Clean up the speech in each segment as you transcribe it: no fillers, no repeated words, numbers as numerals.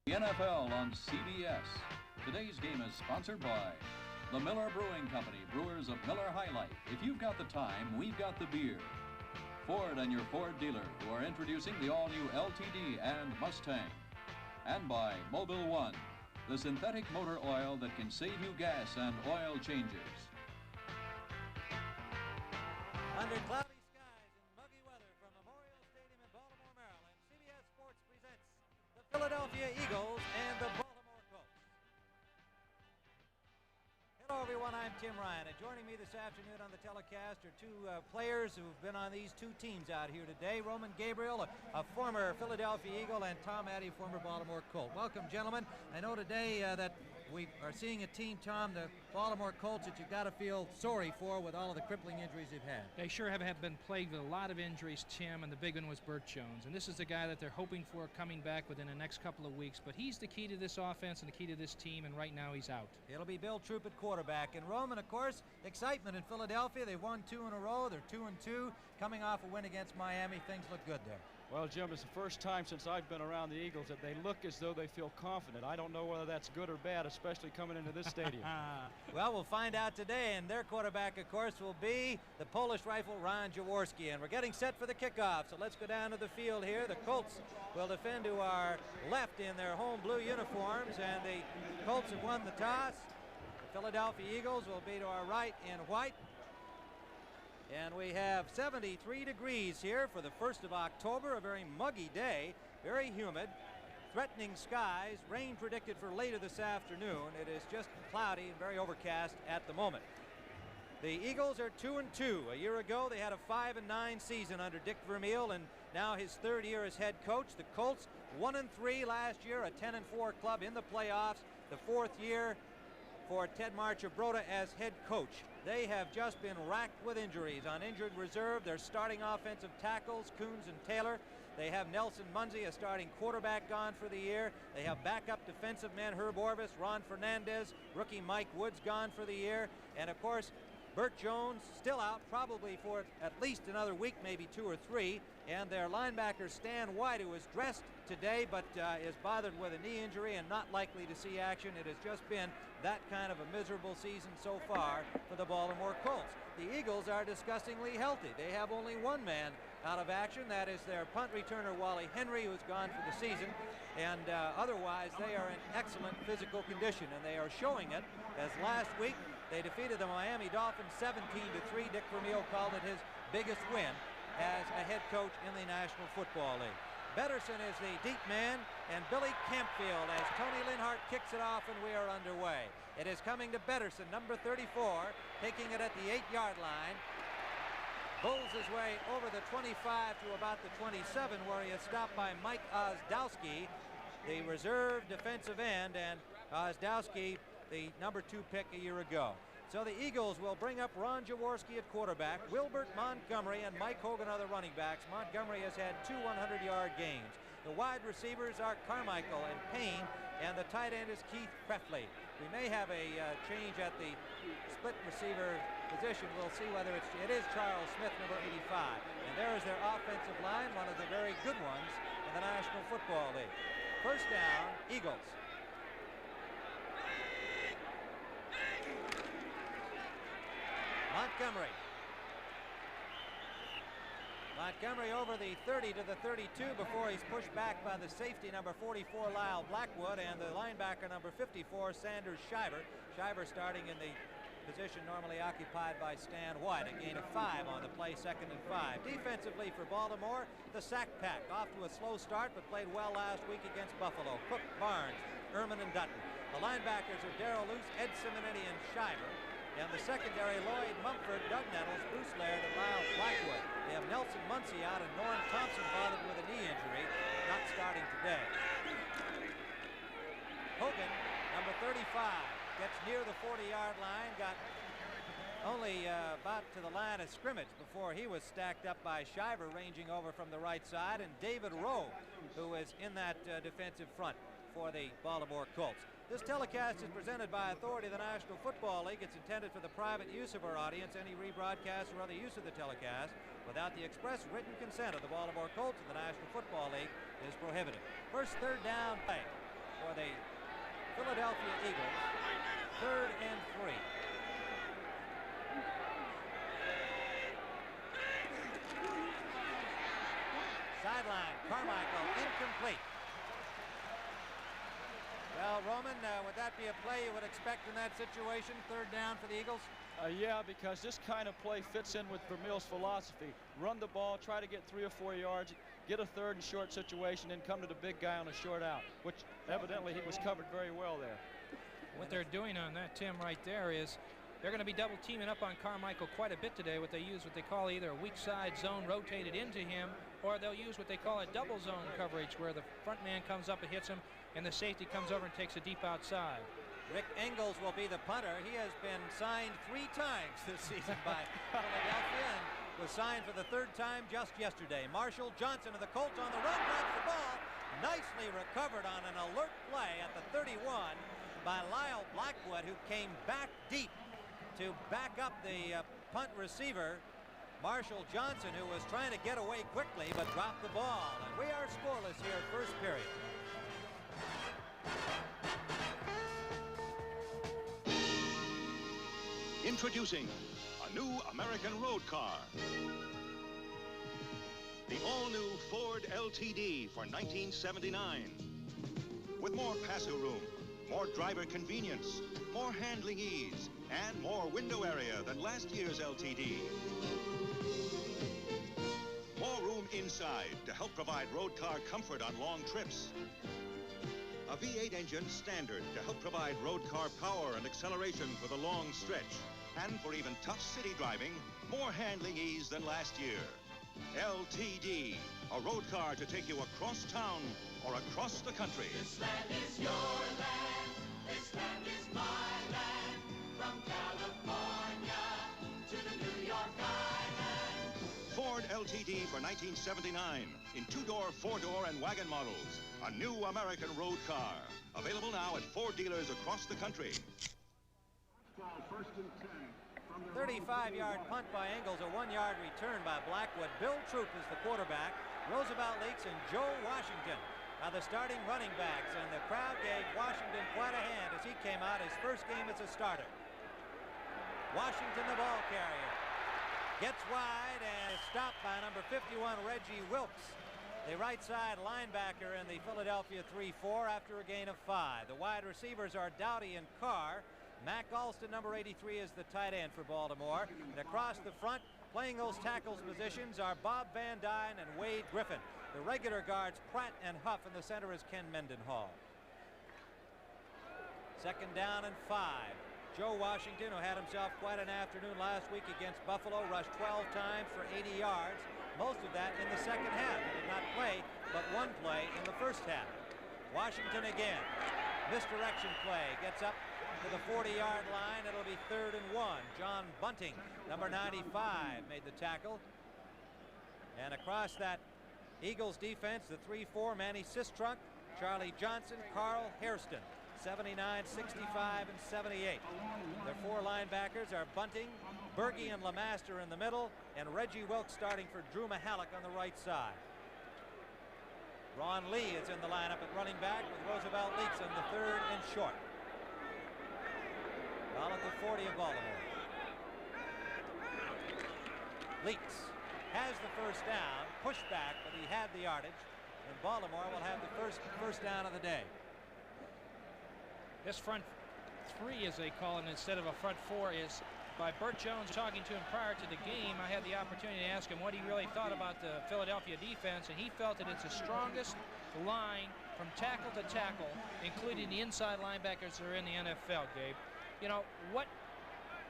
The NFL on CBS. Today's game is sponsored by the Miller Brewing Company, brewers of Miller High Life. If you've got the time, we've got the beer. Ford and your Ford dealer, who are introducing the all-new LTD and Mustang. And by Mobil One, the synthetic motor oil that can save you gas and oil changes. Under cloudy skies and muggy weather from Memorial Stadium in Baltimore, Maryland, CBS Sports presents the Philadelphia Eagles and the Baltimore Colts. Hello everyone, I'm Tim Ryan, and joining me this afternoon on the telecast are two players who've been on these two teams out here today. Roman Gabriel, a former Philadelphia Eagle, and Tom Addy, former Baltimore Colt. Welcome, gentlemen. I know today that we are seeing a team, Tom, the Baltimore Colts, that you've got to feel sorry for with all of the crippling injuries they've had. They sure have been plagued with a lot of injuries, Tim, and the big one was Burt Jones. And this is the guy that they're hoping for coming back within the next couple of weeks. But he's the key to this offense and the key to this team, and right now he's out. It'll be Bill Troop at quarterback. And Roman, of course, excitement in Philadelphia. They've won 2 in a row. They're 2-2. Coming off a win against Miami, things look good there. Well, Jim, it's the first time since I've been around the Eagles that they look as though they feel confident. I don't know whether that's good or bad, especially coming into this stadium. Well, we'll find out today, and their quarterback, of course, will be the Polish rifle Ron Jaworski. And we're getting set for the kickoff, so let's go down to the field here. The Colts will defend to our left in their home blue uniforms, and the Colts have won the toss. The Philadelphia Eagles will be to our right in white. And we have 73 degrees here for the 1st of October, a very muggy day, very humid, threatening skies, rain predicted for later this afternoon. It is just cloudy and very overcast at the moment. The Eagles are 2-2. A year ago, they had a 5-9 season under Dick Vermeil, and now his third year as head coach. The Colts 1-3 last year, a 10-4 club in the playoffs. The fourth year for Ted Marchibroda as head coach. They have just been racked with injuries. On injured reserve, their starting offensive tackles, Coons and Taylor. They have Nelson Munsey, a starting quarterback, gone for the year. They have backup defensive men Herb Orvis, Ron Fernandez, rookie Mike Woods gone for the year. And of course, Burt Jones still out, probably for at least another week, maybe 2 or 3. And their linebacker Stan White, who was dressed today but is bothered with a knee injury and not likely to see action. It has just been that kind of a miserable season so far for the Baltimore Colts. The Eagles are disgustingly healthy. They have only one man out of action. That is their punt returner Wally Henry, who's gone for the season. And otherwise, they are in excellent physical condition, and they are showing it, as last week they defeated the Miami Dolphins 17-3. Dick Vermeil called it his biggest win as a head coach in the National Football League. Betterson is the deep man, and Billy Campfield as Tony Linhart kicks it off, and we are underway. It is coming to Betterson, number 34, taking it at the 8-yard line. Pulls his way over the 25 to about the 27, where he is stopped by Mike Ozdowski, the reserve defensive end, and Ozdowski, the number 2 pick a year ago. So the Eagles will bring up Ron Jaworski at quarterback. Wilbert Montgomery and Mike Hogan are the running backs. Montgomery has had 2 100-yard games. The wide receivers are Carmichael and Payne, and the tight end is Keith Prefley. We may have a change at the split receiver position. We'll see whether it is Charles Smith, number 85. And there is their offensive line, one of the very good ones in the National Football League. First down, Eagles. Montgomery over the 30 to the 32 before he's pushed back by the safety number 44, Lyle Blackwood, and the linebacker number 54, Sanders Shiver. Shiver starting in the position normally occupied by Stan White. A gain of 5 on the play, 2nd and 5. Defensively for Baltimore, the Sack Pack off to a slow start but played well last week against Buffalo. Cook, Barnes, Ehrman, and Dutton. The linebackers are Darrell Luce, Ed Simonetti, and Shiver. And the secondary, Lloyd Mumford, Doug Nettles, Bruce Laird, and Lyle Blackwood. They have Nelson Munsey out and Norm Thompson bothered with a knee injury, not starting today. Hogan, number 35, gets near the 40-yard line, got only about to the line of scrimmage before he was stacked up by Shiver, ranging over from the right side, and David Rowe, who is in that defensive front for the Baltimore Colts. This telecast is presented by authority of the National Football League. It's intended for the private use of our audience. Any rebroadcast or other use of the telecast without the express written consent of the Baltimore Colts and the National Football League is prohibited. First third down play. for the Philadelphia Eagles. 3rd and 3. Sideline, Carmichael, incomplete. Well, Roman, would that be a play you would expect in that situation? 3rd down for the Eagles? Yeah, because this kind of play fits in with Vermeil's philosophy. Run the ball, try to get 3 or 4 yards, get a 3rd and short situation, and come to the big guy on a short out, which evidently he was covered very well there. What they're doing on that, Tim, right there is they're going to be double teaming up on Carmichael quite a bit today. What they use, what they call either a weak side zone rotated into him, or they'll use what they call a double zone coverage, where the front man comes up and hits him, and the safety comes over and takes a deep outside. Rick Engels will be the punter. He has been signed 3 times this season by Philadelphia and was signed for the 3rd time just yesterday. Marshall Johnson of the Colts on the run, grabs the ball. Nicely recovered on an alert play at the 31 by Lyle Blackwood, who came back deep to back up the punt receiver, Marshall Johnson, who was trying to get away quickly but dropped the ball. And we are scoreless here, 1st period. Introducing a new American road car. The all-new Ford LTD for 1979. With more passenger room, more driver convenience, more handling ease, and more window area than last year's LTD. More room inside to help provide road car comfort on long trips. A V8 engine standard to help provide road car power and acceleration for the long stretch. And for even tough city driving, more handling ease than last year. LTD, a road car to take you across town or across the country. This land is your land. This land is my land. From California to the New York Island. Ford LTD for 1979 in 2-door, 4-door, and wagon models. A new American road car. Available now at Ford dealers across the country. 35-yard punt by Engels, a 1-yard return by Blackwood. Bill Troop is the quarterback. Roosevelt Leaks and Joe Washington are the starting running backs, and the crowd gave Washington quite a hand as he came out his first game as a starter. Washington, the ball carrier, gets wide and is stopped by number 51, Reggie Wilkes, the right side linebacker in the Philadelphia 3-4 after a gain of 5. The wide receivers are Dowdy and Carr. Mac Alston, number 83, is the tight end for Baltimore. And across the front, playing those tackles positions, are Bob Van Dyne and Wade Griffin. The regular guards, Pratt and Huff, and the center is Ken Mendenhall. 2nd down and 5. Joe Washington, who had himself quite an afternoon last week against Buffalo, rushed 12 times for 80 yards, most of that in the 2nd half. He did not play but 1 play in the 1st half. Washington again. Misdirection play. Gets up to the 40-yard line. It'll be 3rd and 1. John Bunting, number 95, made the tackle. And across that Eagles defense, the 3-4, Manny Sistrunk, Charlie Johnson, Carl Hairston, 79, 65, and 78. Their 4 linebackers are Bunting, Berge, and Lemaster in the middle, and Reggie Wilkes starting for Drew Mahalik on the right side. Ron Lee is in the lineup at running back with Roosevelt Leaks in the 3rd and short. Ball at the 40 of Baltimore. Leaks has the 1st down, pushed back, but he had the yardage, and Baltimore will have the first down of the day. This front 3, as they call it, instead of a front 4, is by Burt Jones. Talking to him prior to the game, I had the opportunity to ask him what he really thought about the Philadelphia defense, and he felt that it's the strongest line from tackle to tackle, including the inside linebackers that are in the NFL, Gabe. You know, what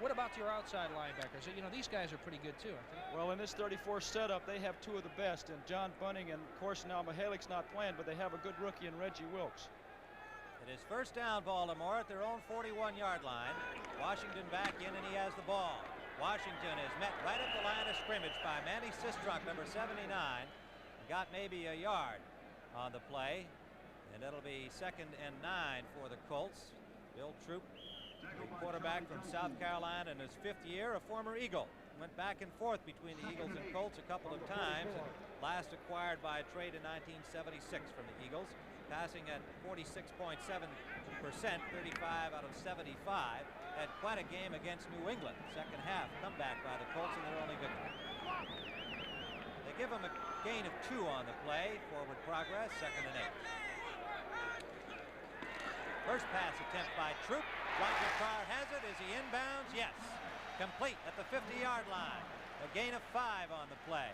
about your outside linebackers? You know, these guys are pretty good too, I think. Well, in this 34 setup, they have 2 of the best, and John Bunting, and of course now Mahalik's not playing, but they have a good rookie in Reggie Wilkes. It is 1st down, Baltimore at their own 41-yard line. Washington back in, and he has the ball. Washington is met right at the line of scrimmage by Manny Sistrunk, number 79. Got maybe a yard on the play, and it'll be 2nd and 9 for the Colts. Bill Troop, the quarterback from South Carolina in his 5th year, a former Eagle. Went back and forth between the Eagles and Colts a couple of times, and last acquired by a trade in 1976 from the Eagles. passing at 46.7%, 35 out of 75. Had quite a game against New England. Second half comeback by the Colts in their only victory. They give him a gain of 2 on the play. Forward progress, 2nd and 8. First pass attempt by Troop. Roger Carr has it. Is he inbounds? Yes. Complete at the 50-yard line. A gain of 5 on the play.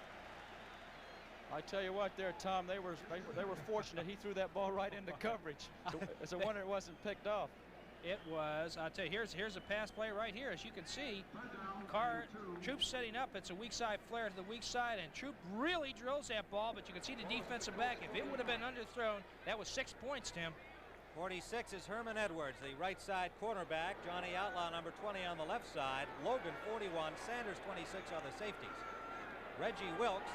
I tell you what there, Tom, they were fortunate he threw that ball right into coverage. It's a wonder it wasn't picked off. It was. I'll tell you, here's a pass play right here. As you can see, Troop setting up. It's a weak side flare to the weak side, and Troop really drills that ball, but you can see the defensive back. If it would have been underthrown, that was 6 points, Tim. 46 is Herman Edwards, the right side cornerback. Johnny Outlaw, number 20 on the left side. Logan, 41. Sanders, 26 are the safeties. Reggie Wilkes,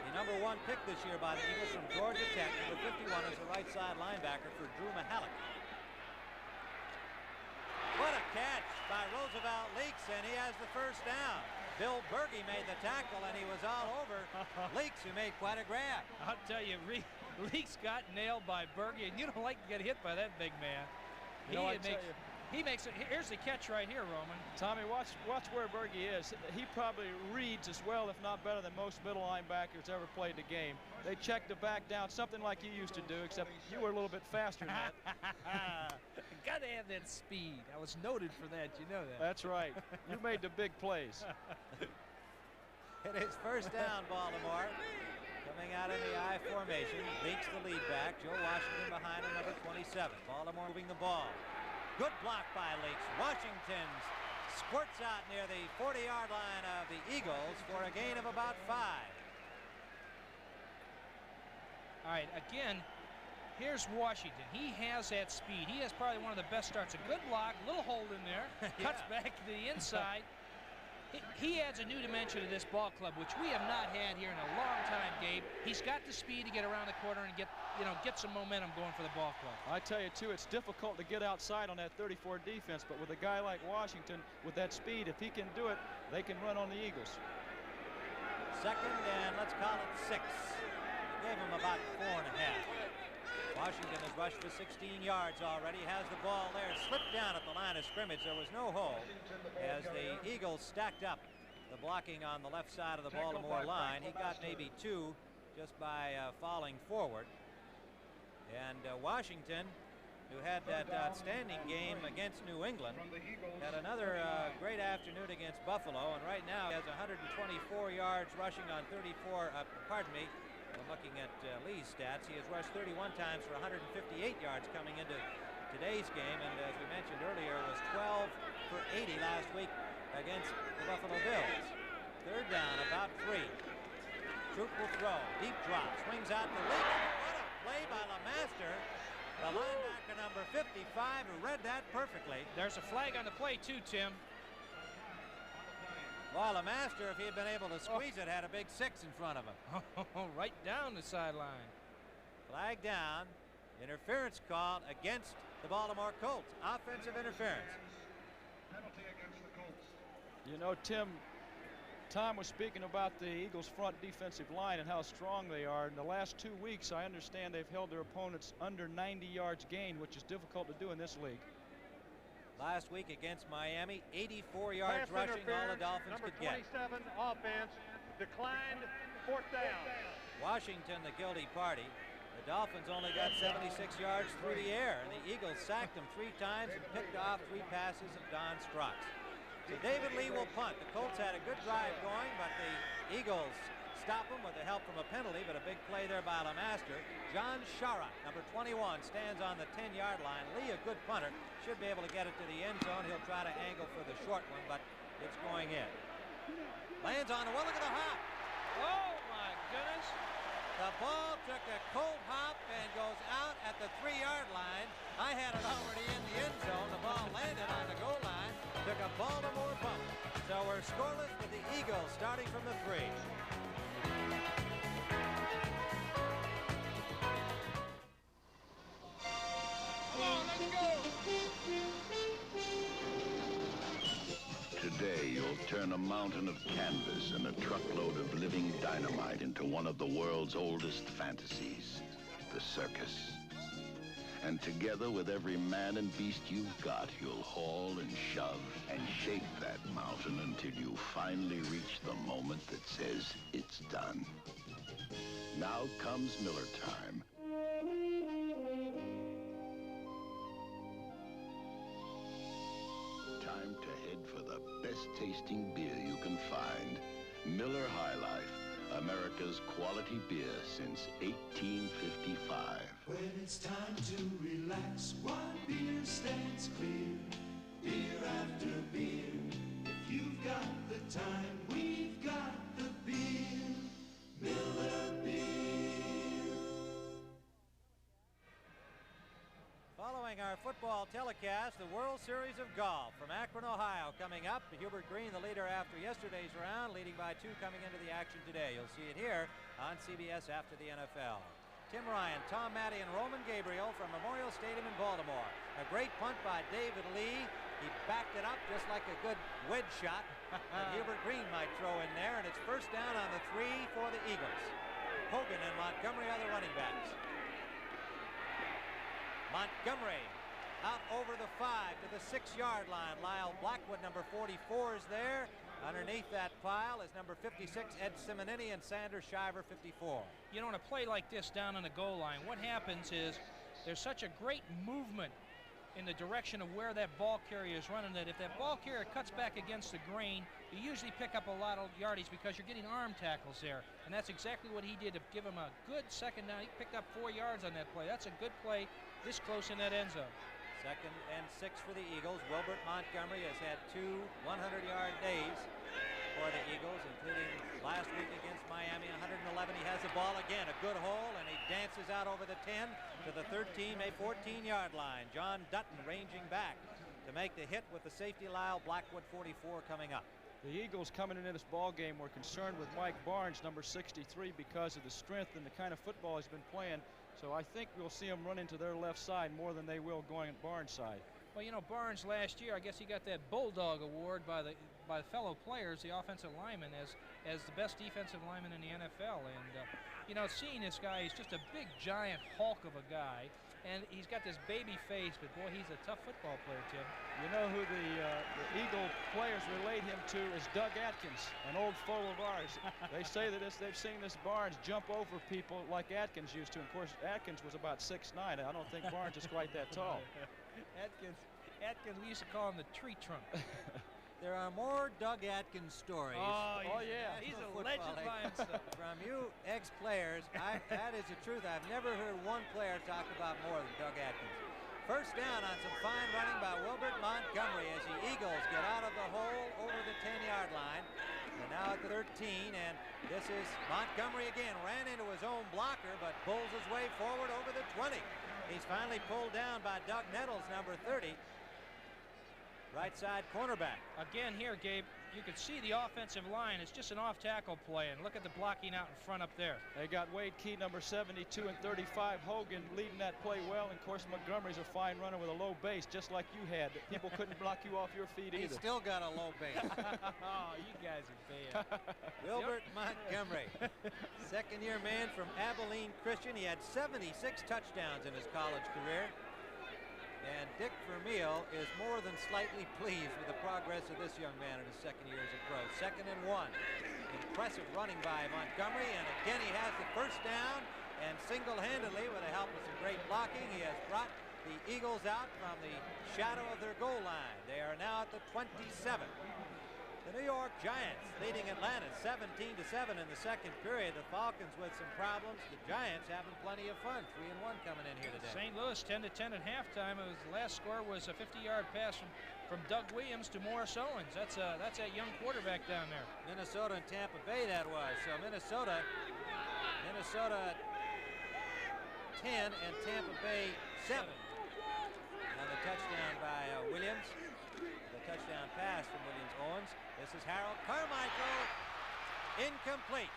the number 1 pick this year by the Eagles from Georgia Tech. Number 51 is the right side linebacker for Drew Mahalik. What a catch by Roosevelt Leaks, and he has the first down. Bill Berge made the tackle, and he was all over Leaks, who made quite a grab. I'll tell you, Leaks got nailed by Berge, and you don't like to get hit by that big man. He makes it. Here's the catch right here, Roman. Tommy, watch where Berge is. He probably reads as well, if not better, than most middle linebackers ever played the game. They check the back down, something like you used to do, except you were a little bit faster than that. Got to have that speed. I was noted for that. You know that. That's right. You made the big plays. It is first down, Baltimore. Coming out in the I formation. Leaks the lead back. Joe Washington behind him, number 27. Baltimore moving the ball. Good block by Leaks. Washington squirts out near the 40-yard line of the Eagles for a gain of about 5. All right, again, here's Washington. He has that speed. He has probably one of the best starts. A good block, little hole in there, cuts back to the inside. He adds a new dimension to this ball club, which we have not had here in a long time, Gabe. He's got the speed to get around the corner and get some momentum going for the ball club. I tell you, too, it's difficult to get outside on that 34 defense, but with a guy like Washington with that speed, if he can do it, they can run on the Eagles. Second and let's call it 6. Gave him about 4.5. Washington has rushed for 16 yards already, has the ball there, slipped down at the line of scrimmage. There was no hole as the Eagles stacked up the blocking on the left side of the Baltimore line. He got maybe 2 just by falling forward. And Washington, who had that outstanding game against New England, had another great afternoon against Buffalo, and right now he has 124 yards rushing on 34, pardon me, I'm looking at Lee's stats. He has rushed 31 times for 158 yards coming into today's game, and as we mentioned earlier, was 12 for 80 last week against the Buffalo Bills. Third down, about 3. Troop will throw, deep drop, swings out to Leaks. What a play by LeMaster, the linebacker number 55, who read that perfectly. There's a flag on the play too, Tim. Well, LeMaster, if he had been able to squeeze it, had a big 6 in front of him. Right down the sideline. Flag down. Interference called against the Baltimore Colts. Offensive interference. Penalty against the Colts. You know, Tim, Tom was speaking about the Eagles' front defensive line and how strong they are. In the last 2 weeks, I understand they've held their opponents under 90 yards gained, which is difficult to do in this league. Last week against Miami, 84 yards rushing, all the Dolphins could get. Number 27 offense declined, 4th down. Washington, the guilty party. The Dolphins only got 76 yards through the air, and the Eagles sacked them 3 times and picked off 3 passes of Don Strauss. So David Lee will punt. The Colts had a good drive going, but the Eagles stop them with the help from a penalty, but a big play there by LeMaster. John Shara, number 21, stands on the 10-yard line. Lee, a good punter, should be able to get it to the end zone. He'll try to angle for the short one, but it's going in. Lands on the well, look at the hop. Oh, my goodness. The ball took a cold hop and goes out at the 3-yard line. I had it already in the end zone. The ball landed on the goal line, took a Baltimore bump. So we're scoreless with the Eagles starting from the 3. Today, you'll turn a mountain of canvas and a truckload of living dynamite into one of the world's oldest fantasies, the circus. And together with every man and beast you've got, you'll haul and shove and shake that mountain until you finally reach the moment that says it's done. Now comes Miller time. Time to head for the best tasting beer you can find. Miller High Life, America's quality beer since 1855. When it's time to relax, one beer stands clear. Beer after beer. If you've got the time, we've got the beer. Miller Beer. Following our football telecast, the World Series of Golf from Akron, Ohio coming up. Hubert Green, the leader after yesterday's round, leading by 2 coming into the action today. You'll see it here on CBS after the NFL. Tim Ryan, Tom Matty, and Roman Gabriel from Memorial Stadium in Baltimore. A great punt by David Lee. He backed it up just like a good wedge shot that Hubert Green might throw in there, and it's first down on the 3 for the Eagles. Hogan and Montgomery are the running backs. Montgomery out over the 5 to the 6-yard line. Lyle Blackwood, number 44, is there. Underneath that pile is number 56, Ed Simonini, and Sanders Shiver, 54. You know, on a play like this down on the goal line, what happens is there's such a great movement in the direction of where that ball carrier is running that if that ball carrier cuts back against the grain, you usually pick up a lot of yardage because you're getting arm tackles there. And that's exactly what he did to give him a good second down. He picked up 4 yards on that play. That's a good play this close in that end zone. 2nd and 6 for the Eagles. Wilbert Montgomery has had 2 100-yard days for the Eagles, including last week against Miami, 111. He has the ball again, a good hole, and he dances out over the 10 to the 13, a 14-yard line. John Dutton ranging back to make the hit with the safety Lyle Blackwood, 44, coming up. The Eagles coming into this ball game were concerned with Mike Barnes, number 63, because of the strength and the kind of football he's been playing. So I think we'll see him run into their left side more than they will going at Barnes' side. Well, you know, Barnes last year, I guess he got that Bulldog Award by the fellow players, the offensive linemen, as the best defensive lineman in the NFL. And, you know, seeing this guy, he's just a big, giant hulk of a guy. And he's got this baby face, but boy, he's a tough football player, Tim. You know who the Eagle players relate him to is Doug Atkins, an old foe of ours. They say that they've seen this Barnes jump over people like Atkins used to. And of course, Atkins was about 6'9". I don't think Barnes is quite that tall. Atkins, we used to call him the tree trunk. There are more Doug Atkins stories. Oh yeah, he's a legend by himself. From you ex-players, that is the truth. I've never heard one player talk about more than Doug Atkins. First down on some fine running by Wilbert Montgomery as the Eagles get out of the hole over the 10-yard line. They're now at the 13, and this is Montgomery again. Ran into his own blocker, but pulls his way forward over the 20. He's finally pulled down by Doug Nettles, number 30. Right side cornerback. Again here, Gabe, you can see the offensive line. It's just an off-tackle play, and look at the blocking out in front up there. They got Wade Key, number 72, and 35. Hogan leading that play well. And of course, Montgomery's a fine runner with a low base, just like you had. People couldn't block you off your feet either. He's still got a low base. Oh, you guys are bad. Wilbert Montgomery, second-year man from Abilene Christian. He had 76 touchdowns in his college career. And Dick Vermeil is more than slightly pleased with the progress of this young man in his second year as a pro. 2nd and 1. Impressive running by Montgomery, and again he has the first down, and single-handedly, with the help of some great blocking, he has brought the Eagles out from the shadow of their goal line. They are now at the 27. The New York Giants leading Atlanta 17-7 in the second period. The Falcons with some problems. The Giants having plenty of fun. 3-1 coming in here today. St. Louis 10-10 at halftime. The last score was a 50-yard pass from Doug Williams to Morris Owens. That's that young quarterback down there. Minnesota and Tampa Bay that was. So Minnesota 10 and Tampa Bay 7. Now the touchdown by Williams. The touchdown pass from Williams Owens. This is Harold Carmichael. Incomplete.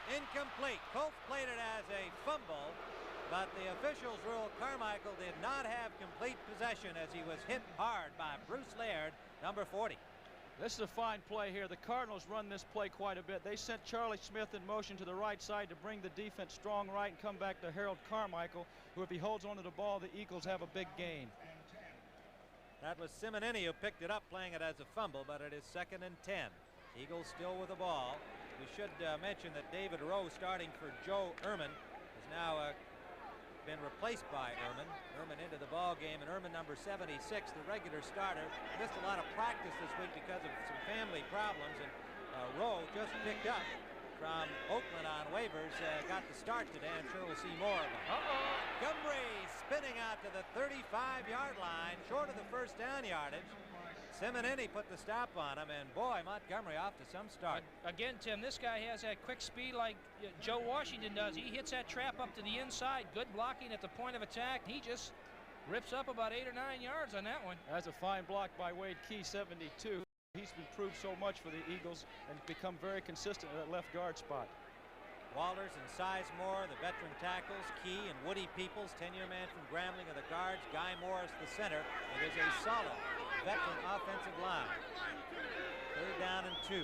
Colts played it as a fumble, but the officials ruled Carmichael did not have complete possession as he was hit hard by Bruce Laird, number 40. This is a fine play here. The Cardinals run this play quite a bit. They sent Charlie Smith in motion to the right side to bring the defense strong right and come back to Harold Carmichael, who, if he holds onto the ball, the Eagles have a big gain. That was Simonini who picked it up, playing it as a fumble, but it is 2nd and 10. Eagles still with the ball. We should mention that David Rowe, starting for Joe Ehrman, has now been replaced by Ehrman. Ehrman into the ball game, and Ehrman, number 76, the regular starter, missed a lot of practice this week because of some family problems, and Rowe just picked up from Oakland on waivers, got the start today. I'm sure we'll see more of him. Montgomery spinning out to the 35-yard line, short of the first down yardage. Simonini put the stop on him, and boy, Montgomery off to some start. Again, Tim, this guy has that quick speed like Joe Washington does. He hits that trap up to the inside. Good blocking at the point of attack. He just rips up about 8 or 9 yards on that one. That's a fine block by Wade Key, 72. He's improved so much for the Eagles and become very consistent at that left guard spot. Walters and Sizemore, the veteran tackles, Key and Woody Peoples, 10-year man from Grambling, are the guards. Guy Morris, the center. It is a solid veteran offensive line. 3rd down and 2.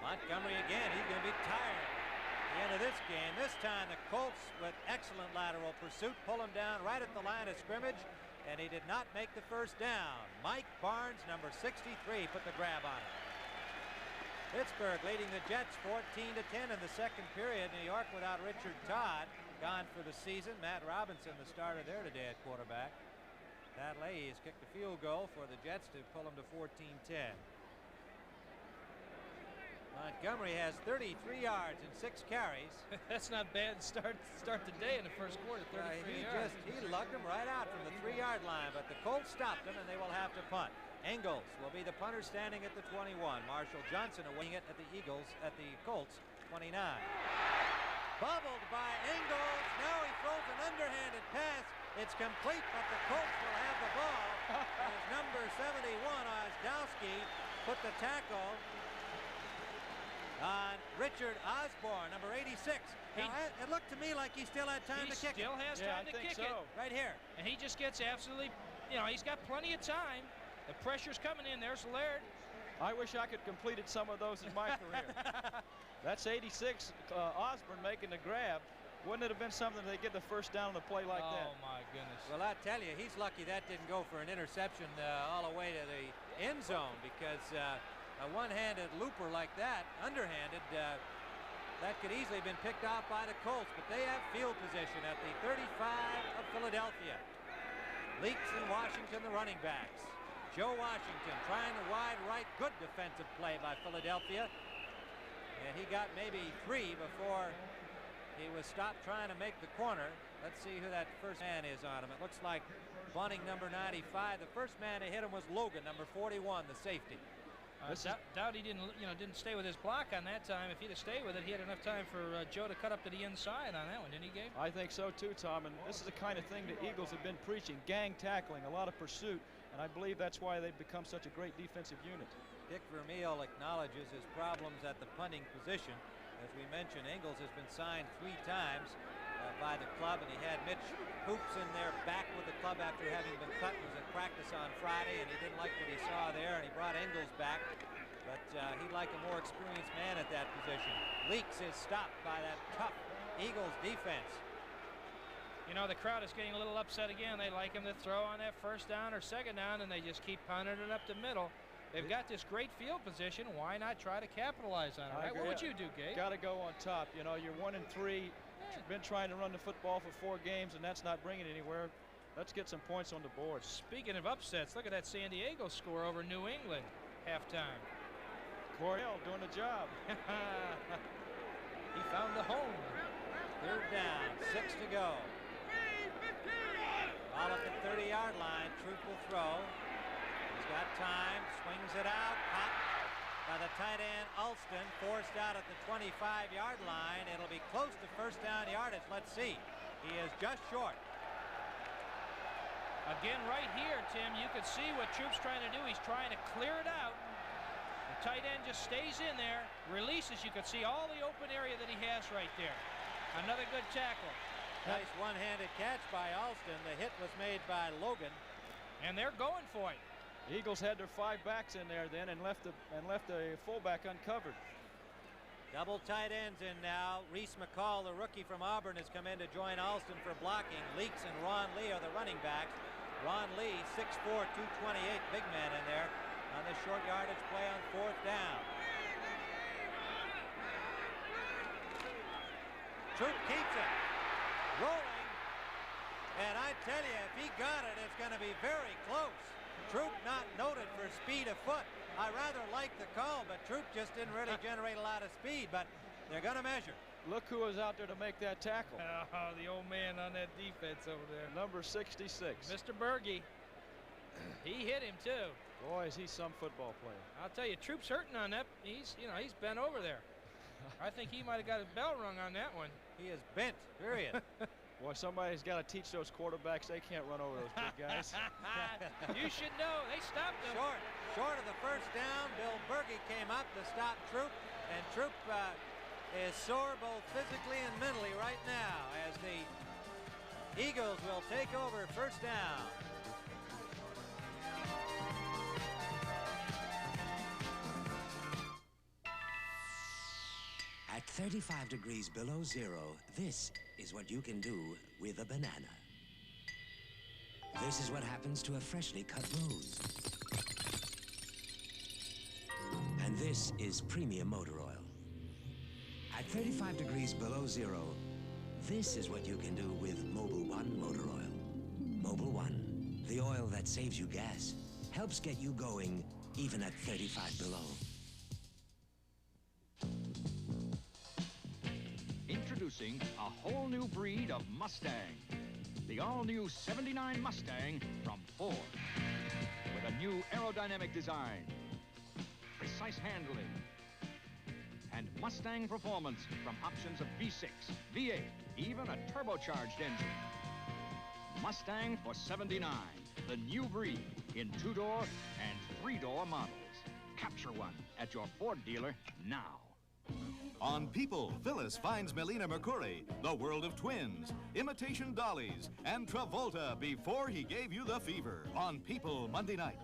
Montgomery again. He's going to be tired at the end of this game. This time the Colts, with excellent lateral pursuit, pull him down right at the line of scrimmage, and he did not make the first down. Mike Barnes, number 63, put the grab on him. Pittsburgh leading the Jets 14-10 in the second period. New York without Richard Todd, gone for the season. Matt Robinson, the starter there today at quarterback. Pat Leahy has kicked a field goal for the Jets to pull them to 14-10. Montgomery has 33 yards and 6 carries. That's not bad start today in the first quarter. 33 yards. He lugged him right out from the 3-yard line, but the Colts stopped him, and they will have to punt. Engels will be the punter, standing at the 21. Marshall Johnson awaiting it at the Colts 29. Bobbled by Engels. Now he throws an underhanded pass. It's complete, but the Colts will have the ball. As number 71, Ozdowski, put the tackle on Richard Osborne, number 86. Now, it looked to me like he still had time to kick it. He still has time to kick it. Right here. And he just gets absolutely, he's got plenty of time. The pressure's coming in. There's Laird. I wish I could completed some of those in my career. That's 86, Osborne making the grab. Wouldn't it have been something they get the first down on a play like that? Oh, my goodness. Well, I tell you, he's lucky that didn't go for an interception all the way to the end zone, because a one-handed looper like that, underhanded, that could easily have been picked off by the Colts, but they have field position at the 35 of Philadelphia. Leaks and Washington, the running backs. Joe Washington trying the wide right. Good defensive play by Philadelphia. And he got maybe 3 before he was stopped trying to make the corner. Let's see who that first man is on him. It looks like Bunning, number 95. The first man to hit him was Logan, number 41, the safety. Doubt he didn't stay with his block on that time. If he'd have stayed with it, he had enough time for Joe to cut up to the inside on that one, didn't he, Gabe? I think so too, Tom. And this is the kind of thing the Eagles have been preaching: gang tackling, a lot of pursuit. And I believe that's why they've become such a great defensive unit. Dick Vermeil acknowledges his problems at the punting position. As we mentioned, Engels has been signed 3 times by the club, and he had Mitch Hoops in there back with the club after having been cut. Was at practice on Friday, and he didn't like what he saw there, and he brought Engels back. But he'd like a more experienced man at that position. Leaks is stopped by that tough Eagles defense. The crowd is getting a little upset again. They like him to throw on that first down or second down, and they just keep punting it up the middle. They've got this great field position. Why not try to capitalize on it, right? What would you do, Gabe? Got to go on top. You're 1-3. Been trying to run the football for 4 games, and that's not bringing it anywhere. Let's get some points on the board. Speaking of upsets, look at that San Diego score over New England halftime. Cordell doing the job. He found a home. 3rd down, 6 to go. Ball at the 30-yard line. Troop will throw. He's got time. Swings it out. Caught by the tight end Alston. Forced out at the 25-yard line. It'll be close to first down yardage. Let's see. He is just short. Again, right here, Tim, you can see what Troop's trying to do. He's trying to clear it out. The tight end just stays in there, releases. You can see all the open area that he has right there. Another good tackle. Nice one-handed catch by Alston. The hit was made by Logan. And they're going for it. The Eagles had their 5 backs in there then and left a fullback uncovered. Double tight ends in now. Reese McCall, the rookie from Auburn, has come in to join Alston for blocking. Leaks and Ron Lee are the running backs. Ron Lee, 6'4", 228, big man in there on the short yardage play on 4th down. Troop keeps it rolling, and I tell you, if he got it, it's going to be very close. Troop not noted for speed of foot. I rather like the call, but Troop just didn't really generate a lot of speed, but they're going to measure. Look who was out there to make that tackle. Oh, the old man on that defense over there. Number 66. Mr. Berge. He hit him too. Boy, is he some football player. I'll tell you, Troop's hurting on that. He's bent over there. I think he might have got his bell rung on that one. He is bent, period. Boy, somebody's got to teach those quarterbacks they can't run over those big guys. You should know. They stopped him. Short of the first down. Bill Berge came up to stop Troop, and Troop is sore both physically and mentally right now as the Eagles will take over first down. At 35 degrees below zero, this is what you can do with a banana. This is what happens to a freshly cut rose. And this is premium motor oil. At 35 degrees below zero, this is what you can do with Mobil 1 motor oil. Mobil 1, the oil that saves you gas, helps get you going even at 35 below. Introducing a whole new breed of Mustang. The all-new 79 Mustang from Ford. With a new aerodynamic design, precise handling, and Mustang performance from options of V6, V8, even a turbocharged engine. Mustang for 79, the new breed in 2-door and 3-door models. Capture one at your Ford dealer now. On People, Phyllis finds Melina Mercouri, the world of twins, imitation dollies, and Travolta before he gave you the fever. On People, Monday night.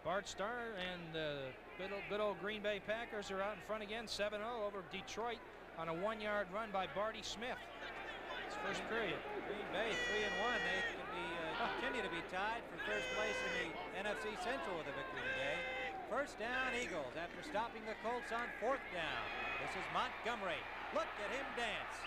Bart Starr and the good old Green Bay Packers are out in front again, 7-0 over Detroit on a 1-yard run by Barty Smith. It's first period. Green Bay 3-1. They could be, continue to be tied for first place in the NFC Central with a victory today. First down, Eagles, after stopping the Colts on 4th down. This is Montgomery. Look at him dance.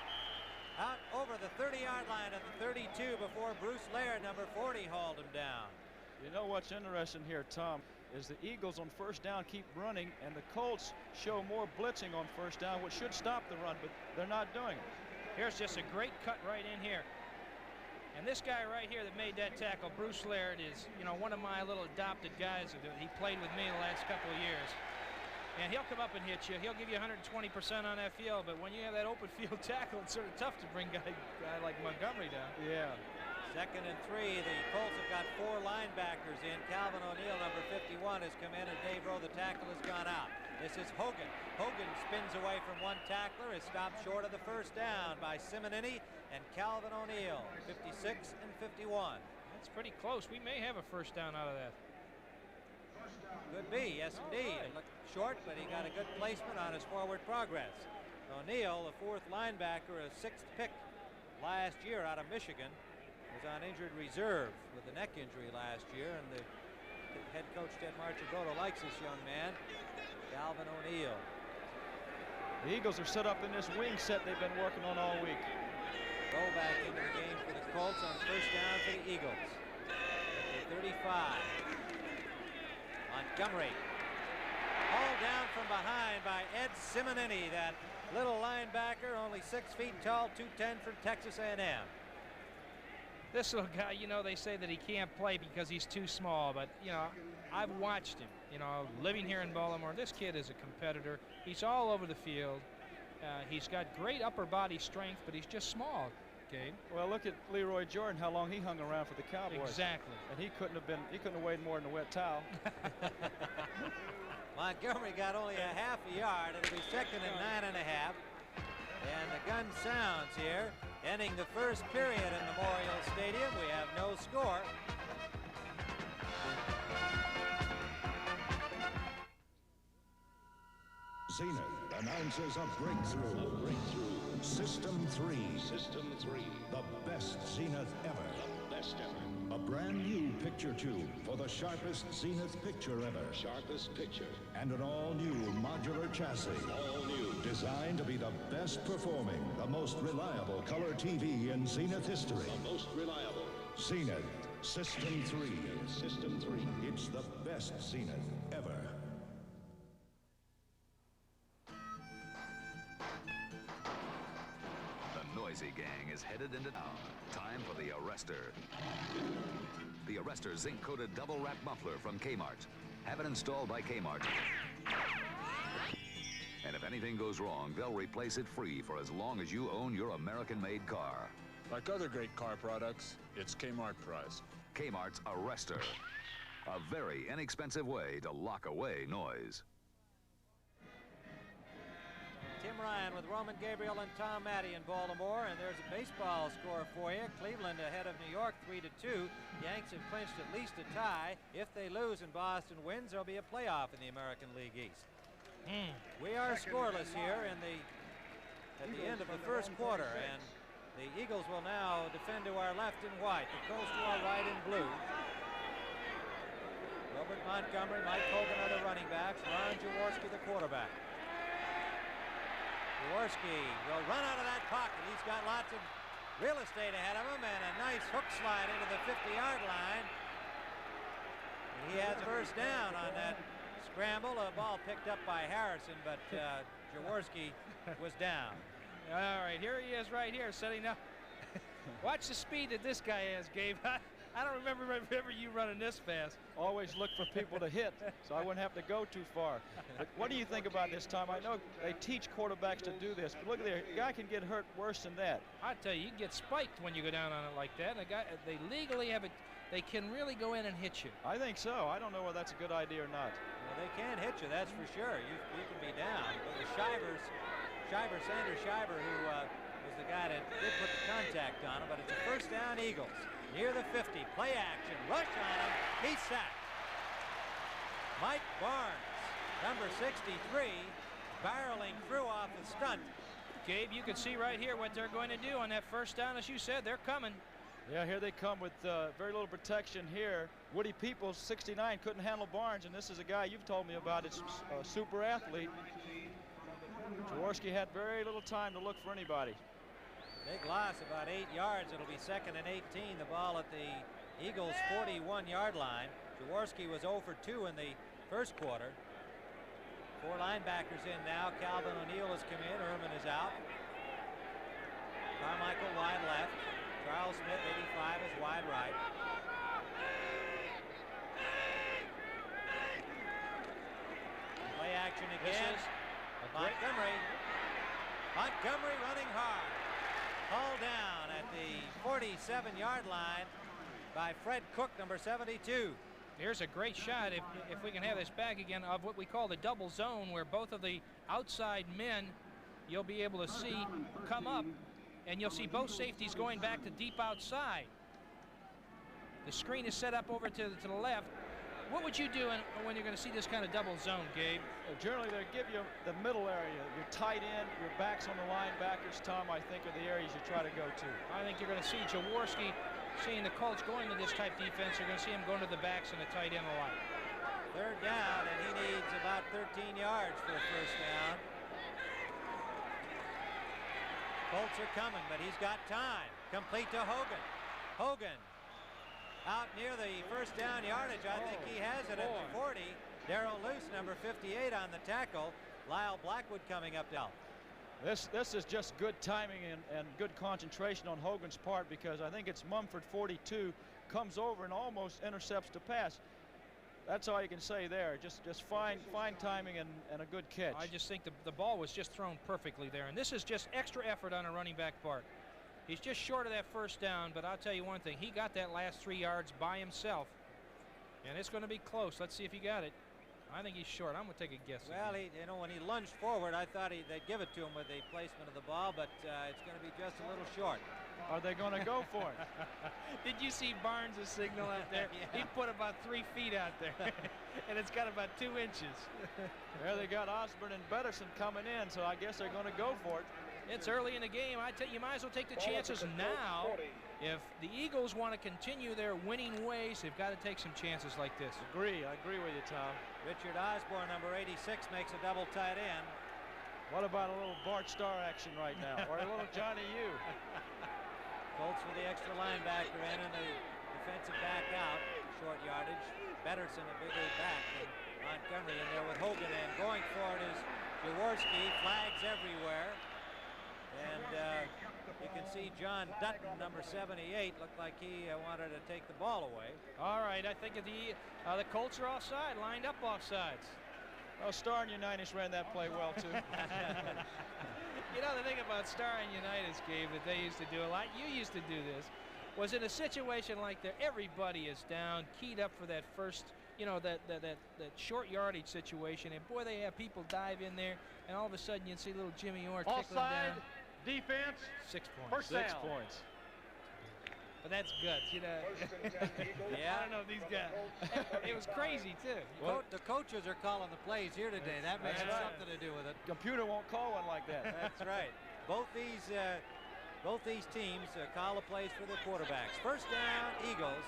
Out over the 30-yard line at the 32 before Bruce Laird, number 40, hauled him down. You know what's interesting here, Tom, is the Eagles on first down keep running, and the Colts show more blitzing on first down, which should stop the run, but they're not doing it. Here's just a great cut right in here. And this guy right here that made that tackle, Bruce Laird, is, one of my little adopted guys. He played with me the last couple of years. And he'll come up and hit you. He'll give you 120% on that field, but when you have that open field tackle, it's sort of tough to bring a guy like Montgomery down. Yeah. 2nd and 3. The Colts have got 4 linebackers in. Calvin O'Neill, number 51, has come in, and Dave Rowe, the tackle, has gone out. This is Hogan. Hogan spins away from one tackler, is stopped short of the first down by Simonini and Calvin O'Neill, 56 and 51. That's pretty close. We may have a first down out of that. Could be, yes indeed. Right. It looked short, but he got a good placement on his forward progress. O'Neill, the 4th linebacker, a 6th pick last year out of Michigan, was on injured reserve with a neck injury last year, and the head coach Ted Marchibroda likes this young man, Calvin O'Neill. The Eagles are set up in this wing set they've been working on all week. Go back into the game for the Colts on first down for the Eagles. At the 35. Montgomery. Hauled down from behind by Ed Simonini, that little linebacker, only 6 feet tall, 210 from Texas A&M. This little guy, they say that he can't play because he's too small, but, I've watched him, living here in Baltimore. This kid is a competitor. He's all over the field. He's got great upper body strength, but he's just small, Gabe. Well, look at Leroy Jordan, how long he hung around for the Cowboys. Exactly. And he couldn't have weighed more than a wet towel. Montgomery got only a half a yard. It'll be 2nd and 9.5. And the gun sounds here, ending the first period in Memorial Stadium. We have no score. Zenith announces a breakthrough. System 3. The best Zenith ever. A brand new picture tube for the sharpest Zenith picture ever. And an all-new modular chassis. Designed to be the best performing, the most reliable color TV in Zenith history. Zenith System 3. It's the best Zenith ever. The noisy gang is headed into town. Time for the Arrestor. The Arrestor zinc-coated double-wrap muffler from Kmart. Have it installed by Kmart. And if anything goes wrong, they'll replace it free for as long as you own your American-made car. Like other great car products, it's Kmart price. Kmart's Arrestor. A very inexpensive way to lock away noise. Tim Ryan with Roman Gabriel and Tom Matty in Baltimore, and there's a baseball score for you. Cleveland ahead of New York 3-2. Yanks have clinched at least a tie. If they lose and Boston wins, there'll be a playoff in the American League East. We are scoreless here at the end of the first quarter, and the Eagles will now defend to our left in white, the Colts to our right in blue. Robert Montgomery, Mike Hogan are the running backs, Ron Jaworski the quarterback. Jaworski will run out of that pocket. He's got lots of real estate ahead of him, and a nice hook slide into the 50-yard line. And he has a first down on that scramble. A ball picked up by Harrison, but Jaworski was down. All right, here he is right here setting up. Watch the speed that this guy has, Gabe. I don't remember you running this fast. Always look for people to hit, so I wouldn't have to go too far. But what do you think about this, Tom? I know they teach quarterbacks to do this, but look at there. A guy can get hurt worse than that. I tell you, you can get spiked when you go down on it like that. And they legally have it. They can really go in and hit you. I think so. I don't know whether that's a good idea or not. Well, they can hit you, that's for sure. You can be down. But the Sanders Shiver, who was the guy that did put the contact on him, but it's a first down Eagles. Near the 50, play action, rush on him, he's sacked. Mike Barnes, number 63, barreling through off the stunt. Gabe, you can see right here what they're going to do on that first down. As you said, they're coming. Yeah, here they come with very little protection here. Woody Peoples, 69, couldn't handle Barnes, and this is a guy you've told me about. It's a super athlete. Jaworski had very little time to look for anybody. Big loss, about 8 yards. It'll be 2nd and 18. The ball at the Eagles' 41-yard line. Jaworski was 0 for 2 in the first quarter. 4 linebackers in now. Calvin O'Neill has come in. Ehrman is out. Carmichael wide left. Charles Smith, 85, is wide right. Play action again. Montgomery. Montgomery running hard. Hauled down at the 47-yard line by Fred Cook, number 72. Here's a great shot, if we can have this back again, of what we call the double zone, where both of the outside men you'll be able to see come up, and you'll see both safeties going back to deep outside. The screen is set up over to the left. What would you do when you're going to see this kind of double zone, Gabe? Generally, they give you the middle area. Your tight end, your backs on the linebackers, Tom, I think are the areas you try to go to. I think you're going to see Jaworski, seeing the Colts going to this type defense, you're going to see him going to the backs and the tight end alike. 3rd down, and he needs about 13 yards for a first down. Colts are coming, but he's got time. Complete to Hogan. Hogan out near the first down yardage. I think he has it at the 40. Darrell Luce, number 58, on the tackle. Lyle Blackwood coming up down. This is just good timing and good concentration on Hogan's part, because I think it's Mumford, 42, comes over and almost intercepts the pass. That's all you can say there. Just fine timing and a good catch. I just think the ball was just thrown perfectly there, and this is just extra effort on a running back part. He's just short of that first down, but I'll tell you one thing. He got that last 3 yards by himself, and it's going to be close. Let's see if he got it. I think he's short. I'm going to take a guess. Well, when he lunged forward, I thought they'd give it to him with the placement of the ball, but it's going to be just a little short. Are they going to go for it? Did you see Barnes' signal out there? Yeah. He put about 3 feet out there, and it's got about 2 inches. There they got Osborne and Betterson coming in, so I guess they're going to go for it. It's early in the game. I tell you, you might as well take the chances now. If the Eagles want to continue their winning ways, they've got to take some chances like this. I agree with you, Tom. Richard Osborne, number 86, makes a double tight end. What about a little Bart Starr action right now, or a little Johnny U? Colts with the extra linebacker in and the defensive back out, short yardage. Betterson, a bigger back than Montgomery in there with Hogan in. Going for it is Jaworski, flags everywhere. And you can see John Dutton, number 78, looked like he wanted to take the ball away. All right, I think the Colts are offside, lined up offsides. Oh, Starr and Unitas ran that play well, too. You know, the thing about Starr and Unitas, Gabe, that they used to do a lot, you used to do this, was in a situation like that, everybody is down, keyed up for that first, you know, that short yardage situation, and boy, they have people dive in there, and all of a sudden you see little Jimmy Orr tickling down. Defense. 6 points. First down. 6 points. But that's guts, you know. Yeah. I don't know if these guys. It was crazy too. Well, the coaches are calling the plays here today. That may have something to do with it. Computer won't call one like that. That's right. Both these teams call the plays for the quarterbacks. First down, Eagles.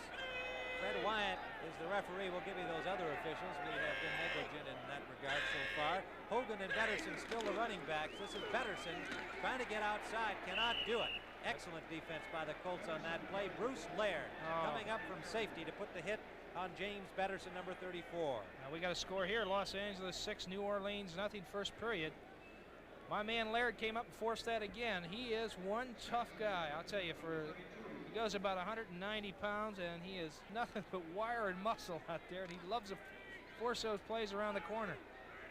Fred Wyatt is the referee. We'll give you those other officials. We have been negligent in that regard so far. Hogan and Betterson still the running backs. This is Betterson trying to get outside, cannot do it. Excellent defense by the Colts on that play. Bruce Laird coming up from safety to put the hit on James Betterson, number 34. Now we got a score here. Los Angeles 6, New Orleans nothing, first period. My man Laird came up and forced that again. He is one tough guy. I'll tell you, he goes about 190 pounds, and he is nothing but wire and muscle out there, and he loves to force those plays around the corner.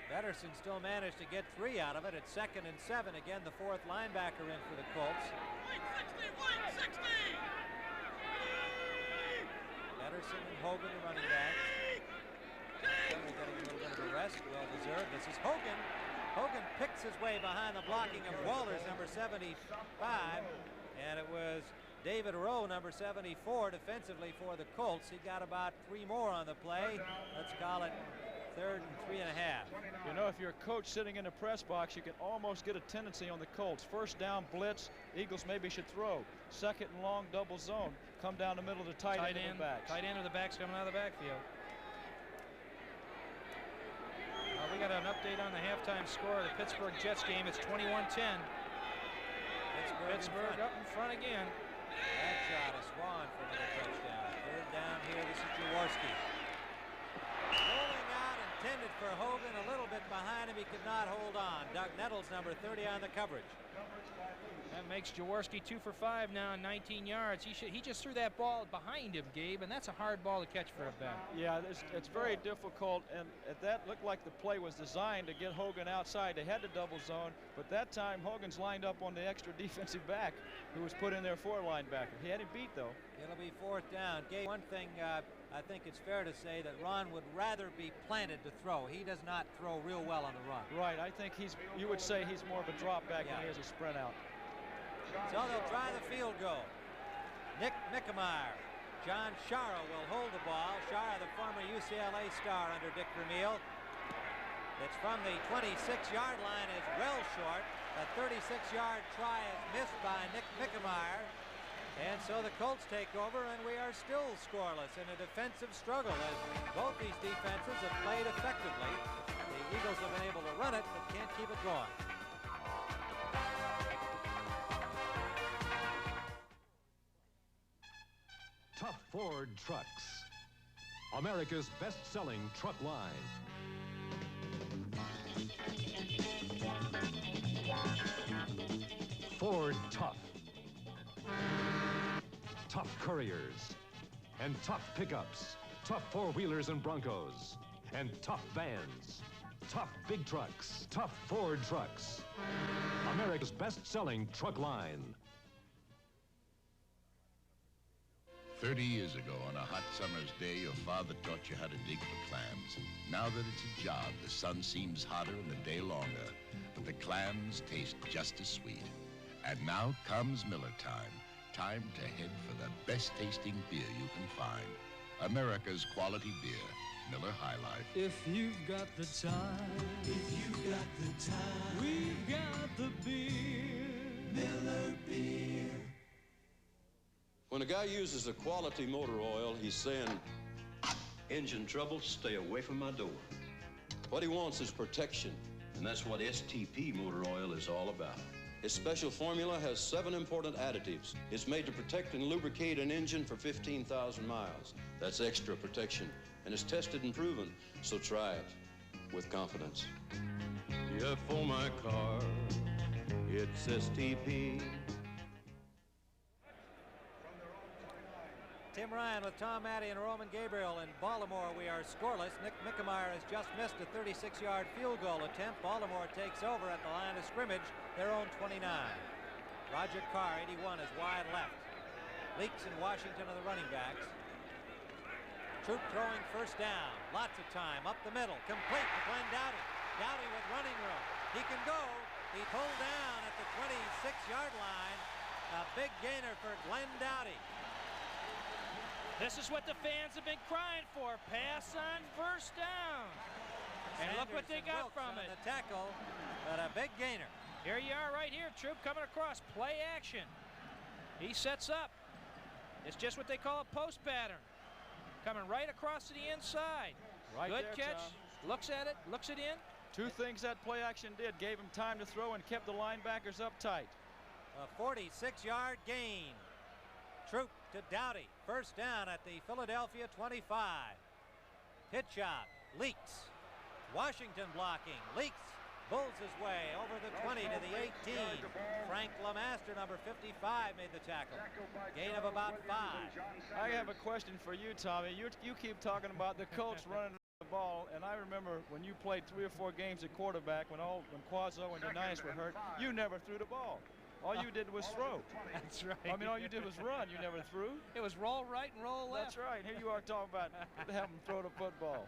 Betterson still managed to get 3 out of it at 2nd and 7. Again, the 4th linebacker in for the Colts. Betterson and Hogan, the running backs. Getting a little bit of a rest, well deserved. This is Hogan. Hogan picks his way behind the blocking of Walters, number 75, and it was David Rowe, number 74, defensively for the Colts. He got about 3 more on the play. Let's call it 3rd and 3.5. You know, if you're a coach sitting in the press box, you can almost get a tendency on the Colts. First down blitz, Eagles maybe should throw. 2nd and long, double zone. Come down the middle of the tight end of the backs. Tight end of the backs coming out of the backfield. We got an update on the halftime score of the Pittsburgh Jets game. It's 21-10. Pittsburgh up in front again. That shot, a Swan for the touchdown. 3rd down here. This is Jaworski. Rolling out, intended for Hogan, a little bit behind him. He could not hold on. Doug Nettles, number 30, on the coverage. That makes Jaworski 2 for 5 now, 19 yards. He just threw that ball behind him, Gabe, and that's a hard ball to catch for a back. Yeah, it's very difficult, and that looked like the play was designed to get Hogan outside. They had the double zone, but that time Hogan's lined up on the extra defensive back who was put in there for a linebacker. He had him beat, though. It'll be 4th down. Gabe, one thing I think it's fair to say that Ron would rather be planted to throw. He does not throw real well on the run. Right, I think you would say he's more of a drop back than he is a sprint out. So they'll try the field goal. Nick Mickemeyer. John Shara will hold the ball. Shara, the former UCLA star under Dick Vermeil. It's from the 26-yard line, is well short. A 36-yard try is missed by Nick Mickemeyer. And so the Colts take over, and we are still scoreless in a defensive struggle as both these defenses have played effectively. The Eagles have been able to run it, but can't keep it going. Tough Ford Trucks, America's best-selling truck line. Ford Tough. Tough couriers, and tough pickups, tough four-wheelers and Broncos, and tough vans, tough big trucks, tough Ford Trucks, America's best-selling truck line. 30 years ago, on a hot summer's day, your father taught you how to dig for clams. Now that it's a job, the sun seems hotter and the day longer, but the clams taste just as sweet. And now comes Miller time. time to head for the best tasting beer you can find. America's quality beer, Miller High Life. If you've got the time, we've got the beer, Miller Beer. When a guy uses a quality motor oil, he's saying, engine trouble, stay away from my door. What he wants is protection, and that's what STP motor oil is all about. His special formula has 7 important additives. It's made to protect and lubricate an engine for 15,000 miles. That's extra protection, and it's tested and proven, so try it with confidence. Yeah, for my car, it's STP. Tim Ryan with Tom Matte and Roman Gabriel in Baltimore. We are scoreless. Nick Mickemeyer has just missed a 36-yard field goal attempt. Baltimore takes over at the line of scrimmage, their own 29. Roger Carr, 81, is wide left. Leaks and Washington are the running backs. Troop throwing first down. Lots of time. Up the middle. Complete to Glenn Dowdy. Dowdy with running room. He can go. He pulled down at the 26-yard line. A big gainer for Glenn Dowdy. This is what the fans have been crying for. Pass on first down. And Sanders look what they got Wilkes from on it. The tackle, but a big gainer. Here you are right here, Troop, coming across. Play action. He sets up. It's just what they call a post pattern. Coming right across to the inside. Right Good there, catch. Tom. Looks at it, looks it in. 2 things that play action did. Gave him time to throw and kept the linebackers up tight. A 46-yard gain. Troop to Dowdy. First down at the Philadelphia 25. Pitch out. Leaks. Washington blocking. Leaks. Bulls his way over the 20 to the 18. Frank LeMaster, number 55, made the tackle. Gain of about 5. I have a question for you, Tommy. You keep talking about the Colts running the ball, and I remember when you played 3 or 4 games at quarterback, when Quazzo and Denias were hurt, you never threw the ball. All you did was throw. That's right. I mean, all you did was run. You never threw. It was roll right and roll left. That's right. Here you are talking about having them throw the football.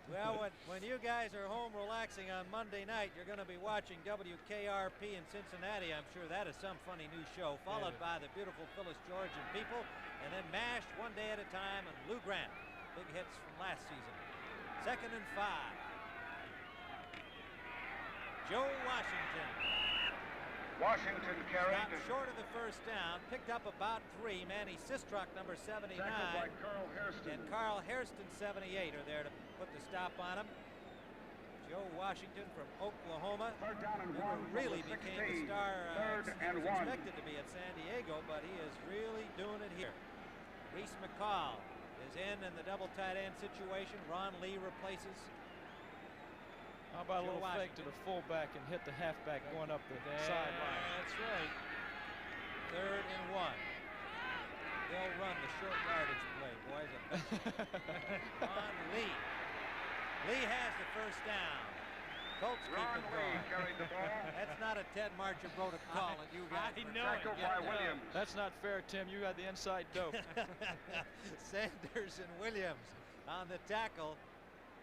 Well, when you guys are home relaxing on Monday night, you're going to be watching WKRP in Cincinnati. I'm sure that is some funny new show, followed by the beautiful Phyllis Georgian people, and then MASH one day at a time, and Lou Grant. Big hits from last season. 2nd and 5. Joe Washington. Washington carried. Stopped short of the first down, picked up about 3. Manny Sistrok, number 79, Tackled by Carl Hairston. and Carl Hairston, 78, are there to put the stop on him. Joe Washington from Oklahoma, never really became the star he was expected to be at San Diego, but he is really doing it here. Reese McCall is in the double tight end situation. Ron Lee replaces. How about Joe a little Washington. fake to the fullback and hit the halfback going up the sideline? That's right. 3rd and 1. They'll run the short yardage play, boys. Ron Lee. Lee has the first down. Colts keep it going. Carried the ball. That's not a Ted Marcher protocol that you guys I were know trying to it. get By done. Williams. That's not fair, Tim. You got the inside dope. Sanders and Williams on the tackle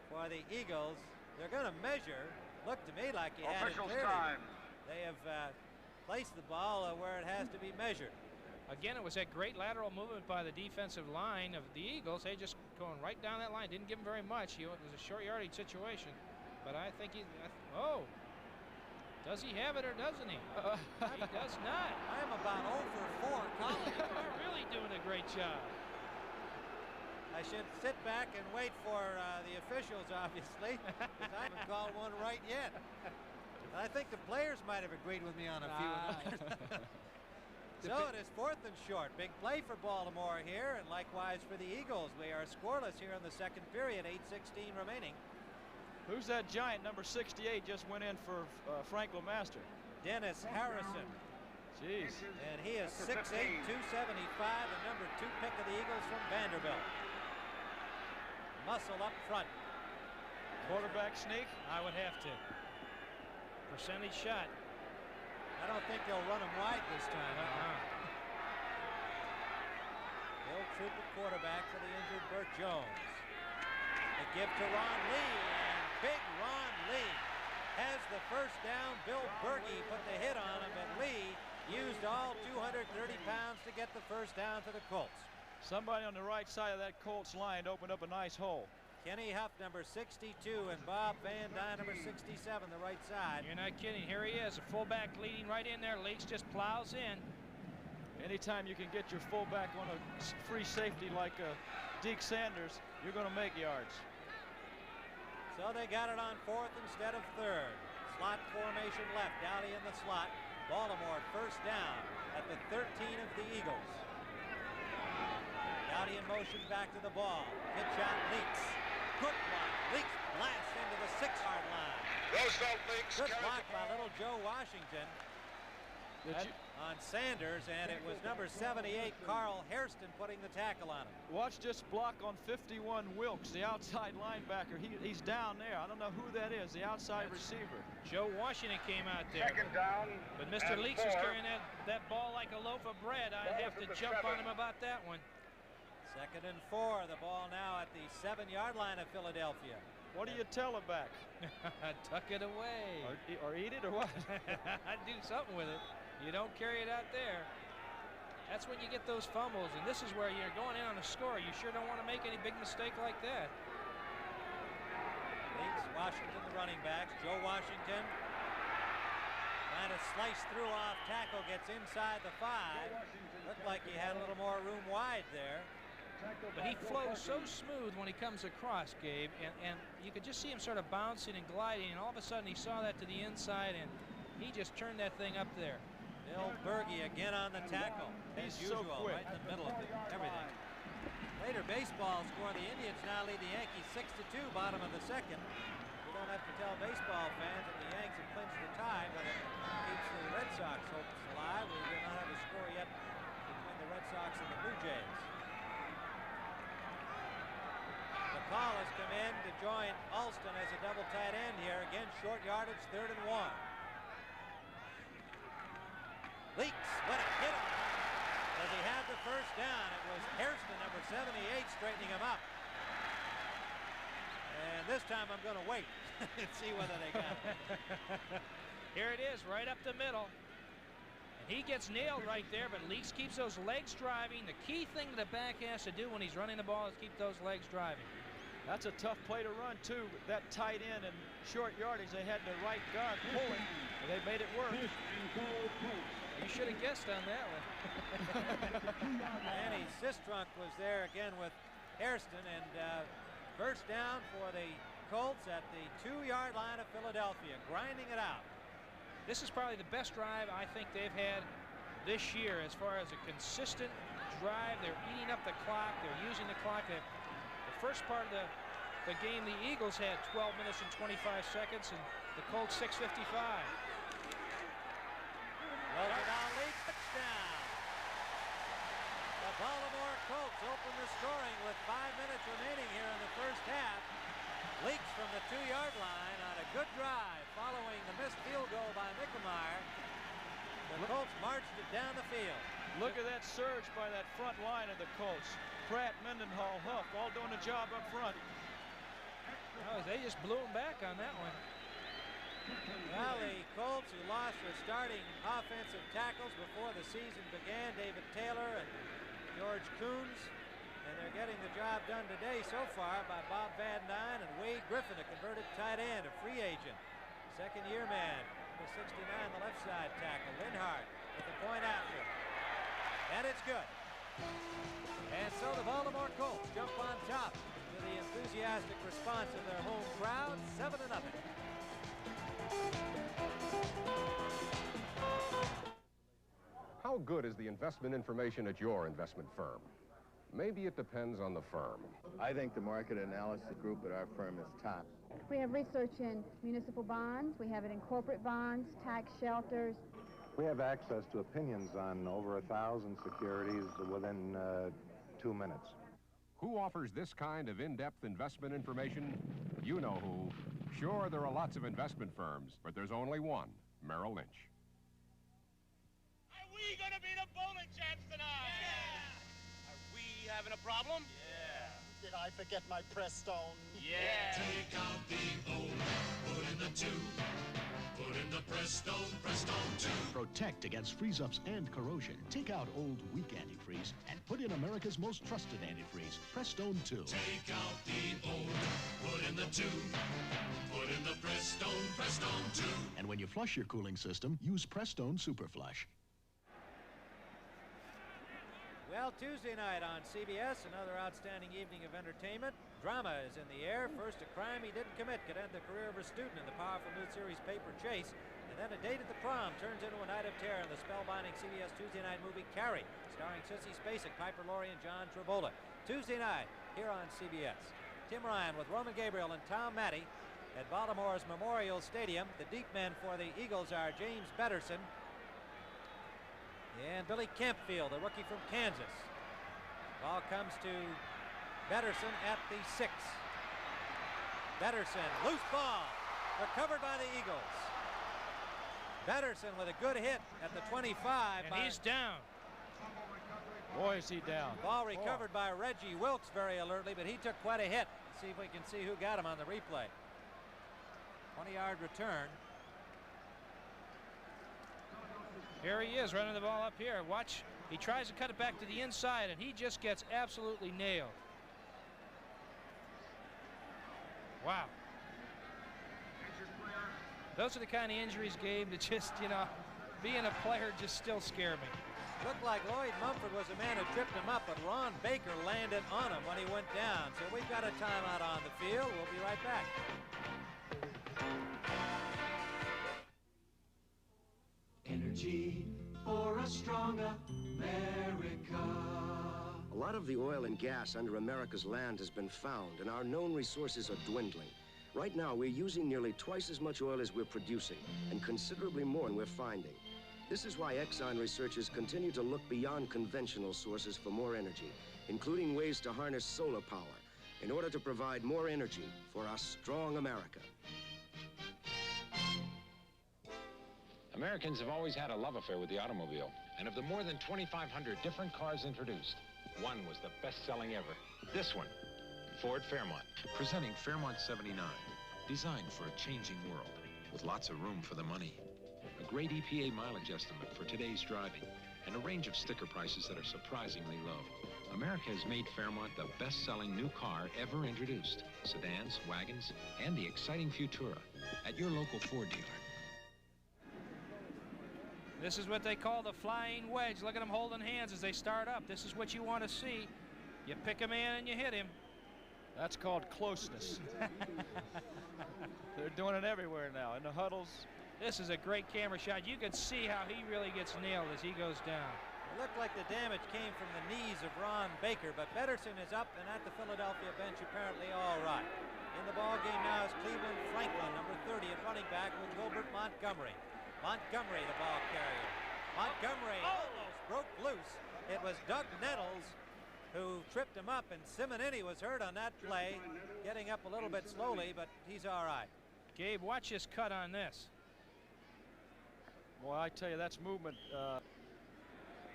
for the Eagles. They're going to measure. Looked to me like he had it Officials clearly. time. They have placed the ball where it has to be measured. Again, it was that great lateral movement by the defensive line of the Eagles. They just going right down that line. Didn't give him very much. It was a short yardage situation. But I think oh. Does he have it or doesn't he? He does not. I am about 0 for 4, Colin. You are really doing a great job. I should sit back and wait for the officials, obviously, because I haven't called one right yet. I think the players might have agreed with me on a few of them. So it is 4th and short. Big play for Baltimore here, and likewise for the Eagles. We are scoreless here in the 2nd period, 8:16 remaining. Who's that giant, number 68, just went in for Frank LeMaster? Dennis Harrison. Jeez. And he is 6'8", 275, the number 2 pick of the Eagles from Vanderbilt. Muscle up front. Quarterback sneak? I would have to. Percentage shot. I don't think they'll run him wide this time. Bill Troop at quarterback for the injured Burt Jones. They give to Ron Lee, and big Ron Lee has the first down. Bill Berge put the hit on him, and Lee used all 230 pounds to get the first down for the Colts. Somebody on the right side of that Colts line opened up a nice hole. Kenny Huff, number 62, and Bob Van Dyne, number 67, the right side. You're not kidding. Here he is, a fullback leading right in there. Leaks just plows in. Anytime you can get your fullback on a free safety like Deke Sanders, you're going to make yards. So they got it on 4th instead of 3rd. Slot formation left. Dowdy in the slot. Baltimore first down at the 13 of the Eagles. Dowdy in motion back to the ball. Pitch out Leaks. Good block. Leaks blasts into the 6-yard line. Roosevelt Leaks. Good block by little Joe Washington on Sanders, and it was number 78, Carl Hairston, putting the tackle on him. Watch this block on 51 Wilkes, the outside linebacker. He's down there. I don't know who that is, the outside receiver. Joe Washington came out there. Second down. But Mr. Leaks was carrying that ball like a loaf of bread. I'd have to jump on him about that one. 2nd and 4. The ball now at the 7-yard line of Philadelphia. What do you tell a back? Tuck it away. Or eat it or what? I'd do something with it. You don't carry it out there. That's when you get those fumbles, and this is where you're going in on a score. You sure don't want to make any big mistake like that. Leaks, Washington, the running backs. Joe Washington trying to slice through off tackle, gets inside the 5. Looked like he had a little more room wide there. But he flows so smooth when he comes across, Gabe, and you could just see him sort of bouncing and gliding, and all of a sudden he saw that to the inside, and he just turned that thing up there. Bill Berge again on the tackle, as usual, so right in the middle of everything. Later baseball score, the Indians now lead the Yankees 6-2, bottom of the 2nd. We don't have to tell baseball fans that the Yanks have clinched the tie, but it keeps the Red Sox hopes alive. We do not have a score yet between the Red Sox and the Blue Jays. McCall has come in to join Alston as a double tight end here. Again, short yardage, 3rd and 1. Leaks, what a hit on him. Does he have the first down? It was Hairston, number 78, straightening him up. And this time I'm going to wait and see whether they got it. Here it is, right up the middle. And he gets nailed right there, but Leaks keeps those legs driving. The key thing the back has to do when he's running the ball is keep those legs driving. That's a tough play to run, too. That tight end and short yardage, they had the right guard pulling, and they made it work. You should have guessed on that one. Danny Sistrunk was there again with Hairston, and first down for the Colts at the 2-yard line of Philadelphia, grinding it out. This is probably the best drive I think they've had this year as far as a consistent drive. They're eating up the clock. They're using the clock. The first part of the game, the Eagles had 12 minutes and 25 seconds, and the Colts 6:55. Touchdown. The Baltimore Colts open the scoring with 5 minutes remaining here in the first half. Leaks from the 2-yard line on a good drive following the missed field goal by Mickelmeyer. The Colts marched it down the field. Look at that surge by that front line of the Colts. Pratt, Mendenhall, Huff, all doing a job up front. Oh, they just blew him back on that one. Well, the Colts, who lost their starting offensive tackles before the season began, David Taylor and George Coons, and they're getting the job done today so far by Bob Van Dyne and Wade Griffin, a converted tight end, a free agent. Second-year man, the 69, the left side tackle. Linhart with the point after. And it's good. And so the Baltimore Colts jump on top with the enthusiastic response of their home crowd, 7-0. How good is the investment information at your investment firm? Maybe it depends on the firm. I think the market analysis group at our firm is top. We have research in municipal bonds. We have it in corporate bonds, tax shelters. We have access to opinions on over 1,000 securities within 2 minutes. Who offers this kind of in-depth investment information? You know who. Sure, there are lots of investment firms, but there's only one, Merrill Lynch. Are we going to be the bowling champs tonight? Yeah! Are we having a problem? Yeah. Did I forget my Prestone? Yeah. Take out the old, put in the 2. Put in the Prestone, Prestone 2. Protect against freeze-ups and corrosion. Take out old, weak antifreeze and put in America's most trusted antifreeze, Prestone 2. Take out the old, put in the 2. Put in the Prestone, Prestone 2. And when you flush your cooling system, use Prestone Super Flush. Well, Tuesday night on CBS, another outstanding evening of entertainment. Drama is in the air. First, a crime he didn't commit could end the career of a student in the powerful new series Paper Chase. And then a date at the prom turns into a night of terror in the spellbinding CBS Tuesday night movie Carrie, starring Sissy Spacek, Piper Laurie, and John Travolta. Tuesday night here on CBS. Tim Ryan with Roman Gabriel and Tom Matty at Baltimore's Memorial Stadium. The deep men for the Eagles are James Betterson and Billy Campfield, a rookie from Kansas. Ball comes to Betterson at the 6. Betterson, loose ball, recovered by the Eagles. Betterson with a good hit at the 25. And he's down. Boy, is he down. Ball recovered by Reggie Wilkes very alertly, but he took quite a hit. Let's see if we can see who got him on the replay. 20-yard return. Here he is running the ball up here. Watch. He tries to cut it back to the inside, and he just gets absolutely nailed. Wow. Those are the kind of injuries, Gabe, that just, you know, being a player just still scare me. Looked like Lloyd Mumford was the man who tripped him up, but Ron Baker landed on him when he went down. So we've got a timeout on the field. We'll be right back. Energy for a stronger America. A lot of the oil and gas under America's land has been found, and our known resources are dwindling. Right now, we're using nearly twice as much oil as we're producing, and considerably more than we're finding. This is why Exxon researchers continue to look beyond conventional sources for more energy, including ways to harness solar power, in order to provide more energy for our strong America. Americans have always had a love affair with the automobile, and of the more than 2,500 different cars introduced, one was the best-selling ever. This one, Ford Fairmont. Presenting Fairmont 79, designed for a changing world, with lots of room for the money. A great EPA mileage estimate for today's driving, and a range of sticker prices that are surprisingly low. America has made Fairmont the best-selling new car ever introduced. Sedans, wagons, and the exciting Futura at your local Ford dealer. This is what they call the flying wedge. Look at them holding hands as they start up. This is what you want to see. You pick a man and you hit him. That's called closeness. They're doing it everywhere now, in the huddles. This is a great camera shot. You can see how he really gets nailed as he goes down. It looked like the damage came from the knees of Ron Baker, but Betterson is up and at the Philadelphia bench apparently all right. In the ball game now is Cleveland Franklin, number 30 at running back, with Wilbert Montgomery. Montgomery, the ball carrier. Montgomery almost broke loose. It was Doug Nettles who tripped him up, and Simonini was hurt on that play, getting up a little bit slowly, but he's all right. Gabe, watch this cut on this. Boy, I tell you, that's movement.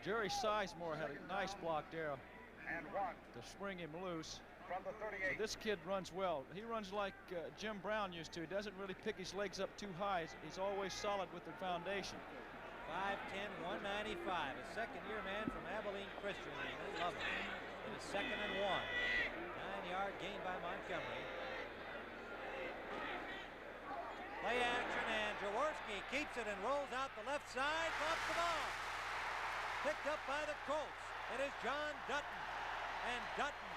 Jerry Sizemore had a nice block there to spring him loose. From the 38. This kid runs well. He runs like Jim Brown used to. He doesn't really pick his legs up too high. He's always solid with the foundation. 5'10", 195, a second-year man from Abilene Christian. They love him. It is 2nd and 1. 9-yard gain by Montgomery. Play action, and Jaworski keeps it and rolls out the left side, drops the ball. Picked up by the Colts. It is John Dutton, and Dutton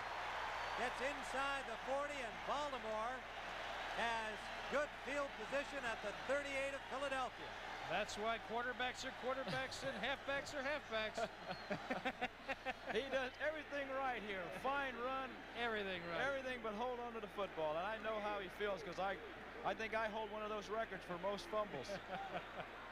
gets inside the 40, and Baltimore has good field position at the 38 of Philadelphia. That's why quarterbacks are quarterbacks and halfbacks are halfbacks. He does everything right here. Fine run. Everything right. Everything but hold on to the football. And I know how he feels, because I think I hold one of those records for most fumbles.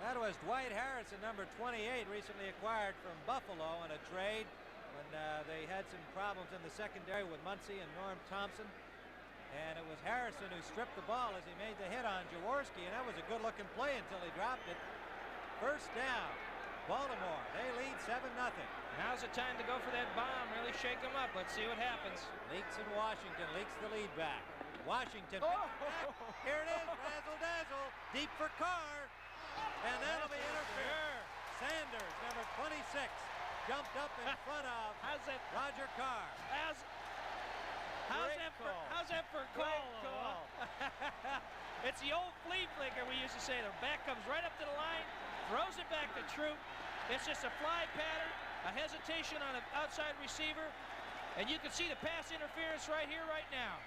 That was Dwight Harrison, number 28, recently acquired from Buffalo in a trade when they had some problems in the secondary with Muncie and Norm Thompson. And it was Harrison who stripped the ball as he made the hit on Jaworski, and that was a good-looking play until he dropped it. First down, Baltimore. They lead 7-0. Now's the time to go for that bomb. Really shake them up. Let's see what happens. Leaks in Washington. Leaks the lead back. Washington. Oh! Here it is. Razzle dazzle. Deep for Carr. And that'll be interfered. Sanders, number 26, jumped up in front of Roger Carr. How's that for a call? It's the old flea flicker we used to say. The back comes right up to the line, throws it back to Troop. It's just a fly pattern, a hesitation on an outside receiver, and you can see the pass interference right here, right now.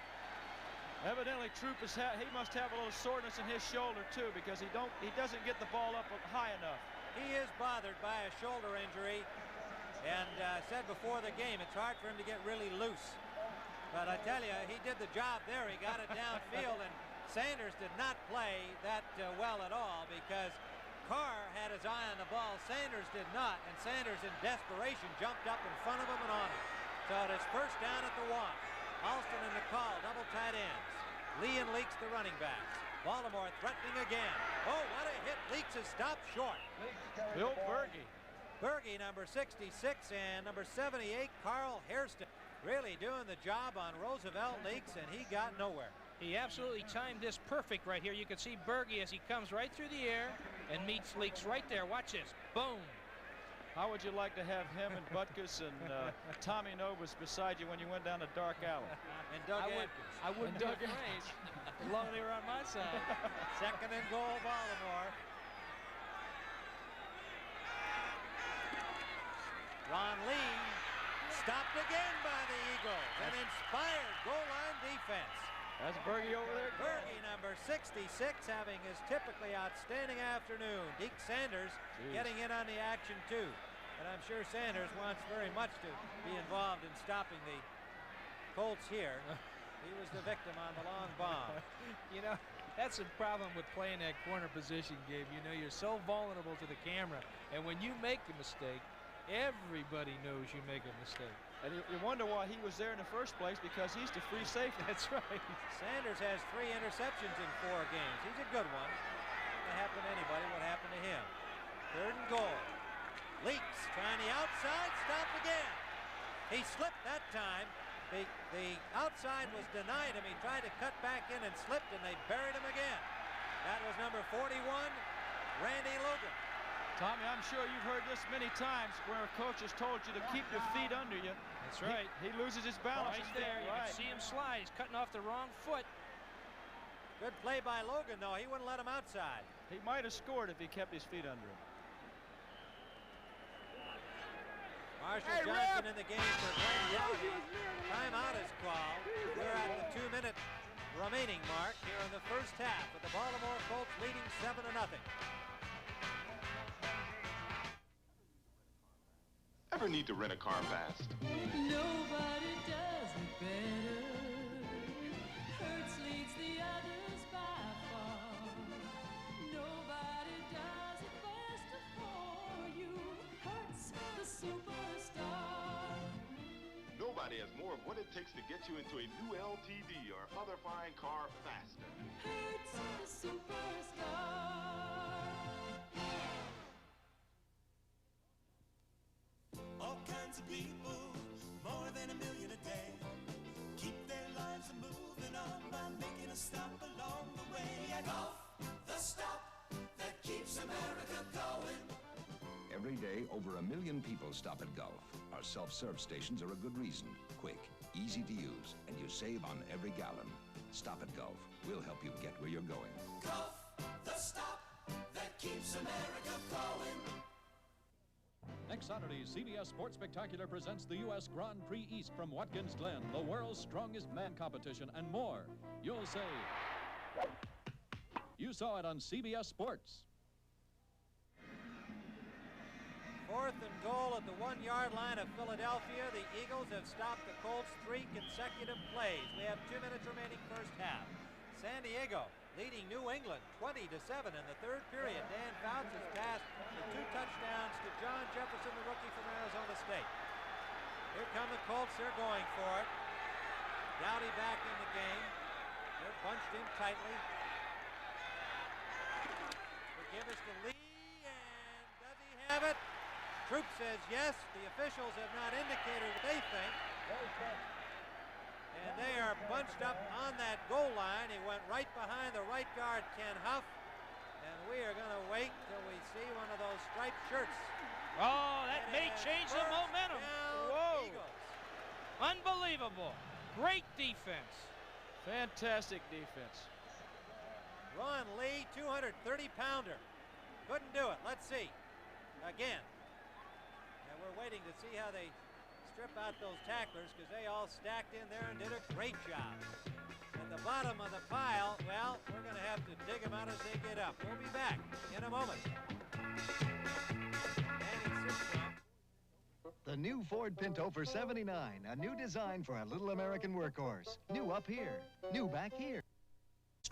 Evidently, Troop he must have a little soreness in his shoulder too, because he doesn't get the ball up high enough. He is bothered by a shoulder injury, and said before the game it's hard for him to get really loose. But I tell you, he did the job there. He got it downfield, and Sanders did not play that well at all, because Carr had his eye on the ball. Sanders did not, and Sanders in desperation jumped up in front of him and on him. So it is first down at the 1. Alston and McCall, double tight ends. Lee and Leaks, the running backs. Baltimore threatening again. Oh, what a hit. Leaks is stopped short. Bill Berge. Berge, number 66, and number 78, Carl Hairston. Really doing the job on Roosevelt Leaks, and he got nowhere. He absolutely timed this perfect right here. You can see Berge as he comes right through the air and meets Leaks right there. Watch this. Boom. How would you like to have him and Butkus and Tommy Novus beside you when you went down a dark alley? And Doug I wouldn't be afraid as long as they were on my side. Second and goal, Baltimore. Ron Lee stopped again by the Eagles. An inspired goal line defense. That's Berge over there. Berge, number 66, having his typically outstanding afternoon. Deke Sanders getting in on the action too. And I'm sure Sanders wants very much to be involved in stopping the Colts here. He was the victim on the long bomb. You know, that's the problem with playing that corner position, Gabe. You know, you're so vulnerable to the camera. And when you make a mistake, everybody knows you make a mistake. And you wonder why he was there in the first place, because he's the free safety. That's right. Sanders has 3 interceptions in 4 games. He's a good one. What happened to anybody? What happened to him? Third and goal. Leaks trying the outside, stopped again. He slipped that time. The outside was denied him. He tried to cut back in and slipped, and they buried him again. That was number 41, Randy Logan. Tommy, I'm sure you've heard this many times where a coach has told you to keep your feet under you. That's right. He loses his balance. Right there. You can see him slide. He's cutting off the wrong foot. Good play by Logan, though. He wouldn't let him outside. He might have scored if he kept his feet under him. Marshall Johnson in the game for Glenn Downey. Timeout is called. We're at the 2-minute remaining mark here in the first half, with the Baltimore Colts leading 7-0. Ever need to rent a car fast? Nobody does it better. Hertz leads the others by far. Nobody does it faster for you. Hertz, the superstar. Nobody has more of what it takes to get you into a new LTD or other fine car faster. Hertz, the superstar. All kinds of people, more than 1 million a day, keep their lives moving on by making a stop along the way. And Golf, the stop that keeps America going. Every day, over 1 million people stop at Gulf. Our self-serve stations are a good reason. Quick, easy to use, and you save on every gallon. Stop at Gulf. We'll help you get where you're going. Golf, the stop that keeps America going. Next Saturday, CBS Sports Spectacular presents the U.S. Grand Prix East from Watkins Glen, the world's strongest man competition, and more. You'll say, you saw it on CBS Sports. 4th and goal at the 1-yard line of Philadelphia. The Eagles have stopped the Colts 3 consecutive plays. We have 2 minutes remaining first half. San Diego leading New England 20-7 in the 3rd period. Dan Fouts has passed the 2 touchdowns to John Jefferson, the rookie from Arizona State. Here come the Colts. They're going for it. Dowdy back in the game. They're bunched in tightly. They give us the lead, and does he have it? Troop says yes. The officials have not indicated what they think. And they are bunched up on that goal line. He went right behind the right guard, Ken Huff. And we are going to wait till we see one of those striped shirts. Oh, that may change the momentum. Whoa. Eagles. Unbelievable. Great defense. Fantastic defense. Ron Lee, 230-pounder. Couldn't do it. Let's see. Again. And we're waiting to see how they strip out those tacklers because they all stacked in there and did a great job. At the bottom of the pile, well, we're going to have to dig them out as they get up. We'll be back in a moment. The new Ford Pinto for $79, a new design for a little American workhorse. New up here, new back here.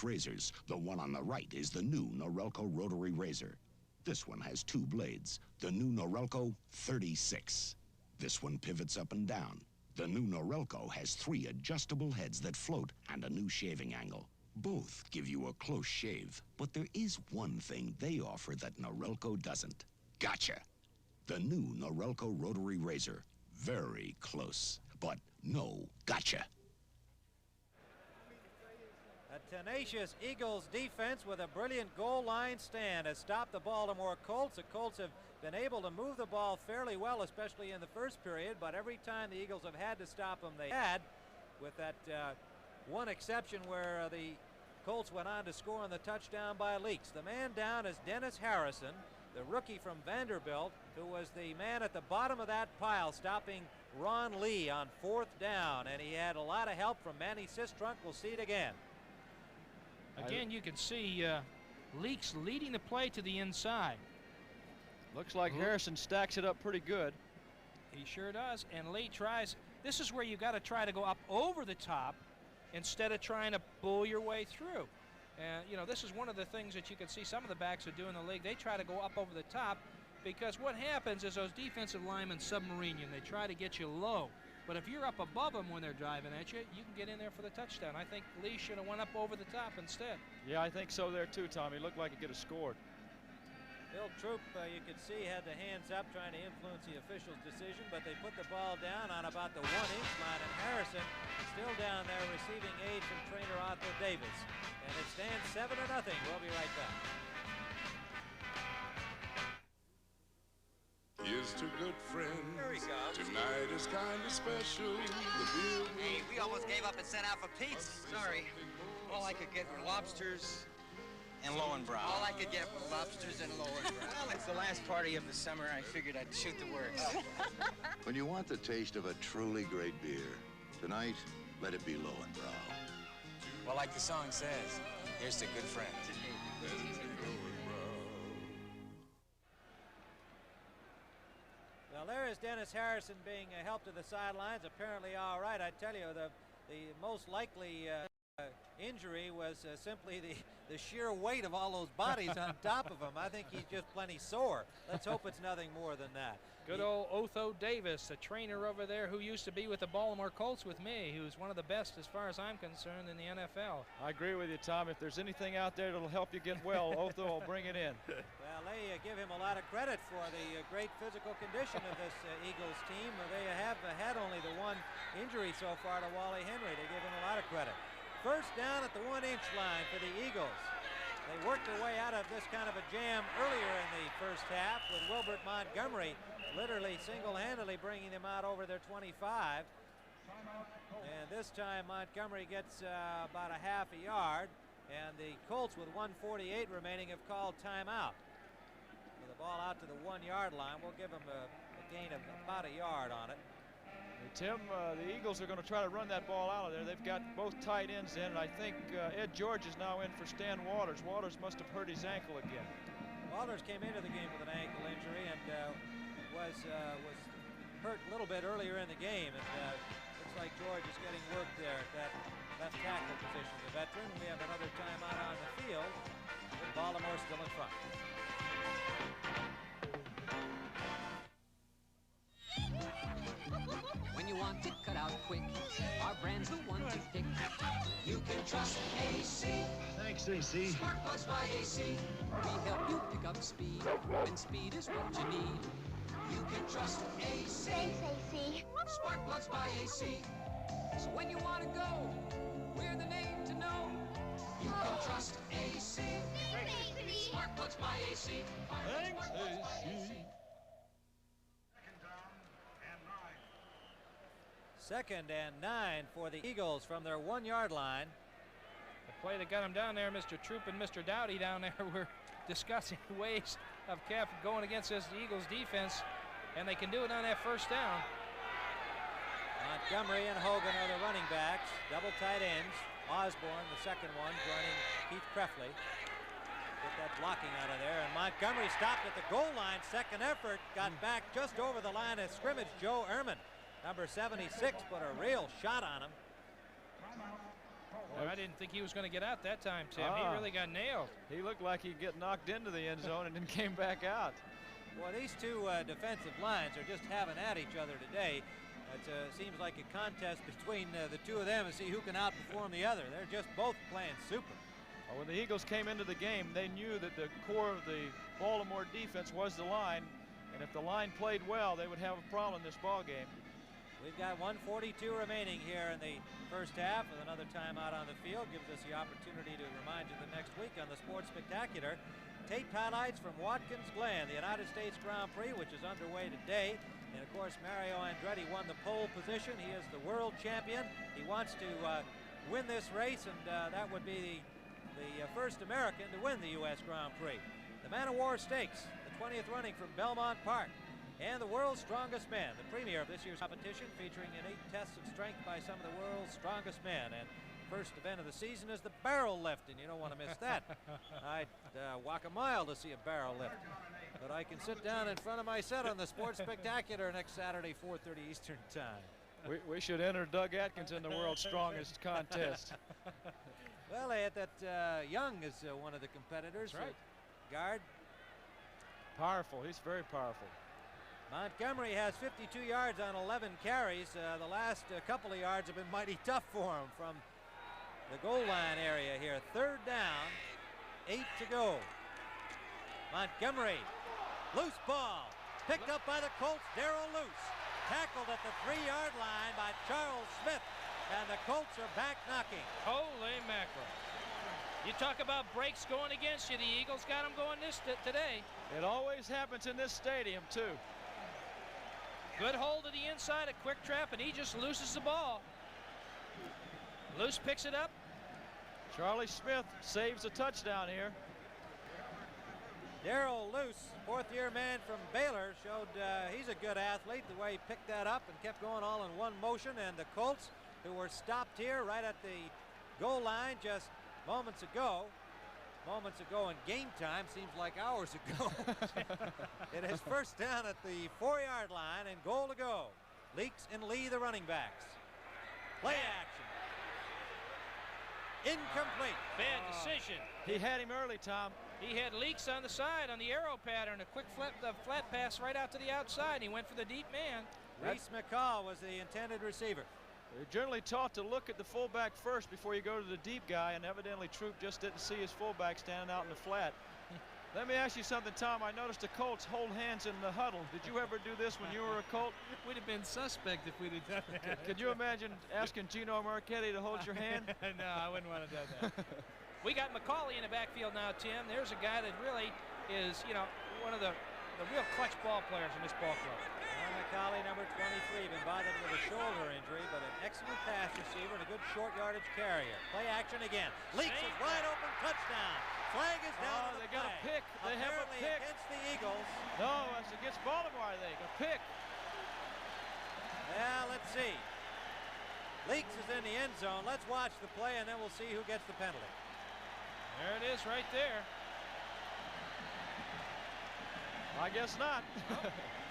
Razors. The one on the right is the new Norelco rotary razor. This one has 2 blades. The new Norelco 36. This one pivots up and down. The new Norelco has 3 adjustable heads that float and a new shaving angle. Both give you a close shave, but there is one thing they offer that Norelco doesn't. Gotcha! The new Norelco rotary razor. Very close, but no gotcha. A tenacious Eagles defense with a brilliant goal line stand has stopped the Baltimore Colts. The Colts have been able to move the ball fairly well, especially in the first period, but every time the Eagles have had to stop them, they had, with that one exception where the Colts went on to score on the touchdown by Leaks. The man down is Dennis Harrison, the rookie from Vanderbilt, who was the man at the bottom of that pile stopping Ron Lee on 4th down, and he had a lot of help from Manny Sistrunk. We'll see it again. Again, you can see Leaks leading the play to the inside. Looks like Harrison stacks it up pretty good. He sure does. And Lee tries. This is where you got to try to go up over the top instead of trying to bull your way through. And, you know, this is one of the things that you can see some of the backs are doing in the league. They try to go up over the top because what happens is those defensive linemen submarine you and they try to get you low. But if you're up above them when they're driving at you, you can get in there for the touchdown. I think Lee should have went up over the top instead. Yeah, I think so there too, Tommy. Looked like he could have scored. Bill Troop, you could see, had the hands up trying to influence the official's decision, but they put the ball down on about the 1-inch line, and Harrison still down there receiving aid from trainer Arthur Davis. And it stands 7-0. We'll be right back. Here's to good friends. Here he comes. Tonight is kind of special. Hey, we almost gave up and sent out for pizza. Sorry. All I could get were lobsters and Lowenbrow. All I could get were lobsters and Lowenbrow. Well, it's the last party of the summer. I figured I'd shoot the works. When you want the taste of a truly great beer, tonight, let it be Lowenbrow. Well, like the song says, here's to good friends. Well, there is Dennis Harrison being helped to the sidelines. Apparently all right. I tell you, the most likely injury was simply the sheer weight of all those bodies on top of him. I think he's just plenty sore. Let's hope it's nothing more than that. Good old Otho Davis, a trainer over there who used to be with the Baltimore Colts with me, who's one of the best as far as I'm concerned in the NFL. I agree with you, Tom. If there's anything out there that'll help you get well, Otho will bring it in. Well, they give him a lot of credit for the great physical condition of this Eagles team. They have had only the one injury so far to Wally Henry. They give him a lot of credit. First down at the 1-inch line for the Eagles. They worked their way out of this kind of a jam earlier in the first half with Wilbert Montgomery literally single-handedly bringing them out over their 25. And this time Montgomery gets about a half a yard, and the Colts with 1:48 remaining have called timeout. With the ball out to the 1-yard line, we'll give them a gain of about a yard on it. Hey, Tim, the Eagles are going to try to run that ball out of there. They've got both tight ends in, and I think Ed George is now in for Stan Waters. Waters must have hurt his ankle again. Waters came into the game with an ankle injury and was hurt a little bit earlier in the game, and looks like George is getting work there at that left tackle position. The veteran. We have another timeout on the field with Baltimore still in front. When you want it cut out quick, our brand's the one to pick. You can trust AC. Thanks, AC. Smart Buzz by AC. We help you pick up speed when speed is what you need. You can trust AC. Thanks, AC. Spark plugs by AC. So when you want to go, we're the name to know. You can trust AC. Thanks, AC. Spark plugs by AC. Thanks, AC. Second and 9 for the Eagles from their 1-yard line. The play that got him down there, Mr. Troop and Mr. Dowdy down there were discussing ways of going against this Eagles defense, and they can do it on that first down. Montgomery and Hogan are the running backs, double tight ends. Osborne, the second one, joining Keith Krefley. Get that blocking out of there, and Montgomery stopped at the goal line. Second effort, got back just over the line of scrimmage. Joe Ehrman, number 76, put a real shot on him. Well, I didn't think he was going to get out that time, Tim. He really got nailed. He looked like he'd get knocked into the end zone and then came back out. Well, these two defensive lines are just having at each other today. It seems like a contest between the two of them to see who can outperform the other. They're just both playing super. Well, when the Eagles came into the game, they knew that the core of the Baltimore defense was the line, and if the line played well, they would have a problem in this ball game. We've got 1:42 remaining here in the first half, with another time out on the field. Gives us the opportunity to remind you the next week on the Sports Spectacular. Tape highlights from Watkins Glen, the United States Grand Prix, which is underway today. And of course, Mario Andretti won the pole position. He is the world champion. He wants to win this race, and that would be the first American to win the U.S. Grand Prix. The Man of War Stakes, the 20th running from Belmont Park. And the World's Strongest Man, the premiere of this year's competition, featuring innate tests of strength by some of the world's strongest men. And first event of the season is the barrel lift, and you don't want to miss that. I'd walk a mile to see a barrel lift. But I can sit down in front of my set on the Sports Spectacular next Saturday, 4:30 Eastern Time. We should enter Doug Atkins in the World's Strongest contest. Well, they had that Young is one of the competitors. That's right. Guard. Powerful. He's very powerful. Montgomery has 52 yards on 11 carries. The last couple of yards have been mighty tough for him from the goal line area here. Third down, 8 to go. Montgomery, loose ball, picked up by the Colts. Darrell Loose, tackled at the 3-yard line by Charles Smith, and the Colts are back knocking. Holy mackerel. You talk about breaks going against you. The Eagles got them going today. It always happens in this stadium, too. Good hold to the inside, a quick trap, and he just loses the ball. Loose picks it up. Charlie Smith saves a touchdown here. Darrell Loose, fourth-year man from Baylor, showed he's a good athlete, the way he picked that up and kept going all in one motion. And the Colts, who were stopped here right at the goal line just moments ago in game time, seems like hours ago. It is first down at the 4-yard line and goal to go. Leaks and Lee, the running backs. Play action. Incomplete. Bad decision. He had him early, Tom. He had Leaks on the side on the arrow pattern, a quick flat pass right out to the outside. He went for the deep man. Reese McCall was the intended receiver. They're generally taught to look at the fullback first before you go to the deep guy, and evidently Troop just didn't see his fullback standing out in the flat. Let me ask you something, Tom. I noticed the Colts hold hands in the huddle. Did you ever do this when you were a Colt? We'd have been suspect if we'd have done that. Could you imagine asking Gino Marchetti to hold your hand? No, I wouldn't want to do that. We got McCauley in the backfield now, Tim. There's a guy that really is, you know, one of the real clutch ball players in this ball club. McCauley, number 23, been bothered with a shoulder injury, but an excellent pass receiver and a good short yardage carrier. Play action again. Leaks is wide open, touchdown. Flag is down. They got a pick. They have a pick against the Eagles. No, that's against Baltimore, I think. A pick. Yeah, let's see. Leaks is in the end zone. Let's watch the play, and then we'll see who gets the penalty. There it is right there. I guess not.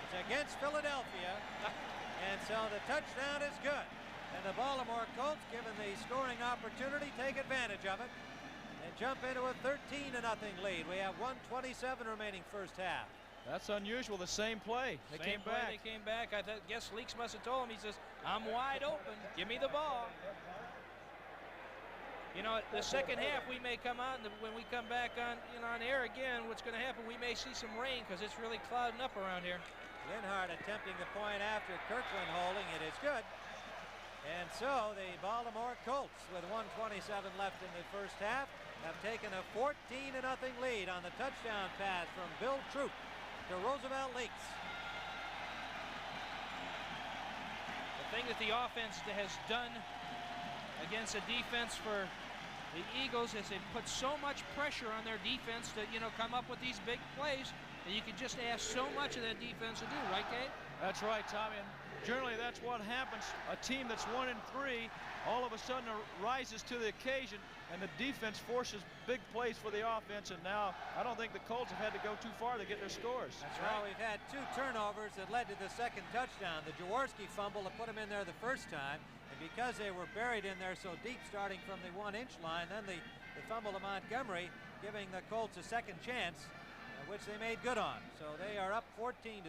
It's against Philadelphia, and so the touchdown is good. And the Baltimore Colts, given the scoring opportunity, take advantage of it and jump into a 13-0 lead. We have 1:27 remaining first half. That's unusual, the same play. They came back. They came back. I guess Leaks must have told him. He says, I'm wide open. Give me the ball. You know, the second half we may come out, and when we come back on, on air again, what's going to happen, we may see some rain because it's really clouding up around here. Linhart attempting the point after Kirkland holding. It is good. And so the Baltimore Colts, with 1:27 left in the first half, have taken a 14-0 lead on the touchdown pass from Bill Troop to Roosevelt Leaks. The thing that the offense has done against a defense for the Eagles is they put so much pressure on their defense to, come up with these big plays, and you can just ask so much of that defense to do, right, Kate? That's right, Tommy. And generally, that's what happens. A team that's 1-3 all of a sudden rises to the occasion, and the defense forces big plays for the offense. And now I don't think the Colts have had to go too far to get their scores. That's right. We've had 2 turnovers that led to the second touchdown. The Jaworski fumble that put him in there the first time, and because they were buried in there so deep starting from the 1-inch line, then the fumble to Montgomery, giving the Colts a second chance, which they made good on. So they are up 14-0.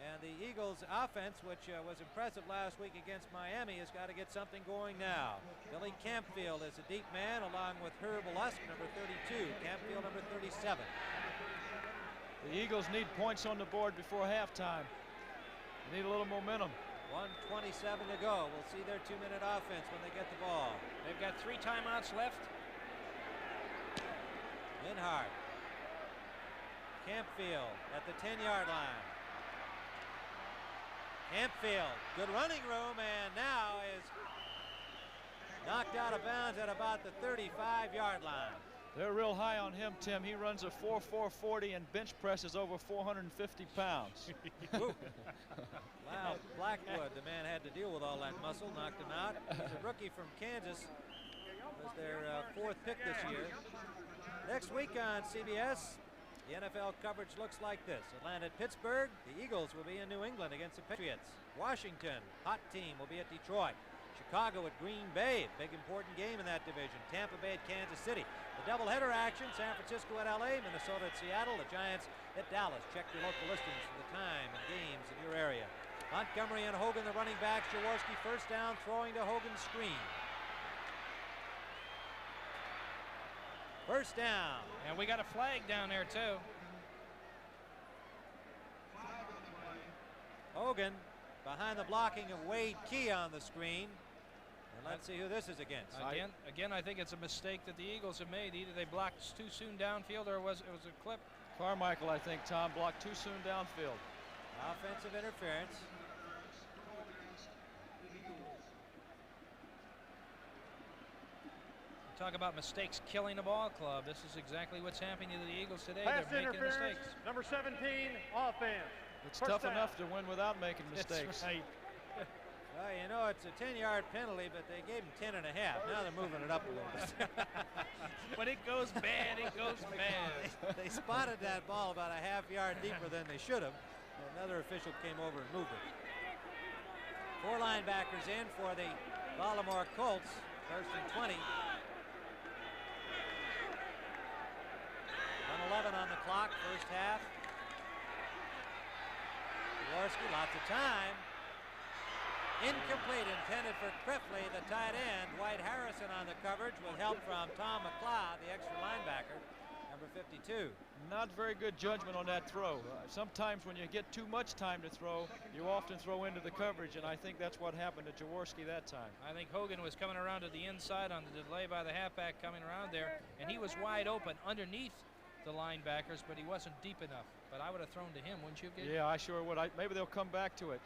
And the Eagles offense, which was impressive last week against Miami, has got to get something going now. Billy Campfield is a deep man, along with Herb Lusk, number 32. Campfield, number 37. The Eagles need points on the board before halftime. They need a little momentum. 1:27 to go. We'll see their 2-minute offense when they get the ball. They've got 3 timeouts left. Linhart. Campfield at the 10-yard line. Campfield, good running room, and now is knocked out of bounds at about the 35-yard line. They're real high on him, Tim. He runs a 4.440 and bench presses over 450 pounds. Wow, Blackwood, the man had to deal with all that muscle, knocked him out. He's a rookie from Kansas. Was their 4th pick this year. Next week on CBS, the NFL coverage looks like this. Atlanta at Pittsburgh. The Eagles will be in New England against the Patriots. Washington, hot team, will be at Detroit. Chicago at Green Bay. Big important game in that division. Tampa Bay at Kansas City. The doubleheader action, San Francisco at LA, Minnesota at Seattle, the Giants at Dallas. Check your local listings for the time and games in your area. Montgomery and Hogan, the running backs. Jaworski first down, throwing to Hogan's screen. First down. And we got a flag down there, too. Hogan behind the blocking of Wade Key on the screen. And let's see who this is against. Again, I think it's a mistake that the Eagles have made. Either they blocked too soon downfield, or it was a clip. Carmichael, I think, Tom, blocked too soon downfield. Offensive interference. Talk about mistakes killing a ball club. This is exactly what's happening to the Eagles today. Pass They're making interference, mistakes. number 17, offense. It's First tough down. enough to win without making mistakes. That's right. Well, you know, it's a 10-yard penalty, but they gave him 10 and a half. Now they're moving it up a little bit. When it goes bad, it goes bad. They spotted that ball about a half-yard deeper than they should have. Another official came over and moved it. 4 linebackers in for the Baltimore Colts. First and 20. 1:11 on the clock, first half. Jaworski, lots of time. Incomplete, intended for Krifley, the tight end. White Harrison on the coverage with help from Tom McLeod, the extra linebacker, number 52. Not very good judgment on that throw. Sometimes when you get too much time to throw, you often throw into the coverage, and I think that's what happened to Jaworski that time. I think Hogan was coming around to the inside on the delay by the halfback coming around there, and he was wide open underneath the linebackers, but he wasn't deep enough. But I would have thrown to him, wouldn't you, Gabe? Yeah, I sure would. Maybe they'll come back to it.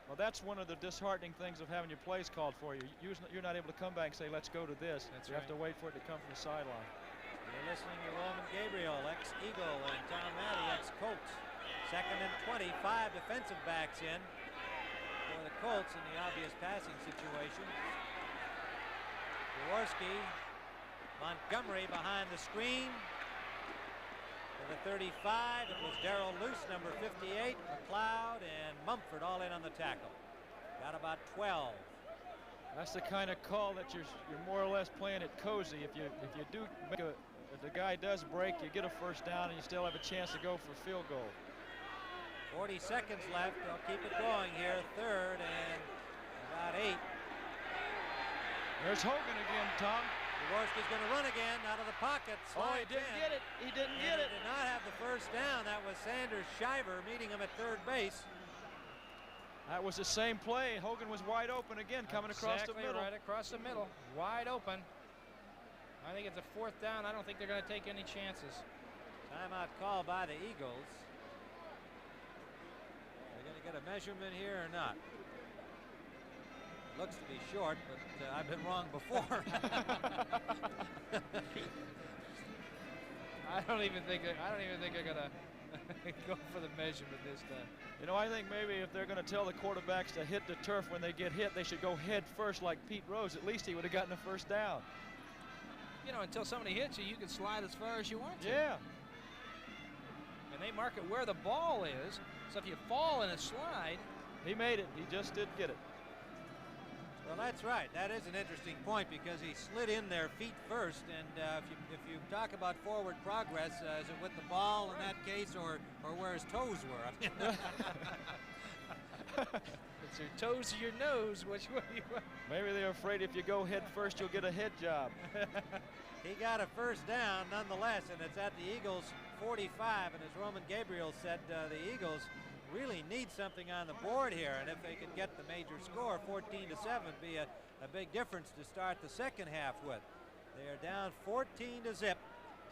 Well, that's one of the disheartening things of having your plays called for you. You're not able to come back and say, let's go to this. That's you have to wait for it to come from the sideline. You're listening to Roman Gabriel, ex-Eagle, and Tom Matty, ex-Colts. Second and 20, 5 defensive backs in for the Colts in the obvious passing situation. Jaworski, Montgomery behind the screen. To the 35, it was Darrell Luce, number 58, McLeod, and Mumford all in on the tackle. Got about 12. That's the kind of call that you're more or less playing it cozy. If you do make if the guy does break, you get a first down and you still have a chance to go for a field goal. 40 seconds left. They'll keep it going here. Third and about 8. There's Hogan again, Tom. Jaworski's going to run again out of the pocket. Oh, he didn't get it. He didn't get it. He did not have the first down. That was Sanders Shiver meeting him at third base. That was the same play. Hogan was wide open again, coming across the middle. Right across the middle, wide open. I think it's a fourth down. I don't think they're going to take any chances. Timeout call by the Eagles. They're going to get a measurement here or not? Looks to be short, but I've been wrong before. I don't even think they're gonna go for the measurement this time. You know, I think maybe if they're going to tell the quarterbacks to hit the turf when they get hit, they should go head first like Pete Rose. At least he would have gotten a first down. You know, until somebody hits you, you can slide as far as you want to. Yeah. And they mark it where the ball is. So if you fall in a slide. He made it. He just didn't get it. Well, that's right. That is an interesting point because he slid in there feet first. And if you talk about forward progress, is it with the ball in that case or where his toes were? It's your toes or your nose. Which way you want? Maybe they're afraid if you go head first, you'll get a head job. He got a first down nonetheless, and it's at the Eagles 45. And as Roman Gabriel said, the Eagles really need something on the board here, and if they could get the major score, 14-7, be a big difference to start the second half with. They are down 14-0.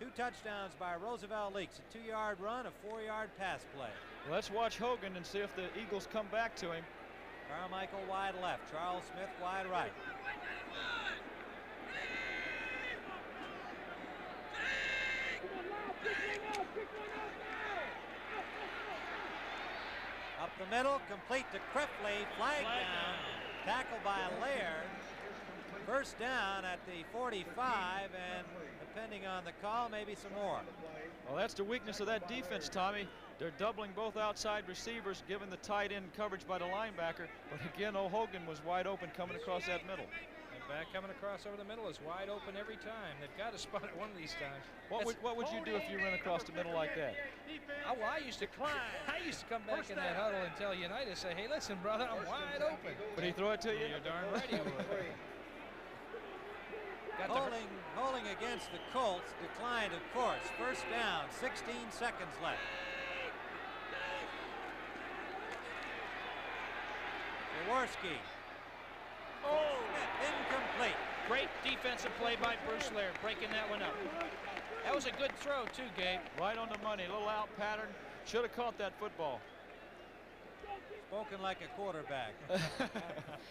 2 touchdowns by Roosevelt Leaks, a 2-yard run, a 4-yard pass play. Well, let's watch Hogan and see if the Eagles come back to him. Carmichael wide left, Charles Smith wide right. Up the middle, complete to Krifley, flag down, tackle by Laird. First down at the 45, and depending on the call, maybe some more. Well, that's the weakness of that defense, Tommy. They're doubling both outside receivers, giving the tight end coverage by the linebacker. But again, O'Hogan was wide open coming across that middle. And back coming across over the middle is wide open every time. They've got to spot it one of these times. What would you do if you ran across the middle like that? Oh, well, I used to come back in that huddle and tell United, say, hey, listen, brother, I'm wide open. Would he throw it to you? You're darn right he would. Holding against the Colts declined, of course. First down, 16 seconds left. Jaworski. Oh, incomplete. Great defensive play by Bruce Laird, breaking that one up. That was a good throw, too, Gabe. Right on the money. A little out pattern. Should have caught that football. Spoken like a quarterback.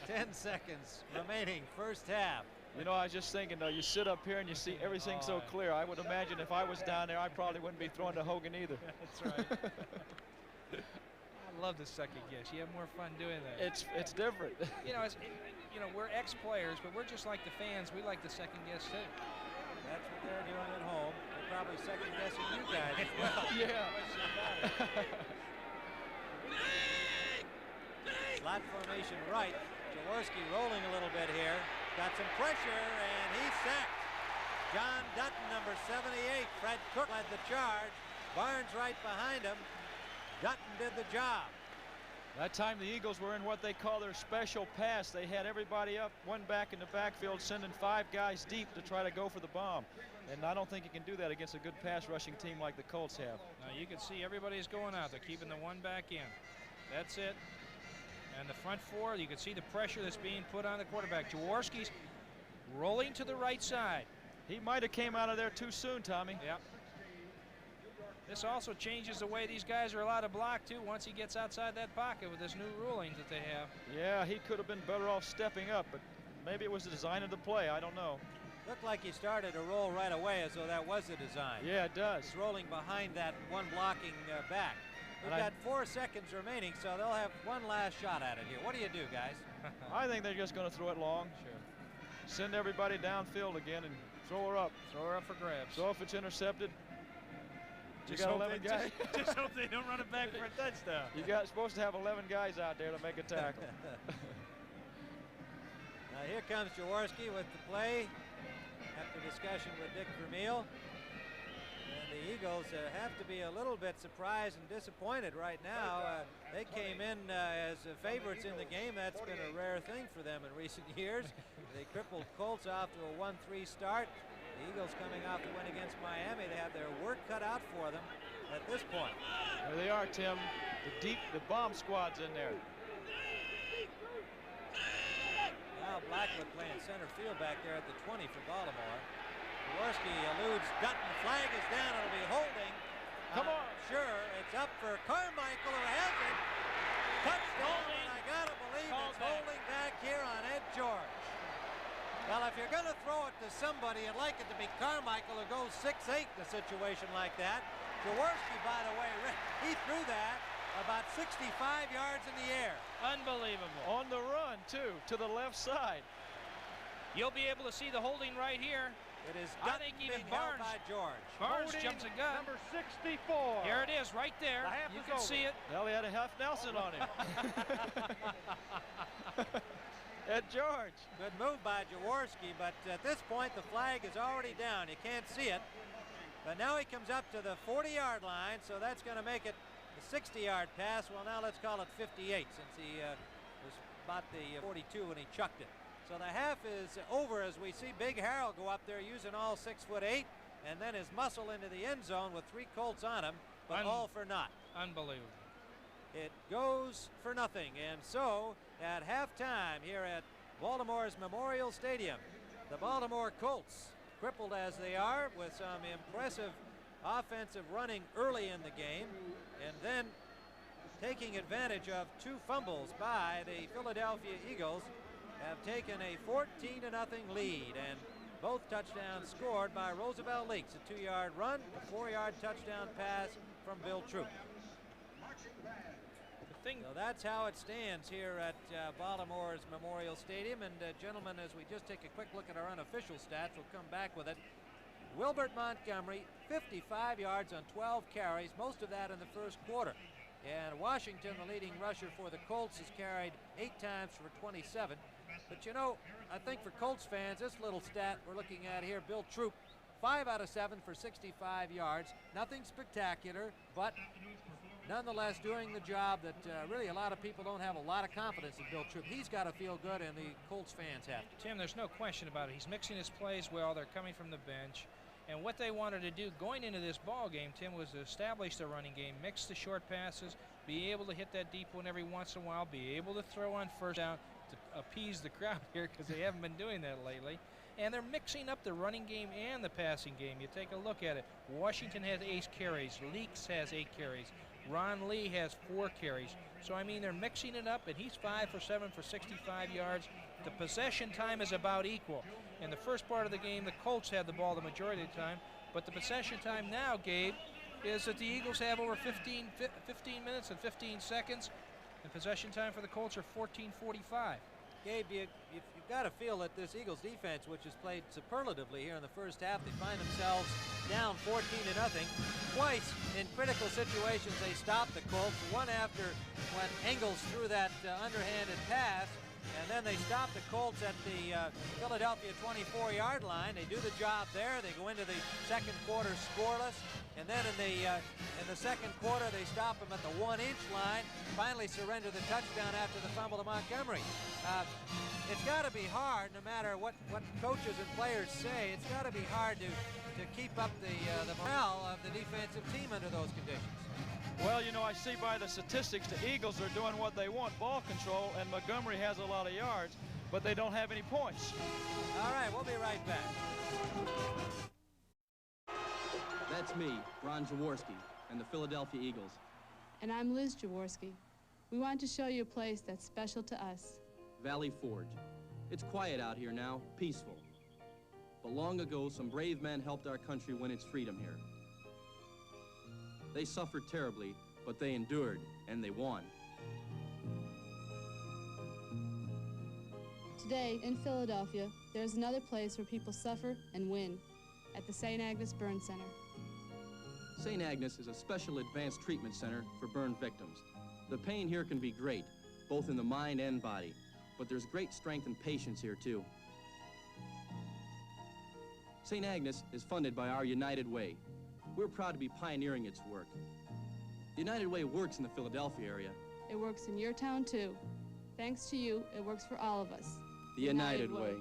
10 seconds remaining, first half. You know, I was just thinking, though, you sit up here and you see everything so clear. I would imagine if I was down there, I probably wouldn't be throwing to Hogan either. That's right. I love the second guess. You have more fun doing that. It's different. You know, we're ex-players, but we're just like the fans. We like the second guess, too. That's what they're doing at home. They're probably second guessing you guys as well. Yeah. Slot formation right. Jaworski rolling a little bit here. Got some pressure, and he's sacked. John Dutton, number 78. Fred Cook led the charge. Barnes right behind him. Dutton did the job. That time the Eagles were in what they call their special pass. They had everybody up, one back in the backfield, sending 5 guys deep to try to go for the bomb. And I don't think you can do that against a good pass rushing team like the Colts have. Now you can see everybody's going out. They're keeping the one back in. That's it. And the front 4, you can see the pressure that's being put on the quarterback. Jaworski's rolling to the right side. He might have came out of there too soon, Tommy. Yep. This also changes the way these guys are allowed to block, too, once he gets outside that pocket with this new rulings that they have. Yeah, he could have been better off stepping up, but maybe it was the design of the play. I don't know. Looked like he started to roll right away as though that was the design. Yeah, it does. He's rolling behind that one blocking back. We've got 4 seconds remaining, so they'll have one last shot at it here. What do you do, guys? I think they're just going to throw it long. Sure. Send everybody downfield again and throw her up. Throw her up for grabs. So if it's intercepted, you just got 11 guys. Just hope they don't run it back for a touchdown. You got supposed to have 11 guys out there to make a tackle. Now here comes Jaworski with the play after discussion with Dick Vermeil. And the Eagles have to be a little bit surprised and disappointed right now. They came in as favorites in the game. That's been a rare thing for them in recent years. The crippled Colts off to a 1-3 start. The Eagles coming off the win against Miami. They have their work cut out for them at this point. There they are, Tim. The bomb squad's in there. Now Blackwood playing center field back there at the 20 for Baltimore. Jaworski eludes Dutton. Flag is down. It'll be holding. Come on. Sure, it's up for Carmichael, who has it. Touchdown, and I gotta believe it's holding back here on Ed George. Well, if you're gonna throw it to somebody, I'd like it to be Carmichael, who goes 6'8" in a situation like that. Jaworski, by the way, he threw that about 65 yards in the air. Unbelievable. On the run, too, to the left side. You'll be able to see the holding right here. It is I think even Barnes, by George. Barnes jumps a gun. Number 64. Here it is, right there. You can see it. Well, he had a half Nelson on him. Ed George. Good move by Jaworski, but at this point the flag is already down. You can't see it. But now he comes up to the 40-yard line, so that's going to make it a 60-yard pass. Well, now let's call it 58, since he was about the 42 when he chucked it. So the half is over as we see Big Harold go up there using all 6'8", and then his muscle into the end zone with 3 Colts on him, but all for naught. Unbelievable. It goes for nothing, and so at halftime here at Baltimore's Memorial Stadium, the Baltimore Colts, crippled as they are with some impressive offensive running early in the game, and then taking advantage of 2 fumbles by the Philadelphia Eagles, have taken a 14-0 lead, and both touchdowns scored by Roosevelt Leaks, a 2-yard run, a 4-yard touchdown pass from Bill Troop. So that's how it stands here at Baltimore's Memorial Stadium. And gentlemen, as we just take a quick look at our unofficial stats, we'll come back with it. Wilbert Montgomery, 55 yards on 12 carries, most of that in the first quarter. And Washington, the leading rusher for the Colts, has carried 8 times for 27. But you know, I think for Colts fans, this little stat we're looking at here, Bill Troop, 5 out of 7 for 65 yards. Nothing spectacular, but nonetheless doing the job that really a lot of people don't have a lot of confidence in Bill Troop. He's got to feel good, and the Colts fans have to. Tim, there's no question about it. He's mixing his plays well. They're coming from the bench. And what they wanted to do going into this ball game, Tim, was to establish the running game, mix the short passes, be able to hit that deep one every once in a while, be able to throw on first down to appease the crowd here, because they haven't been doing that lately. And they're mixing up the running game and the passing game. You take a look at it. Washington has 8 carries. Leaks has 8 carries. Ron Lee has 4 carries. So, I mean, they're mixing it up, and he's 5 for 7 for 65 yards. The possession time is about equal. In the first part of the game, the Colts had the ball the majority of the time, but the possession time now, Gabe, is that the Eagles have over 15 minutes and 15 seconds, and possession time for the Colts are 14:45. Gabe, you've got to feel that this Eagles defense, which has played superlatively here in the first half, they find themselves down 14-0. Twice in critical situations they stopped the Colts, one after when Engels threw that underhanded pass, and then they stopped the Colts at the Philadelphia 24-yard line. They do the job there. They go into the second quarter scoreless, and then in the second quarter they stop them at the 1-inch line, finally surrender the touchdown after the fumble to Montgomery. It's got to be hard, no matter what coaches and players say, it's got to be hard to keep up the morale of the defensive team under those conditions. Well, you know, I see by the statistics the Eagles are doing what they want, ball control, and Montgomery has a lot of yards, but they don't have any points. All right, we'll be right back. That's me, Ron Jaworski, and the Philadelphia Eagles. And I'm Liz Jaworski. We want to show you a place that's special to us. Valley Forge. It's quiet out here now, peaceful. But long ago, some brave men helped our country win its freedom here. They suffered terribly, but they endured, and they won. Today, in Philadelphia, there's another place where people suffer and win, at the St. Agnes Burn Center. St. Agnes is a special advanced treatment center for burn victims. The pain here can be great, both in the mind and body, but there's great strength and patience here, too. St. Agnes is funded by our United Way. We're proud to be pioneering its work. The United Way works in the Philadelphia area. It works in your town, too. Thanks to you, it works for all of us. The United Way.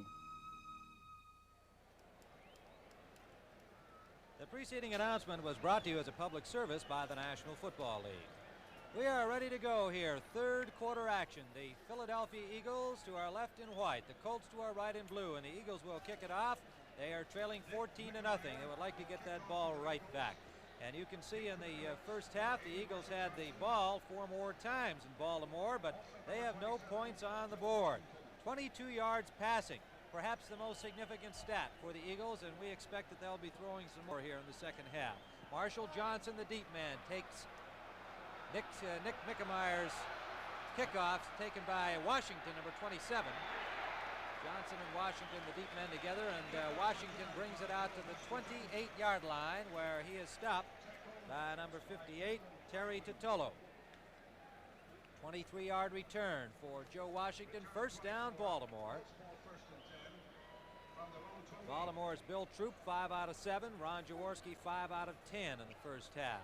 preceding announcement was brought to you as a public service by the National Football League. We are ready to go here. Third quarter action. The Philadelphia Eagles to our left in white, the Colts to our right in blue, and the Eagles will kick it off. They are trailing 14-0. They would like to get that ball right back. And you can see in the first half, the Eagles had the ball 4 more times in Baltimore, but they have no points on the board. 22 yards passing, perhaps the most significant stat for the Eagles, and we expect that they'll be throwing some more here in the second half. Marshall Johnson, the deep man, takes Nick Mickemeier's kickoffs, taken by Washington, number 27. Johnson and Washington, the deep men together, and Washington brings it out to the 28-yard line, where he is stopped by number 58, Terry Totolo. 23-yard return for Joe Washington. First down, Baltimore. Baltimore's Bill Troop, 5 out of 7. Ron Jaworski, 5 out of 10 in the first half.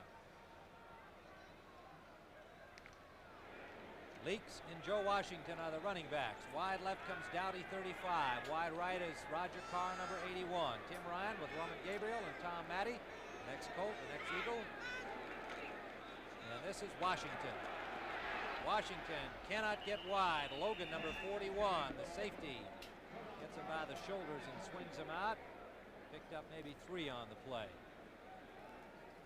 Leaks and Joe Washington are the running backs. Wide left comes Dowdy, 35. Wide right is Roger Carr, number 81. Tim Ryan with Roman Gabriel and Tom Matty. The next Colt, the next Eagle. And this is Washington. Washington cannot get wide. Logan, number 41, the safety, gets him by the shoulders and swings him out. Picked up maybe 3 on the play.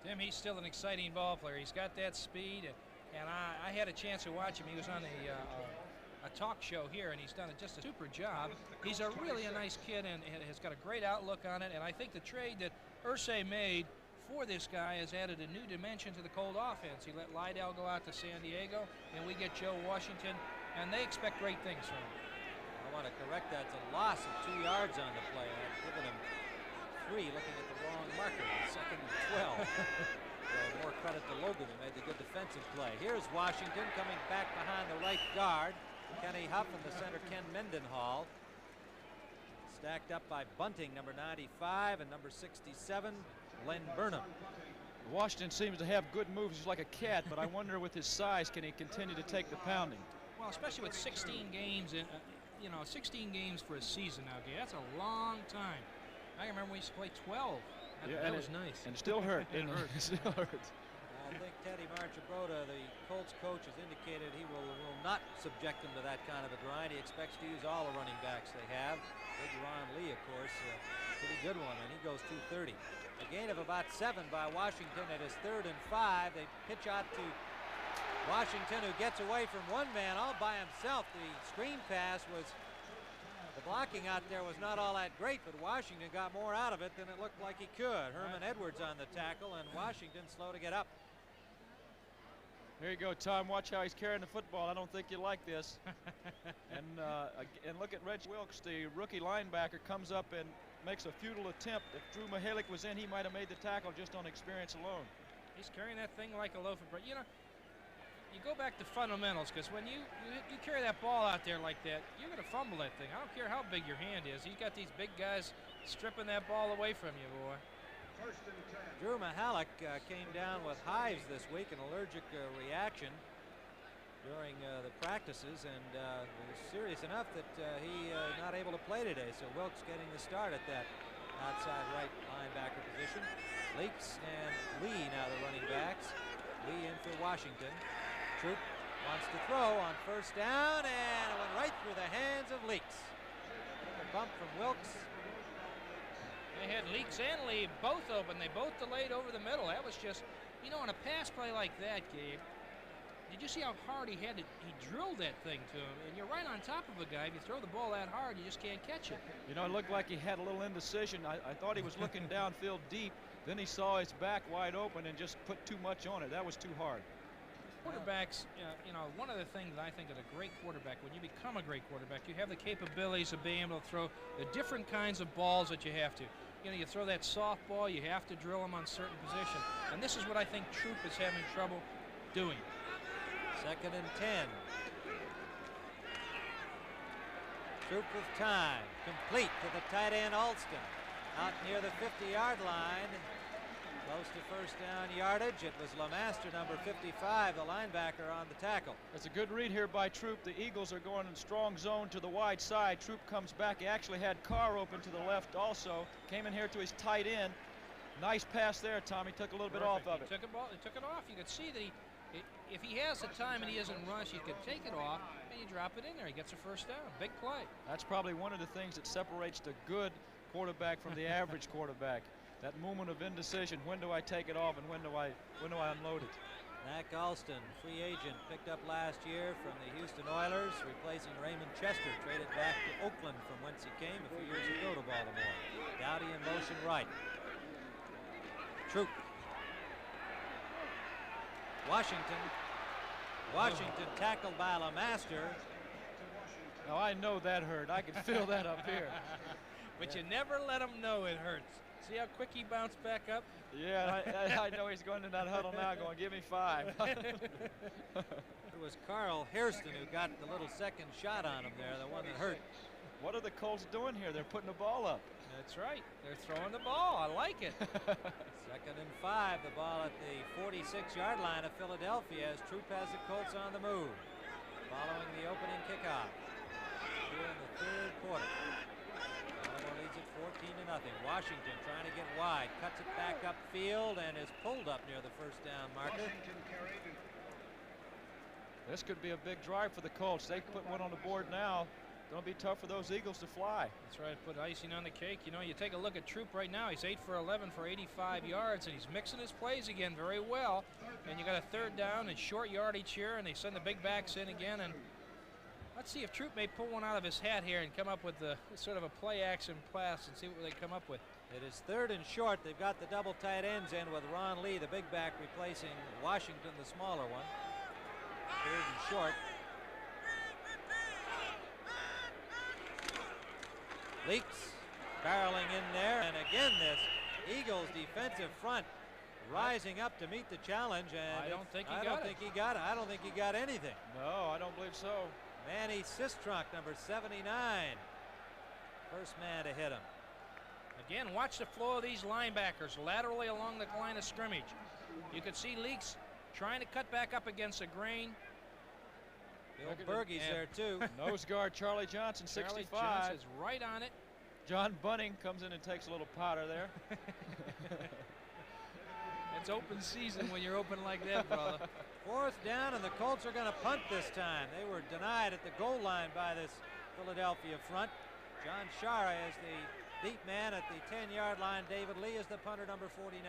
Tim, he's still an exciting ball player. He's got that speed, and I had a chance to watch him. He was on a talk show here, and he's done just a super job. He's a nice kid and has got a great outlook on it, and I think the trade that Irsay made for this guy has added a new dimension to the Colt offense. He let Lydell go out to San Diego, and we get Joe Washington, and they expect great things from him. I want to correct that. It's a loss of 2 yards on the play. I've given him 3 looking at the wrong marker. Second and 12. So more credit to Logan, who made the good defensive play. Here's Washington coming back behind the right guard. Kenny Huff and the center Ken Mendenhall. Stacked up by Bunting, number 95, and number 67, Len Burnham. Washington seems to have good moves. He's like a cat, but I wonder with his size, can he continue to take the pounding? Well, especially with 16 games, 16 games for a season now, Gay. That's a long time. I remember we used to play 12. That was nice. And still hurt. It hurt. It still hurts. I think Teddy Marchibroda, the Colts coach, has indicated he will not subject them to that kind of a grind. He expects to use all the running backs they have. Big Ron Lee, of course, pretty good one, and he goes 230. A gain of about 7 by Washington. It is 3rd and 5. They pitch out to Washington, who gets away from one man all by himself. The screen pass was, the blocking out there was not all that great, but Washington got more out of it than it looked like he could. Herman Edwards on the tackle, and Washington slow to get up. Here you go, Tom. Watch how he's carrying the football. I don't think you like this. and look at Reg Wilkes, the rookie linebacker, comes up and makes a futile attempt. If Drew Mahalik was in, he might have made the tackle just on experience alone. He's carrying that thing like a loaf of bread. You know, you go back to fundamentals, because when you carry that ball out there like that, you're going to fumble that thing. I don't care how big your hand is. He's got these big guys stripping that ball away from you, boy. Drew Mahalik came down with hives this week, an allergic reaction during the practices, and it was serious enough that he not able to play today. So Wilkes getting the start at that outside right linebacker position. Leaks and Lee now the running backs. Lee in for Washington. Troop wants to throw on first down, and it went right through the hands of Leaks. A bump from Wilkes. They had Leaks and Lee both open. They both delayed over the middle. That was just, you know, on a pass play like that, Gabe, did you see how hard he drilled that thing to him? And you're right on top of a guy. If you throw the ball that hard, you just can't catch it. You know, it looked like he had a little indecision. I thought he was looking downfield deep. Then he saw his back wide open and just put too much on it. That was too hard. Quarterbacks, you know, one of the things that I think that a great quarterback, when you become a great quarterback, you have the capabilities of being able to throw the different kinds of balls that you have to. You know, you throw that softball, you have to drill them on certain positions. And this is what I think Troop is having trouble doing. 2nd and 10. Troop with time. Complete to the tight end Alston. Out near the 50-yard line. Close to first down yardage. It was LeMaster, number 55, the linebacker, on the tackle. That's a good read here by Troop. The Eagles are going in strong zone to the wide side. Troop comes back. He actually had Carr open to the left also. Came in here to his tight end. Nice pass there, Tommy. Took a little bit off of it. He took it off. You could see that if he has the time and he isn't rushed, he could take it off and you drop it in there. He gets a first down. Big play. That's probably one of the things that separates the good quarterback from the average quarterback. That moment of indecision. When do I take it off and when do I unload it? Mac Alston, free agent, picked up last year from the Houston Oilers, replacing Raymond Chester, traded back to Oakland from whence he came a few years ago to Baltimore. Dowdy in motion right. Troop. Washington tackled by LeMaster. Now I know that hurt. I can feel that up here. But you never let him know it hurts. See how quick he bounced back up? Yeah, I know he's going in that huddle now going, give me 5. It was Carl Hairston who got the little second shot on him there, the one that hurt. What are the Colts doing here? They're putting the ball up. That's right. They're throwing the ball. I like it. 2nd and 5. The ball at the 46-yard line of Philadelphia as Troop has the Colts on the move. Following the opening kickoff. Here in the 3rd quarter. Baltimore leads it 14-0. Washington trying to get wide. Cuts it back upfield and is pulled up near the first down marker. This could be a big drive for the Colts. They put one on the board now. Going to be tough for those Eagles to fly. That's right. Put icing on the cake. You know, you take a look at Troop right now. He's 8 for 11 for 85 yards, and he's mixing his plays again very well. And you got a 3rd down and short yardage here, and they send the big backs in again. And let's see if Troop may pull one out of his hat here and come up with sort of a play action pass and see what they come up with. It is 3rd and short. They've got the double tight ends in with Ron Lee, the big back, replacing Washington, the smaller one. 3rd and short. Leaks barreling in there, and again this Eagles defensive front rising up to meet the challenge. And I don't think he got it. I don't think he got anything. No, I don't believe so. Manny Sistrunk, number 79, first man to hit him. Again, watch the flow of these linebackers laterally along the line of scrimmage. You could see Leaks trying to cut back up against the grain. Bill Bergey's there too. Nose guard Charlie Johnson, 65. Charlie Johnson's right on it. John Bunning comes in and takes a little powder there. It's open season when you're open like that, brother. 4th down, and the Colts are going to punt this time. They were denied at the goal line by this Philadelphia front. John Shara is the deep man at the 10-yard line. David Lee is the punter, number 49.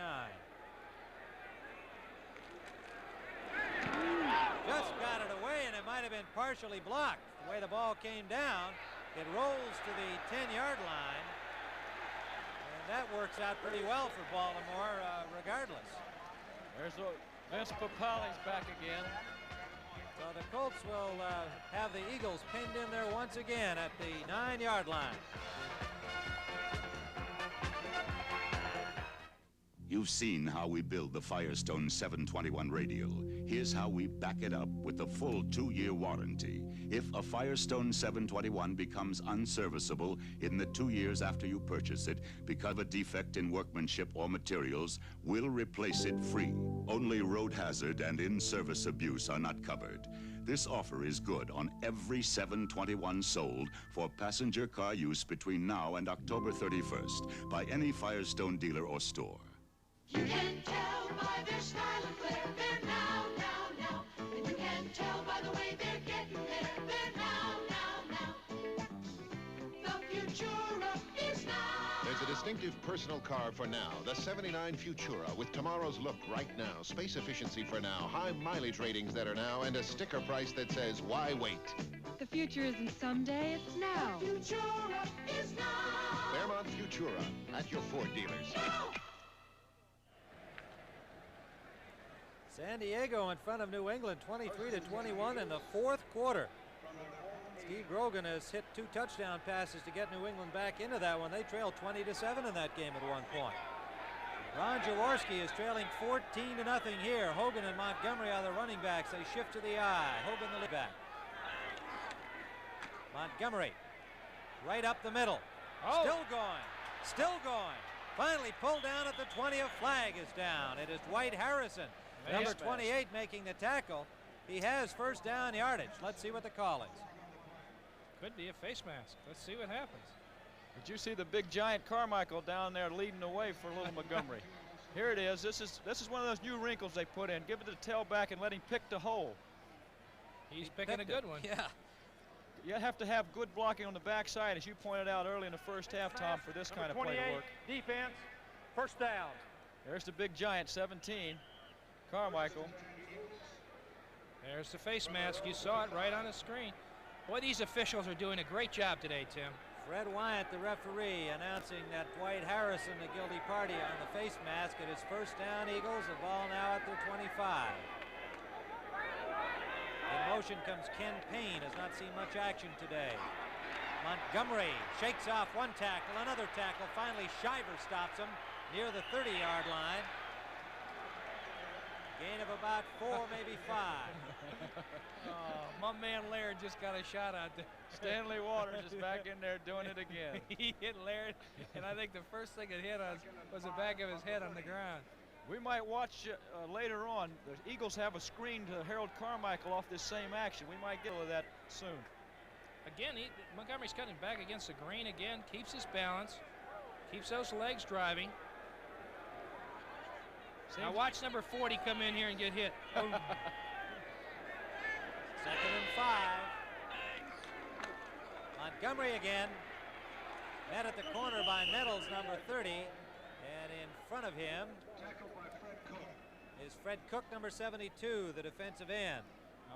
Just got it away, and it might have been partially blocked. The way the ball came down, it rolls to the 10-yard line. And that works out pretty well for Baltimore, regardless. There's Vince Papali's back again. So the Colts will have the Eagles pinned in there once again at the 9-yard line. You've seen how we build the Firestone 721 radial. Here's how we back it up with the full 2-year warranty. If a Firestone 721 becomes unserviceable in the 2 years after you purchase it because of a defect in workmanship or materials, we'll replace it free. Only road hazard and in-service abuse are not covered. This offer is good on every 721 sold for passenger car use between now and October 31st by any Firestone dealer or store. You can tell by their style and flair, they're now. And you can tell by the way they're getting there, they're now. The Futura is now. There's a distinctive personal car for now, the 79 Futura, with tomorrow's look right now, space efficiency for now, high mileage ratings that are now, and a sticker price that says, why wait? The future isn't someday, it's now. The Futura is now. Fairmont Futura, at your Ford dealers. Now. San Diego in front of New England, 23-21 in the 4th quarter. Steve Grogan has hit 2 touchdown passes to get New England back into that one. They trailed 20-7 in that game at one point. Ron Jaworski is trailing 14-0 here. Hogan and Montgomery are the running backs. They shift to the I. Hogan the lead back. Montgomery right up the middle. Oh. Still going. Finally pulled down at the 20. A flag is down. It is Dwight Harrison, number 28, making the tackle. He has first down yardage. Let's see what the call is. Could be a face mask. Let's see what happens. Did you see the big giant Carmichael down there leading the way for little Montgomery? Here it is. This is one of those new wrinkles they put in. Give it the tailback and let him pick the hole. He's picking a good one. Yeah. You have to have good blocking on the backside, as you pointed out early in the first half, Tom, for this kind of play to work. Defense, first down. There's the big giant, 17, Carmichael. There's the face mask. You saw it right on the screen. Boy, these officials are doing a great job today, Tim. Fred Wyatt, the referee, announcing that Dwight Harrison, the guilty party, on the face mask at his first down, Eagles. The ball now at their 25. In motion comes Ken Payne, has not seen much action today. Montgomery shakes off one tackle, another tackle. Finally, Shiver stops him near the 30-yard line. Gain of about 4, maybe 5. Oh, my man Laird just got a shot out there. Stanley Waters is back in there doing it again. He hit Laird, and I think the first thing it hit was the back of his head on the ground. We might watch later on. The Eagles have a screen to Harold Carmichael off this same action. We might get to that soon. Again, Montgomery's cutting back against the grain again, keeps his balance, keeps those legs driving. Now watch number 40 come in here and get hit. Oh. 2nd and 5. Montgomery again. Met at the corner by Nettles, number 30. And in front of him is Fred Cook, number 72, the defensive end.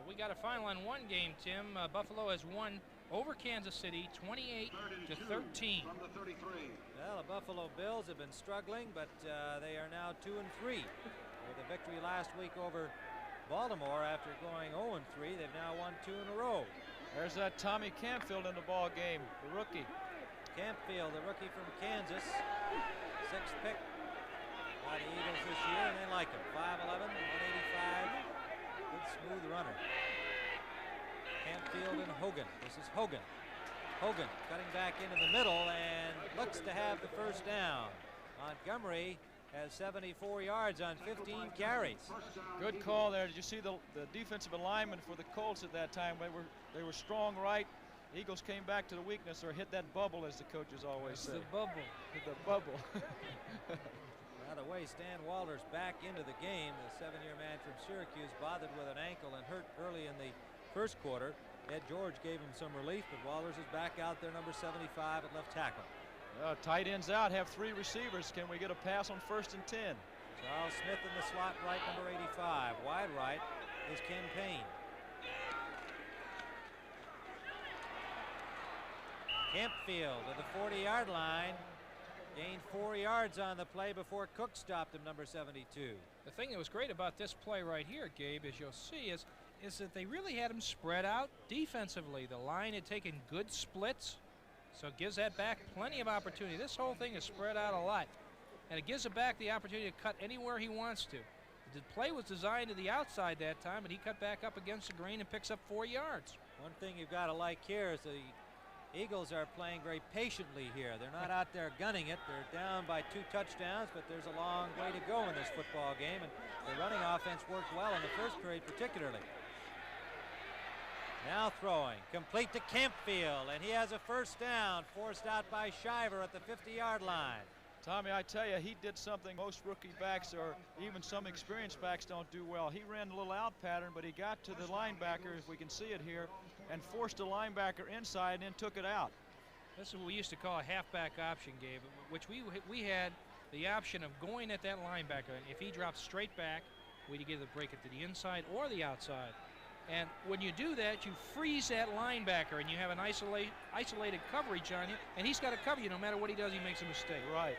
We got a final on one game, Tim. Buffalo has won over Kansas City 28-13. Well, the Buffalo Bills have been struggling, but they are now 2-3. With a victory last week over Baltimore after going 0-3, they've now won 2 in a row. There's that Tommy Campfield in the ball game, the rookie. Campfield, the rookie from Kansas, 6th pick by the Eagles this year, and they like him. 5'11", 185, good smooth runner. Campfield and Hogan. This is Hogan. Hogan cutting back into the middle and looks to have the first down. Montgomery has 74 yards on 15 carries. Good call there. Did you see the defensive alignment for the Colts at that time? They were strong right. Eagles came back to the weakness, or hit that bubble, as the coaches always say. The bubble. Hit the bubble. By the way, Stan Walters back into the game. The 7-year man from Syracuse bothered with an ankle and hurt early in the first quarter. Ed George gave him some relief, but Walters is back out there, number 75 at left tackle. Tight ends out, have 3 receivers. Can we get a pass on 1st and 10? Charles Smith in the slot right, number 85. Wide right is Ken Payne. Campfield to the 40-yard line. Gained 4 yards on the play before Cook stopped him, number 72. The thing that was great about this play right here, Gabe, as you'll see, is that they really had him spread out defensively. The line had taken good splits, so it gives that back plenty of opportunity. This whole thing is spread out a lot, and it gives the back the opportunity to cut anywhere he wants to. The play was designed to the outside that time, but he cut back up against the grain and picks up 4 yards. One thing you've got to like here is the Eagles are playing very patiently here. They're not out there gunning it. They're down by 2 touchdowns, but there's a long way to go in this football game, and the running offense worked well in the first period particularly. Now throwing, complete to Campfield, and he has a first down, forced out by Shiver at the 50-yard line. Tommy, I tell you, he did something most rookie backs or even some experienced backs don't do well. He ran a little out pattern, but he got to the linebacker, if we can see it here, and forced the linebacker inside and then took it out. This is what we used to call a halfback option, Gabe, which we had the option of going at that linebacker. If he dropped straight back, we'd either break it to the inside or the outside. And when you do that, you freeze that linebacker, and you have an isolated coverage on you, and he's got to cover you. No matter what he does, he makes a mistake. Right.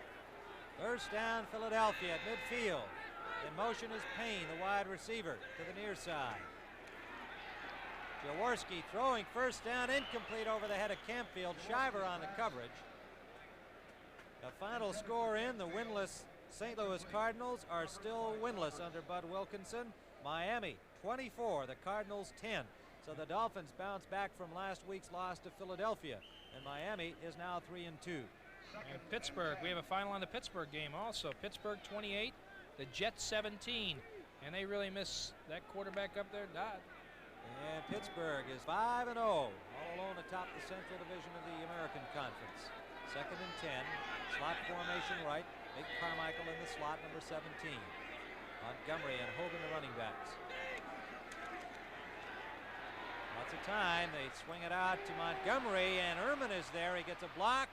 First down, Philadelphia at midfield. In motion is Payne, the wide receiver, to the near side. Jaworski throwing, first down, incomplete over the head of Campfield. Shiver on the coverage. The final score in, the winless St. Louis Cardinals are still winless under Bud Wilkinson. Miami 24, the Cardinals 10. So the Dolphins bounce back from last week's loss to Philadelphia, and Miami is now 3-2. And Pittsburgh, we have a final on the Pittsburgh game also. Pittsburgh 28, the Jets 17, and they really miss that quarterback up there, Dodd. And Pittsburgh is 5-0, all alone atop the Central Division of the American Conference. Second and 10. Slot formation right. Big Carmichael in the slot, number 17. Montgomery and Hogan, the running backs. Lots of time. They swing it out to Montgomery, and Ehrman is there. He gets a block.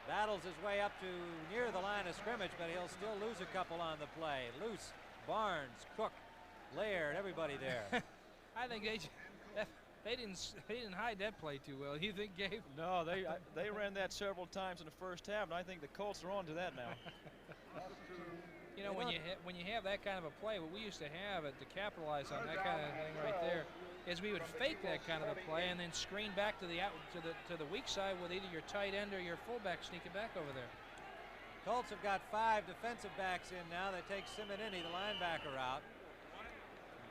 Battles his way up to near the line of scrimmage, but he'll still lose a couple on the play. Luce, Barnes, Cook, Laird, everybody there. I think they didn't hide that play too well. You think, Gabe? No, they ran that several times in the first half, and I think the Colts are on to that now. You know, when you have that kind of a play, what we used to have to capitalize on that kind of thing right there is we would fake that kind of a play and then screen back to the weak side with either your tight end or your fullback sneaking back over there. Colts have got 5 defensive backs in now. They take Simonini, the linebacker, out.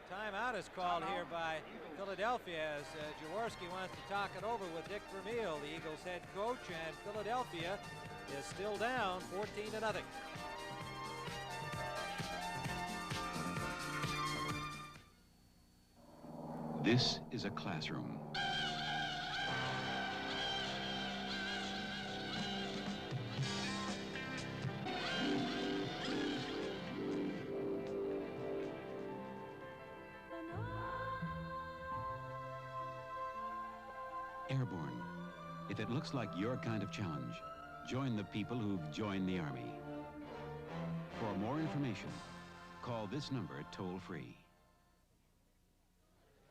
Timeout is called here by Philadelphia as Jaworski wants to talk it over with Dick Vermeil, the Eagles head coach, and Philadelphia is still down 14-0. This is a classroom. Airborne. If it looks like your kind of challenge, join the people who've joined the Army. For more information, call this number toll-free.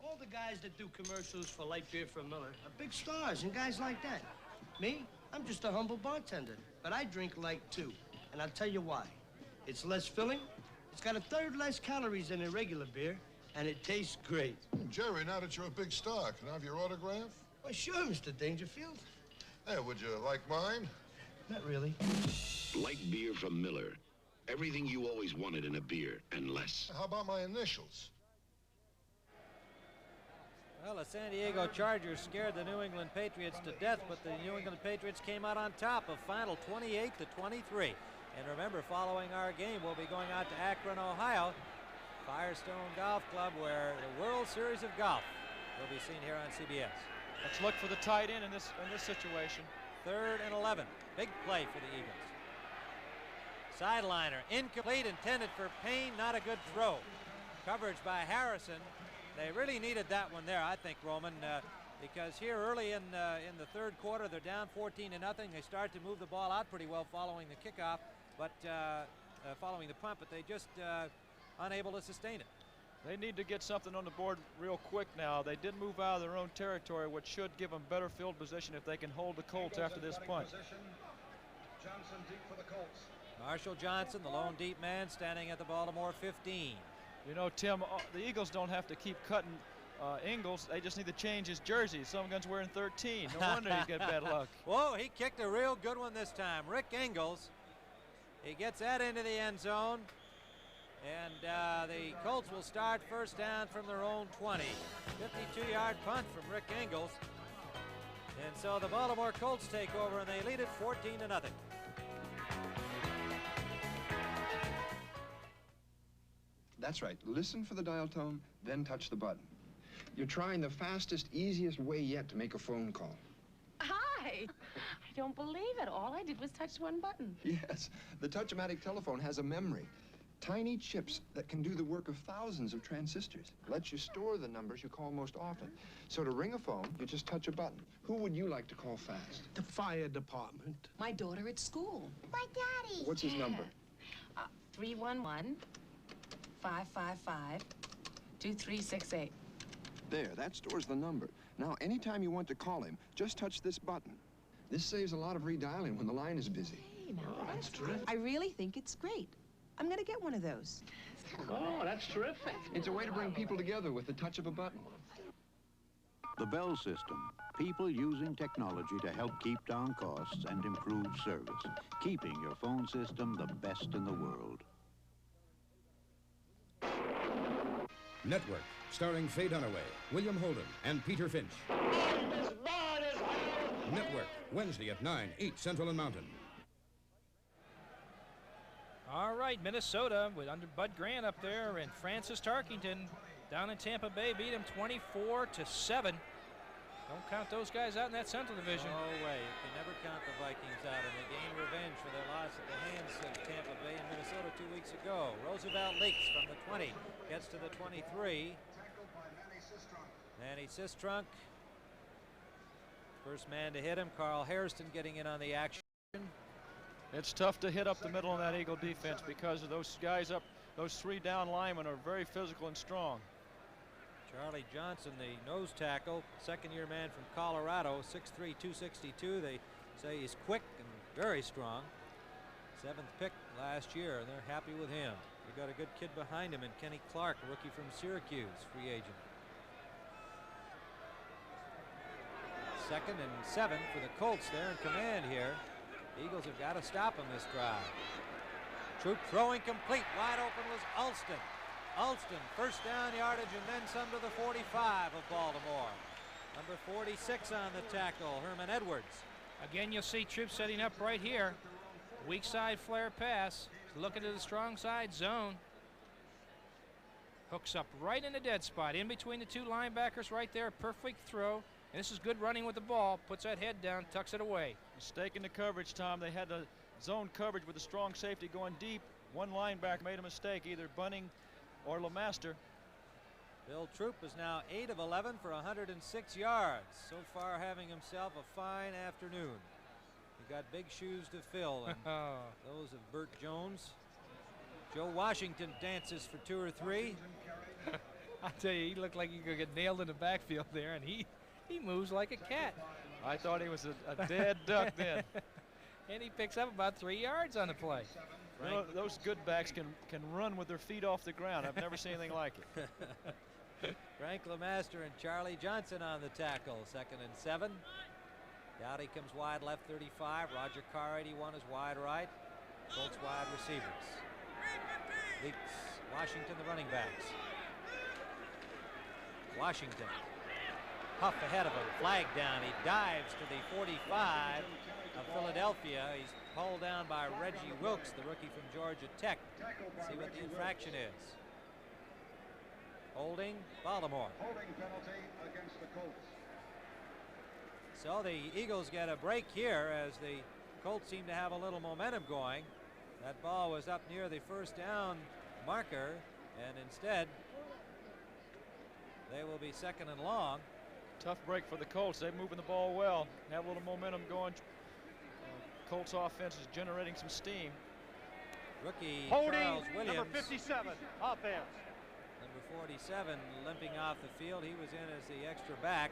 All the guys that do commercials for light beer from Miller are big stars and guys like that. Me, I'm just a humble bartender, but I drink light too. And I'll tell you why. It's less filling, it's got 1/3 less calories than a regular beer, and it tastes great. Jerry, now that you're a big star, can I have your autograph? Well, sure, Mr. Dangerfield. Hey, would you like mine? Not really. Light beer from Miller. Everything you always wanted in a beer, and less. How about my initials? Well, the San Diego Chargers scared the New England Patriots to death, but the New England Patriots came out on top of final 28-23. And remember, following our game, we'll be going out to Akron, Ohio, Firestone Golf Club, where the World Series of Golf will be seen here on CBS. Let's look for the tight end in this situation. 3rd and 11. Big play for the Eagles. Sideliner, incomplete, intended for Payne, not a good throw. Coverage by Harrison. They really needed that one there, I think, Roman, because here early in the 3rd quarter, they're down 14-0. They start to move the ball out pretty well following the kickoff, but following the punt, but they just unable to sustain it. They need to get something on the board real quick now. They did move out of their own territory, which should give them better field position if they can hold the Colts after this punt. Johnson deep for the Colts. Marshall Johnson, the lone deep man, standing at the Baltimore 15. You know, Tim, the Eagles don't have to keep cutting Ingles. They just need to change his jersey. Someone's wearing 13. No wonder he got bad luck. Whoa, he kicked a real good one this time. Rick Ingles, he gets that into the end zone. And the Colts will start first down from their own 20. 52-yard punt from Rick Ingles. And so the Baltimore Colts take over, and they lead it 14-0. That's right. Listen for the dial tone, then touch the button. You're trying the fastest, easiest way yet to make a phone call. Hi! I don't believe it. All I did was touch one button. Yes, the Touch-O-Matic telephone has a memory. Tiny chips that can do the work of thousands of transistors. Lets you store the numbers you call most often. So to ring a phone, you just touch a button. Who would you like to call fast? The fire department. My daughter at school. My daddy. What's his number? 311-555-2368. There, that stores the number. Now, anytime you want to call him, just touch this button. This saves a lot of redialing when the line is busy. Hey, now, that's terrific. I really think it's great. I'm going to get one of those. Oh, that's terrific. It's a way to bring people together with the touch of a button. The Bell System. People using technology to help keep down costs and improve service. Keeping your phone system the best in the world. Network, starring Faye Dunaway, William Holden, and Peter Finch. Network, Wednesday at 9, 8 Central and Mountain. All right, Minnesota with under Bud Grant up there, and Francis Tarkington down in Tampa Bay beat him 24-7. Don't count those guys out in that Central Division. No way. You can never count the Vikings out, and they gain revenge for their loss at the hands of Tampa Bay and Minnesota 2 weeks ago. Roosevelt leaks from the 20, gets to the 23. Manny Sistrunk, first man to hit him. Carl Hairston getting in on the action. It's tough to hit up the middle in that Eagle defense because of those guys up. Those 3 down linemen are very physical and strong. Charlie Johnson, the nose tackle, second-year man from Colorado, 6'3", 262. They say he's quick and very strong. 7th pick last year, and they're happy with him. They got a good kid behind him, and Kenny Clark, a rookie from Syracuse, free agent. 2nd and 7 for the Colts. They're in command here. The Eagles have got to stop him this drive. Troop throwing complete. Wide open was Alston. Alston, first down yardage and then some to the 45 of Baltimore. Number 46 on the tackle, Herman Edwards. Again, you'll see Troop setting up right here. Weak side flare pass. Looking to the strong side zone. Hooks up right in the dead spot. In between the 2 linebackers right there. Perfect throw. And this is good running with the ball. Puts that head down, tucks it away. Mistake in the coverage, Tom. They had the zone coverage with a strong safety going deep. One linebacker made a mistake, either Bunning or LeMaster. Bill Troop is now 8 of 11 for 106 yards. So far having himself a fine afternoon. He got big shoes to fill, and those of Burt Jones. Joe Washington dances for 2 or 3. I tell you, he looked like he could get nailed in the backfield there, and he moves like a cat. I thought he was a dead duck then. And he picks up about 3 yards on the play. You know, those good backs can run with their feet off the ground. I've never seen anything like it. Frank LeMaster and Charlie Johnson on the tackle. 2nd and 7. Dowdy comes wide left 35. Roger Carr 81 is wide right. Colts wide receivers. Leaks. Washington the running backs. Washington. Huff ahead of him. Flag down. He dives to the 45 of Philadelphia. He's pulled down by Reggie Wilkes, the rookie from Georgia Tech. Let's see what the infraction is. Holding Baltimore. Holding penalty against the Colts. So the Eagles get a break here as the Colts seem to have a little momentum going. That ball was up near the first down marker, and instead they will be 2nd and long. Tough break for the Colts. They're moving the ball well. Have a little momentum going. Colts offense is generating some steam. Rookie holding Charles Williams. number 57, offense. Number 47 limping off the field. He was in as the extra back.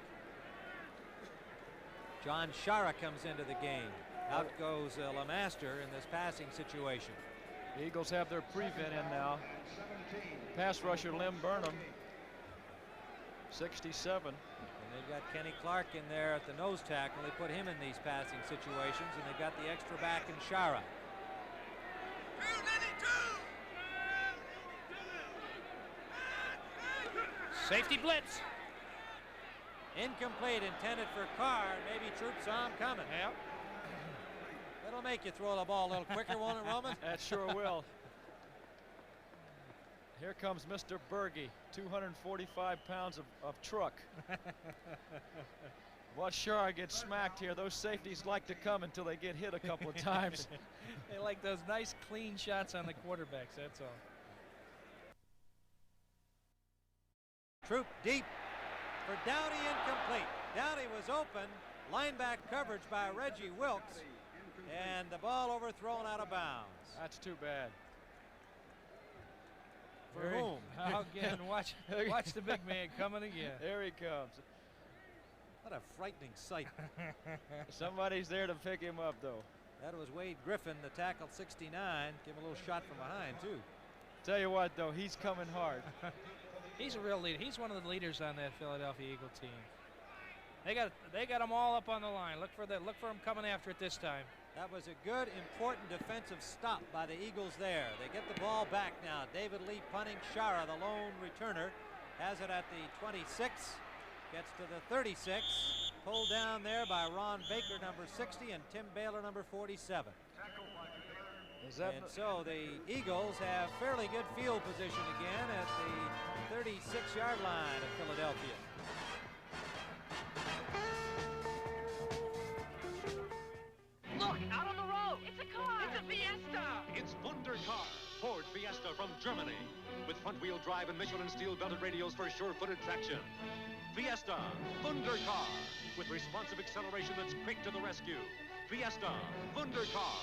John Shara comes into the game. Out goes LeMaster in this passing situation. The Eagles have their prevent in now. Pass rusher Lem Burnham, 67. They've got Kenny Clark in there at the nose tackle. They put him in these passing situations, and they've got the extra back in Shara. Safety blitz. Incomplete, intended for Carr. Maybe Troop saw him coming. Yep. That'll make you throw the ball a little quicker, won't it, Roman? That sure will. Here comes Mr. Berge, 245 pounds of truck. Watch Shara get smacked here. Those safeties like to come until they get hit a couple of times. They like those nice clean shots on the quarterbacks, that's all. Troop deep for Downey, incomplete. Downey was open. Lineback coverage by Reggie Wilkes. And the ball overthrown out of bounds. That's too bad. For whom? Again, watch the big man coming again. There he comes. What a frightening sight. Somebody's there to pick him up, though. That was Wade Griffin, the tackle, 69. Give him a little shot from behind, too. Tell you what, though, he's coming hard. He's a real leader. He's one of the leaders on that Philadelphia Eagle team. They got them all up on the line. Look for him coming after it this time. That was a good, important defensive stop by the Eagles there. They get the ball back now. David Lee punting. Shara, the lone returner, has it at the 26. Gets to the 36. Pulled down there by Ron Baker, number 60, and Tim Baylor, number 47. And so the Eagles have fairly good field position again at the 36-yard line of Philadelphia. Look, out on the road. It's a car. It's a Fiesta. It's Wundercar, Ford Fiesta from Germany. With front-wheel drive and Michelin steel-belted radios for sure-footed traction. Fiesta, Wundercar, with responsive acceleration that's quick to the rescue. Fiesta, Wundercar,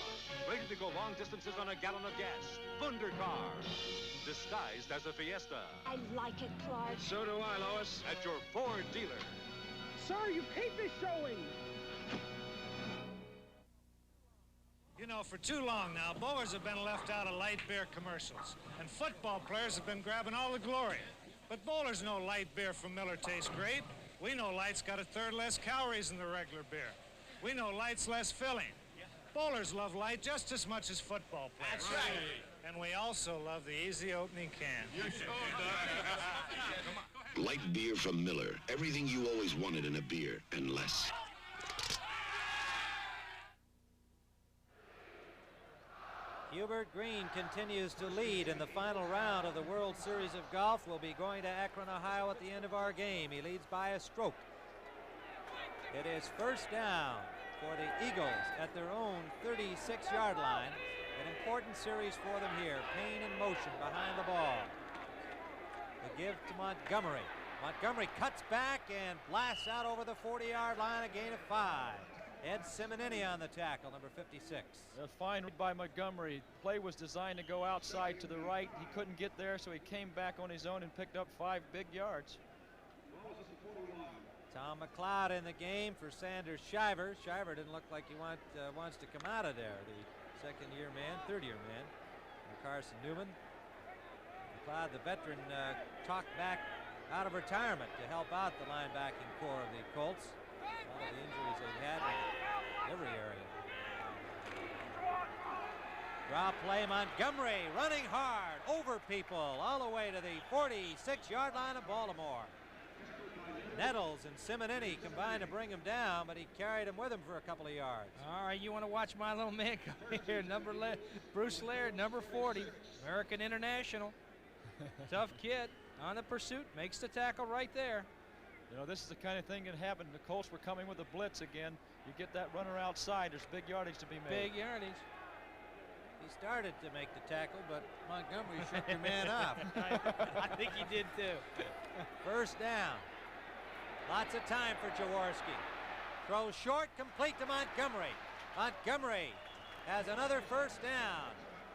ready to go long distances on a gallon of gas. Wundercar, disguised as a Fiesta. I like it, Clark. So do I, Lois. At your Ford dealer. Sir, your cape is showing. You know, for too long now, bowlers have been left out of light beer commercials, and football players have been grabbing all the glory. But bowlers know light beer from Miller tastes great. We know light's got a third less calories than the regular beer. We know light's less filling. Bowlers love light just as much as football players. That's right. And we also love the easy opening can. You sure do. Light beer from Miller. Everything you always wanted in a beer, and less. Hubert Green continues to lead in the final round of the World Series of Golf. We'll be going to Akron, Ohio at the end of our game. He leads by a stroke. It is first down for the Eagles at their own 36-yard line. An important series for them here. Payne in motion behind the ball. The give to Montgomery. Montgomery cuts back and blasts out over the 40-yard line, a gain of 5. Ed Simonini on the tackle, number 56. A fine read by Montgomery. Play was designed to go outside to the right. He couldn't get there, so he came back on his own and picked up 5 big yards. Tom McLeod in the game for Sanders Shiver. Shiver didn't look like he wants to come out of there. The second-year man, third-year man. And Carson Newman. McLeod, the veteran, talked back out of retirement to help out the linebacking core of the Colts. All of the injuries they've had in every area. Draw play, Montgomery running hard over people all the way to the 46-yard line of Baltimore. Nettles and Simonini combined to bring him down, but he carried him with him for a couple of yards. All right, you want to watch my little man come here. Bruce Laird, number 40, American International. Tough kid on the pursuit, makes the tackle right there. You know, this is the kind of thing that happened. The Colts were coming with a blitz again. You get that runner outside, there's big yardage to be made. Big yardage. He started to make the tackle, but Montgomery shook the man off. I think he did too. First down. Lots of time for Jaworski. Throws short, complete to Montgomery. Montgomery has another first down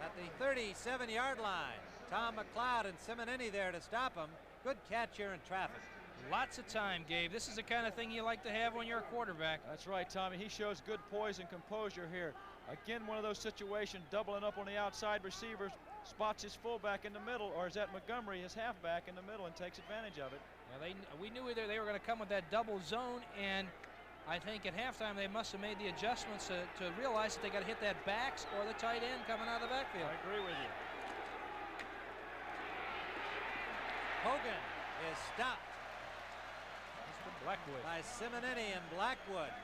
at the 37-yard line. Tom McLeod and Simonini there to stop him. Good catch here in traffic. Lots of time, Gabe. This is the kind of thing you like to have when you're a quarterback. That's right, Tommy. He shows good poise and composure here. Again, one of those situations, doubling up on the outside receivers, spots his fullback in the middle, or is that Montgomery, his halfback in the middle, and takes advantage of it. Well, we knew either they were going to come with that double zone, and I think at halftime they must have made the adjustments to realize that they got to hit that backs or the tight end coming out of the backfield. I agree with you. Hogan is stopped Blackwood by Simonini and Blackwood.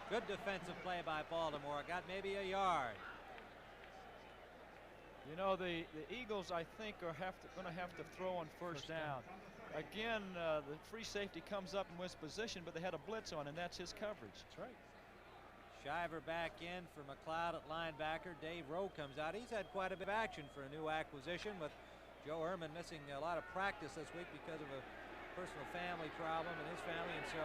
Good defensive play by Baltimore. Got maybe a yard. You know, the Eagles, I think, are going to have to throw on first down. Again, the free safety comes up and wins position, but they had a blitz on, and that's his coverage. That's right. Shiver back in for McLeod at linebacker. Dave Rowe comes out. He's had quite a bit of action for a new acquisition, with Joe Ehrman missing a lot of practice this week because of a personal family problem in his family, and so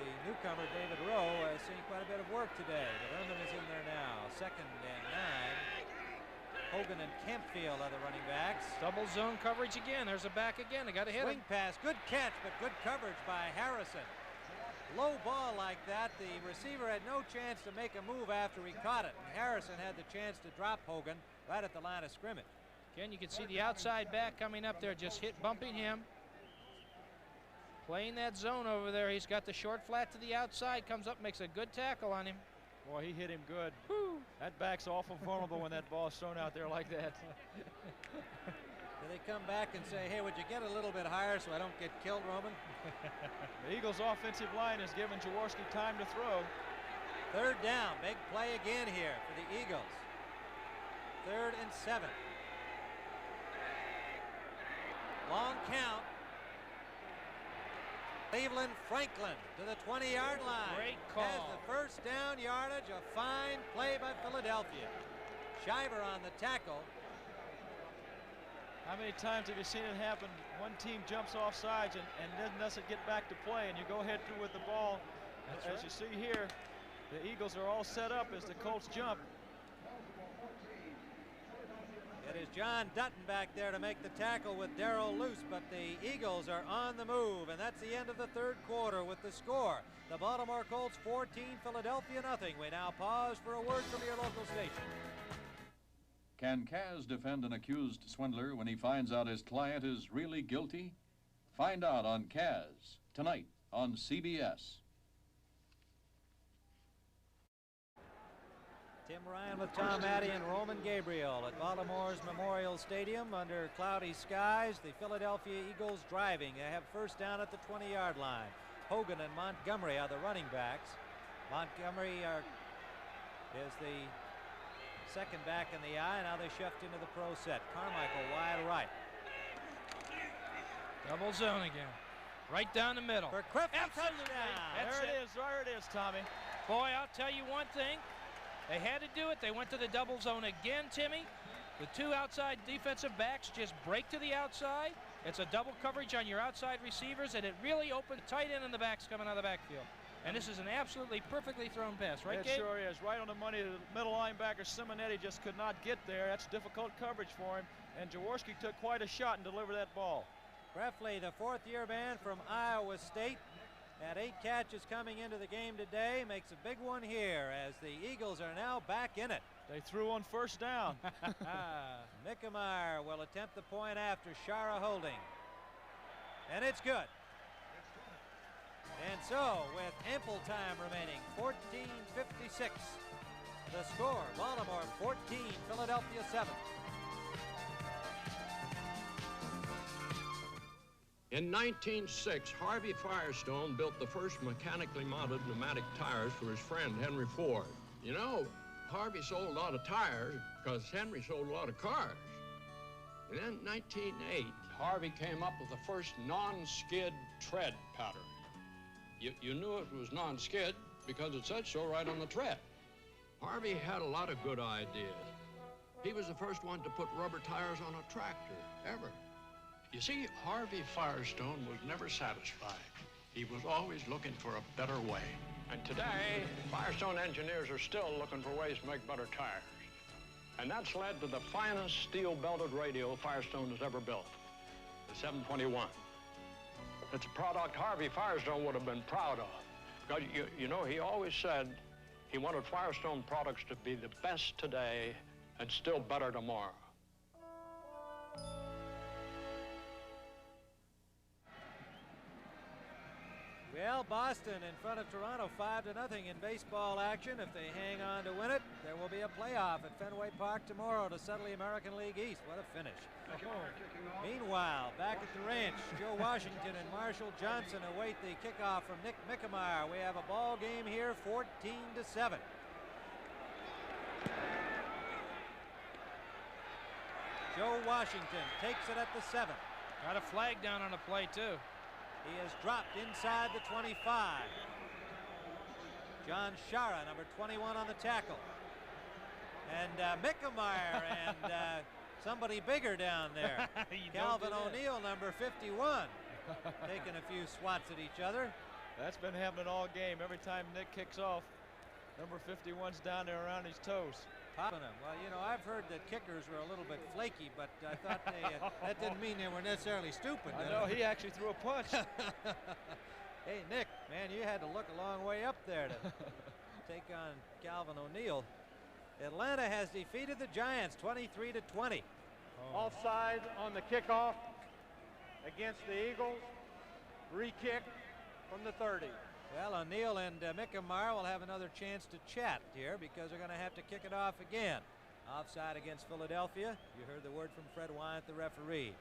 the newcomer David Rowe has seen quite a bit of work today. But Ehrman is in there now. 2nd and 9. Hogan and Kempfield are the running backs. Double zone coverage again. There's a back again. They got to hit him. Swing pass, good catch, but good coverage by Harrison. Low ball like that, the receiver had no chance to make a move after he caught it. And Harrison had the chance to drop Hogan right at the line of scrimmage. Again, you can see the outside back coming up there, just bumping him. Playing that zone over there. He's got the short flat to the outside, comes up, makes a good tackle on him. Boy, he hit him good. Whew. That back's awful vulnerable when that ball's thrown out there like that. Do they come back and say, hey, would you get a little bit higher so I don't get killed, Roman? The Eagles' offensive line has given Jaworski time to throw. 3rd down. Big play again here for the Eagles. 3rd and 7. Long count. Cleveland Franklin to the 20-yard line. Great call. Has the first down yardage. A fine play by Philadelphia. Shiver on the tackle. How many times have you seen it happen? One team jumps off sides and then doesn't get back to play, and you go head through with the ball. That's as right. you see here, the Eagles are all set up as the Colts jump. It is John Dutton back there to make the tackle with Darrell Luce, but the Eagles are on the move, and that's the end of the third quarter with the score. The Baltimore Colts 14, Philadelphia nothing. We now pause for a word from your local station. Can Kaz defend an accused swindler when he finds out his client is really guilty? Find out on Kaz tonight on CBS. Tim Ryan with Tom Addy and Roman Gabriel at Baltimore's Memorial Stadium under cloudy skies. The Philadelphia Eagles driving. They have first down at the 20-yard line. Hogan and Montgomery are the running backs. Montgomery is the second back in the eye. Now they shift into the pro set. Carmichael wide right. Double zone again. Right down the middle. For Griffin, Absolutely. touchdown. There it is, Tommy. Boy, I'll tell you one thing. They had to do it. They went to the double zone again, Timmy. The two outside defensive backs just break to the outside. It's a double coverage on your outside receivers, and it really opened tight end in the backs coming out of the backfield. And this is an absolutely perfectly thrown pass, right, Gabe? It sure is. Right on the money. The middle linebacker, Simonetti, just could not get there. That's difficult coverage for him. And Jaworski took quite a shot and delivered that ball. Brefley, the fourth-year man from Iowa State, had 8 catches coming into the game today. Makes a big one here as the Eagles are now back in it. They threw on first down. Mickemeyer will attempt the point after Shara holding. And it's good. And so, with ample time remaining, 14:56. The score, Baltimore 14, Philadelphia 7. In 1906, Harvey Firestone built the first mechanically mounted pneumatic tires for his friend Henry Ford. You know, Harvey sold a lot of tires because Henry sold a lot of cars. And then in 1908, Harvey came up with the first non-skid tread pattern. You knew it was non-skid because it said so right on the tread. Harvey had a lot of good ideas. He was the first one to put rubber tires on a tractor, ever. You see, Harvey Firestone was never satisfied. He was always looking for a better way. And today, Firestone engineers are still looking for ways to make better tires. And that's led to the finest steel-belted radio Firestone has ever built, the 721. It's a product Harvey Firestone would have been proud of. Because, you know, he always said he wanted Firestone products to be the best today and still better tomorrow. Well, Boston in front of Toronto 5-0 in baseball action. If they hang on to win it, there will be a playoff at Fenway Park tomorrow to settle the American League East. What a finish. Meanwhile, back at the ranch, Joe Washington and Marshall Johnson await the kickoff from Nick Mickemeyer. We have a ball game here, 14-7. Joe Washington takes it at the 7. Got a flag down on a play, too. He is dropped inside the 25. John Shara, number 21 on the tackle. And Mickemeyer and somebody bigger down there. Calvin O'Neill, number 51, taking a few swats at each other. That's been happening all game. Every time Nick kicks off, number 51's down there around his toes. Popping him. Well, you know, I've heard that kickers were a little bit flaky, but I thought that didn't mean they were necessarily stupid. I know, he actually threw a punch. Hey, Nick, man, you had to look a long way up there to take on Calvin O'Neill. Atlanta has defeated the Giants 23-20. Offside on the kickoff against the Eagles. Re-kick from the 30. Well, O'Neill and Mickemeyer will have another chance to chat here because they're going to have to kick it off again. Offside against Philadelphia. You heard the word from Fred Wyant, the referee.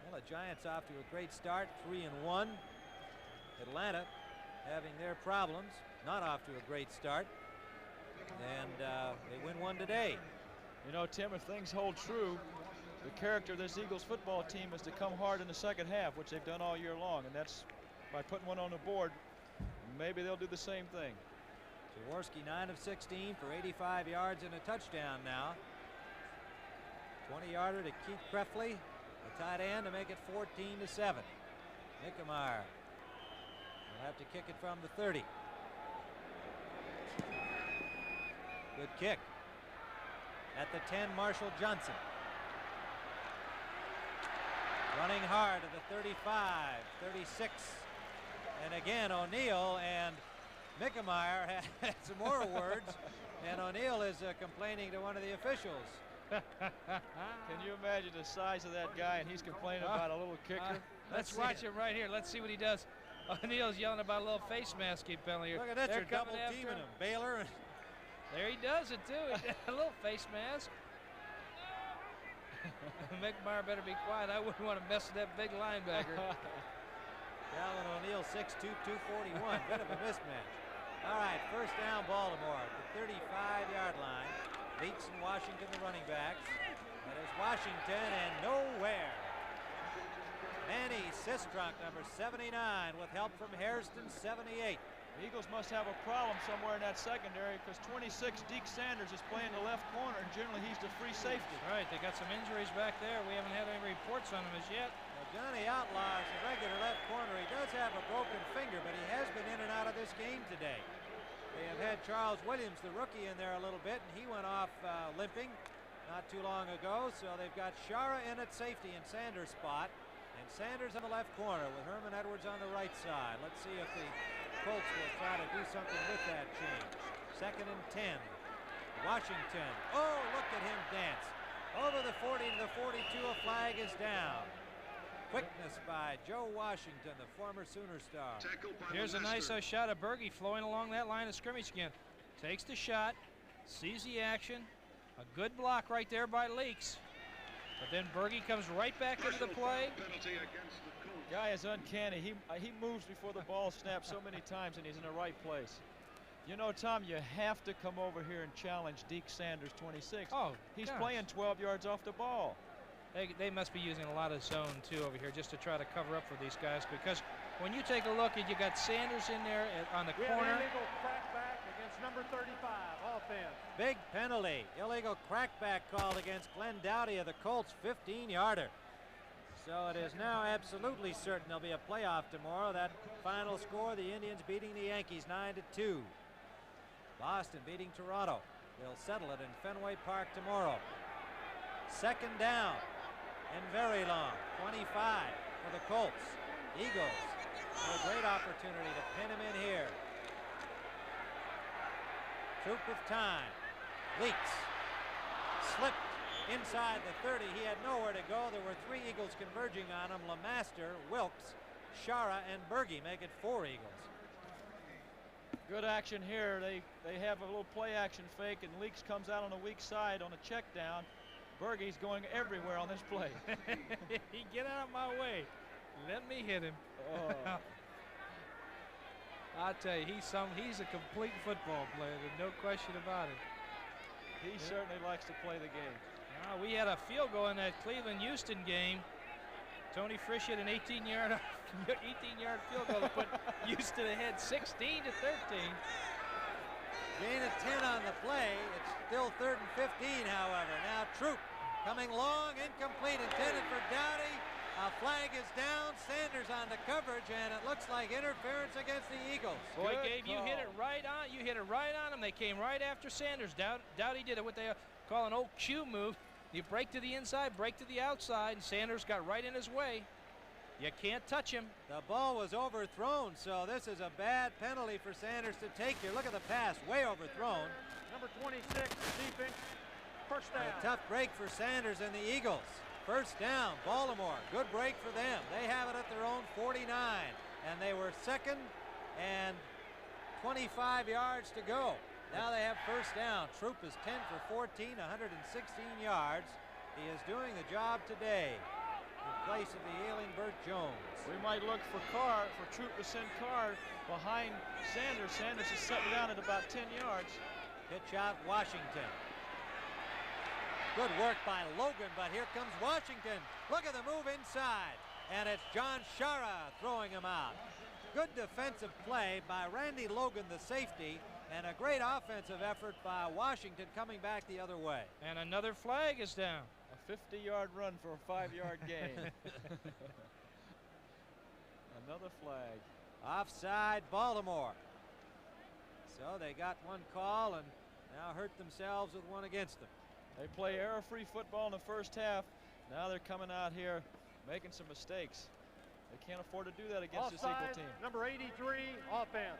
Well, the Giants off to a great start, 3-1. Atlanta having their problems, not off to a great start. And they win one today. You know, Tim, if things hold true, the character of this Eagles football team is to come hard in the second half, which they've done all year long, and that's by putting one on the board. Maybe they'll do the same thing. Jaworski 9 of 16 for 85 yards and a touchdown now. 20-yarder to Keith Krefley, the tight end, to make it 14-7. Mickemeyer will have to kick it from the 30. Good kick. At the 10, Marshall Johnson. Running hard to the 35, 36. And again, O'Neill and Mickemeyer had some more words. And O'Neill is complaining to one of the officials. Can you imagine the size of that guy, and he's complaining about a little kicker? Let's watch him right here. Let's see what he does. O'Neill's yelling about a little face mask penalty here. Look at that, they're double teaming him. Baylor. There he does it too. A little face mask. Mickemeyer better be quiet. I wouldn't want to mess with that big linebacker. Alan O'Neill, 6'2", 241. Bit of a mismatch. All right, first down, Baltimore at the 35-yard line. Leeds and Washington, the running backs. That is Washington, and nowhere. Manny Sistrunk, number 79, with help from Hairston, 78. The Eagles must have a problem somewhere in that secondary, because 26, Deke Sanders, is playing the left corner, and generally he's the free safety. Right, they got some injuries back there. We haven't had any reports on them as yet. Well, Johnny Outlaw is a regular left corner. He does have a broken finger, but he has been in and out of this game today. They have had Charles Williams, the rookie, in there a little bit, and he went off limping not too long ago. So they've got Shara in at safety in Sanders' spot, and Sanders in the left corner with Herman Edwards on the right side. Let's see if the Colts will try to do something with that change. 2nd and 10. Washington. Oh, look at him dance. Over the 40 to the 42, a flag is down. Quickness by Joe Washington, the former Sooner star. Here's a nice shot of Berge flowing along that line of scrimmage again. Takes the shot, sees the action. A good block right there by Leaks. But then Berge comes right back into the play. Guy is uncanny. He moves before the ball snaps so many times, and he's in the right place. You know, Tom, you have to come over here and challenge Deke Sanders, 26. Oh, he's playing 12 yards off the ball. They must be using a lot of zone, too, over here just to try to cover up for these guys, because when you take a look, you got Sanders in there on the corner. We have illegal crackback against number 35, offense. Big penalty. Illegal crackback called against Glenn Dowdy of the Colts, 15-yarder. So it is now absolutely certain there'll be a playoff tomorrow. That final score, the Indians beating the Yankees 9-2. Boston beating Toronto. They'll settle it in Fenway Park tomorrow. 2nd down and very long. 25 for the Colts. Eagles have a great opportunity to pin him in here. Troop with time. Leaks. Slipped inside the 30. He had nowhere to go. There were 3 Eagles converging on him. LeMaster, Wilkes, Shara, and Berge make it 4 Eagles. Good action here. They have a little play action fake, and Leaks comes out on the weak side on a check down. Berge's going everywhere on this play. Get out of my way. Let me hit him. Oh. I'll tell you, he's a complete football player. There's no question about it. He certainly likes to play the game. We had a field goal in that Cleveland-Houston game. Tony Frisch hit an 18-yard field goal to put Houston ahead 16-13. Gain of 10 on the play. It's still 3rd and 15, however. Now Troop coming long, incomplete, intended for Dowdy. A flag is down. Sanders on the coverage, and it looks like interference against the Eagles. Boy, Gabe, you hit it right on. You hit it right on him. They came right after Sanders. Dowdy did it what they call an old Q move. You break to the inside, break to the outside, and Sanders got right in his way. You can't touch him. The ball was overthrown, so this is a bad penalty for Sanders to take here. Look at the pass, way overthrown. Number 26, defense, first down. A tough break for Sanders and the Eagles. First down, Baltimore. Good break for them. They have it at their own 49, and they were 2nd and 25 yards to go. Now they have first down. Troop is 10 for 14, 116 yards. He is doing the job today in place of the ailing Burt Jones. We might look for Troop to send Carr behind Sanders. Sanders is setting down at about 10 yards. Pitch out Washington. Good work by Logan, but here comes Washington. Look at the move inside, and it's John Shara throwing him out. good defensive play by Randy Logan, the safety, and a great offensive effort by Washington coming back the other way. And another flag is down. A 50-yard run for a 5-yard gain. Another flag. Offside, Baltimore. So they got one call and now hurt themselves with one against them. They play error-free football in the first half. Now they're coming out here making some mistakes. They can't afford to do that against this Eagle team. Number 83, offense.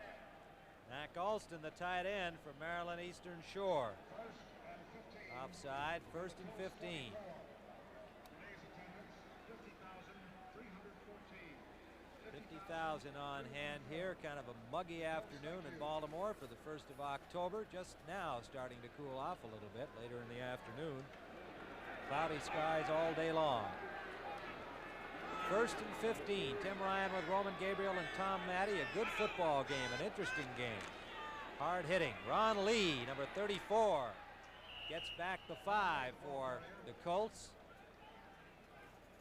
Mac Alston, the tight end from Maryland Eastern Shore. Offside, 1st and 15. 50,000 on hand here. Kind of a muggy afternoon in Baltimore for the 1st of October. Just now starting to cool off a little bit later in the afternoon. Cloudy skies all day long. 1st and 15. Tim Ryan with Roman Gabriel and Tom Maddie. A good football game, an interesting game. Hard hitting. Ron Lee, number 34, gets back the 5 for the Colts.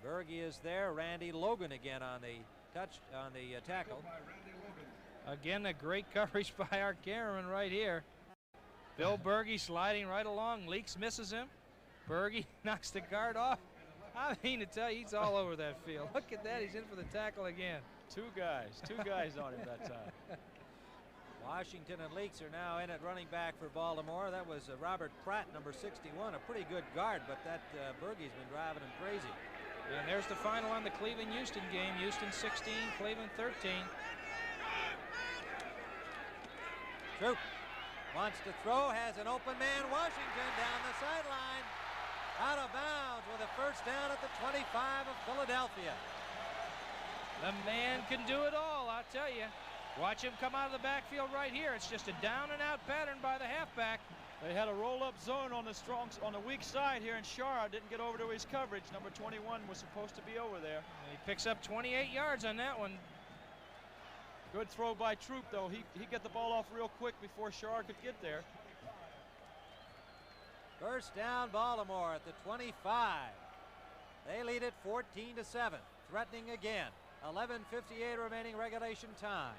Berge is there. Randy Logan again on the tackle. Again, a great coverage by our cameraman right here. Bill Berge sliding right along. Leaks misses him. Berge knocks the guard off. I mean to tell you, he's all over that field. Look at that, he's in for the tackle again. Two guys on him that time. Washington and Leaks are now in at running back for Baltimore. That was Robert Pratt, number 61, a pretty good guard, but that Berge's been driving him crazy. And there's the final on the Cleveland-Houston game. Houston 16, Cleveland 13. Troop wants to throw, has an open man. Washington down the sideline. Out of bounds with a first down at the 25 of Philadelphia. The man can do it all, I'll tell you. Watch him come out of the backfield right here. It's just a down and out pattern by the halfback. They had a roll-up zone on the weak side here, and Shara didn't get over to his coverage. Number 21 was supposed to be over there. And he picks up 28 yards on that one. Good throw by Troop, though. He got the ball off real quick before Shara could get there. First down, Baltimore at the 25. They lead it 14-7. Threatening again. 11:58 remaining regulation time.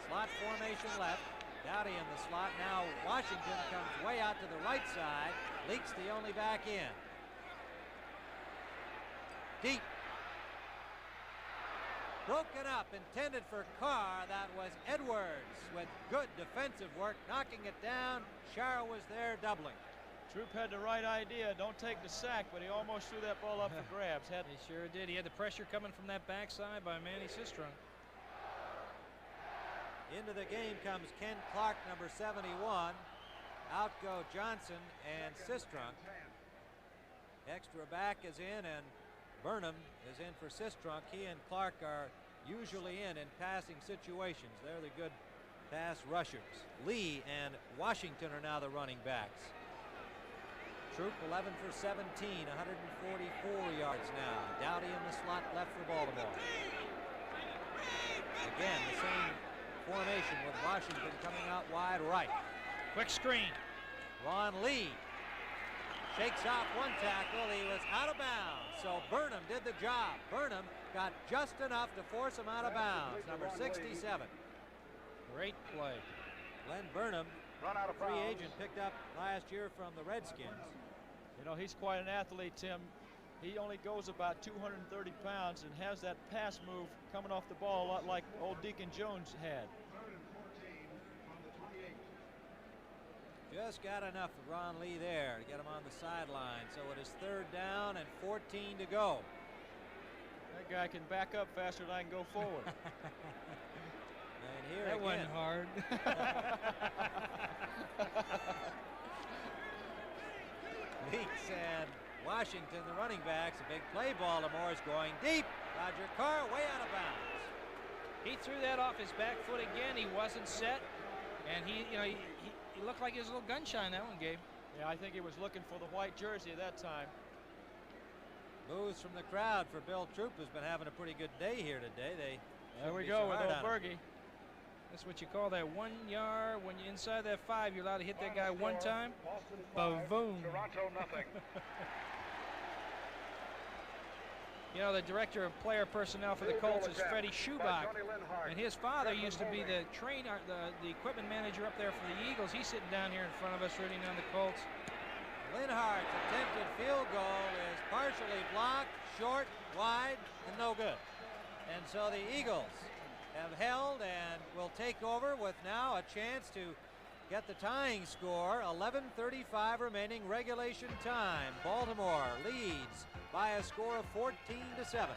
Slot formation left. Dowdy in the slot. Now Washington comes way out to the right side. Leaks the only back in. Deep. Broken up, intended for Carr. That was Edwards with good defensive work, knocking it down. Shara was there doubling. Troop had the right idea. Don't take the sack, but he almost threw that ball up for grabs. He sure did. He had the pressure coming from that backside by Manny Sistrunk. Into the game comes Ken Clark, number 71. Out go Johnson and Sistrunk. Extra back is in, and Burnham is in for Sistrunk. He and Clark are usually in passing situations. They're the good pass rushers. Lee and Washington are now the running backs. Troop 11 for 17, 144 yards now. Dowdy in the slot left for Baltimore. Again, the same formation with Washington coming out wide right. Quick screen. Ron Lee shakes off one tackle. He was out of bounds, so Burnham did the job. Burnham got just enough to force him out of bounds, number 67. Great play. Glenn Burnham, free agent, picked up last year from the Redskins. You know, he's quite an athlete, Tim. He only goes about 230 pounds and has that pass move coming off the ball a lot like old Deacon Jones had. Just got enough of Ron Lee there to get him on the sideline. So it is 3rd down and 14 to go. That guy can back up faster than I can go forward. And here that again. wasn't hard. Leaks and Washington, the running backs. A big play. Baltimore is going deep. Roger Carr way out of bounds. He threw that off his back foot again. He wasn't set, and he looked like he was a little gun shy in that one, Gabe. Yeah, I think he was looking for the white jersey at that time. Boos from the crowd for Bill Troop, who's been having a pretty good day here today. There we go with old Berge. That's what you call that 1 yard. When you're inside that 5, you're allowed to hit that guy one time. Boom. Toronto nothing. You know, the director of player personnel for the Colts is Freddie Schubach, and his father used to be the trainer, the equipment manager up there for the Eagles. He's sitting down here in front of us rooting on the Colts. Linhart's attempted field goal is partially blocked, short, wide, and no good. And so the Eagles have held and will take over with now a chance to get the tying score. 11:35 remaining regulation time. Baltimore leads by a score of 14-7.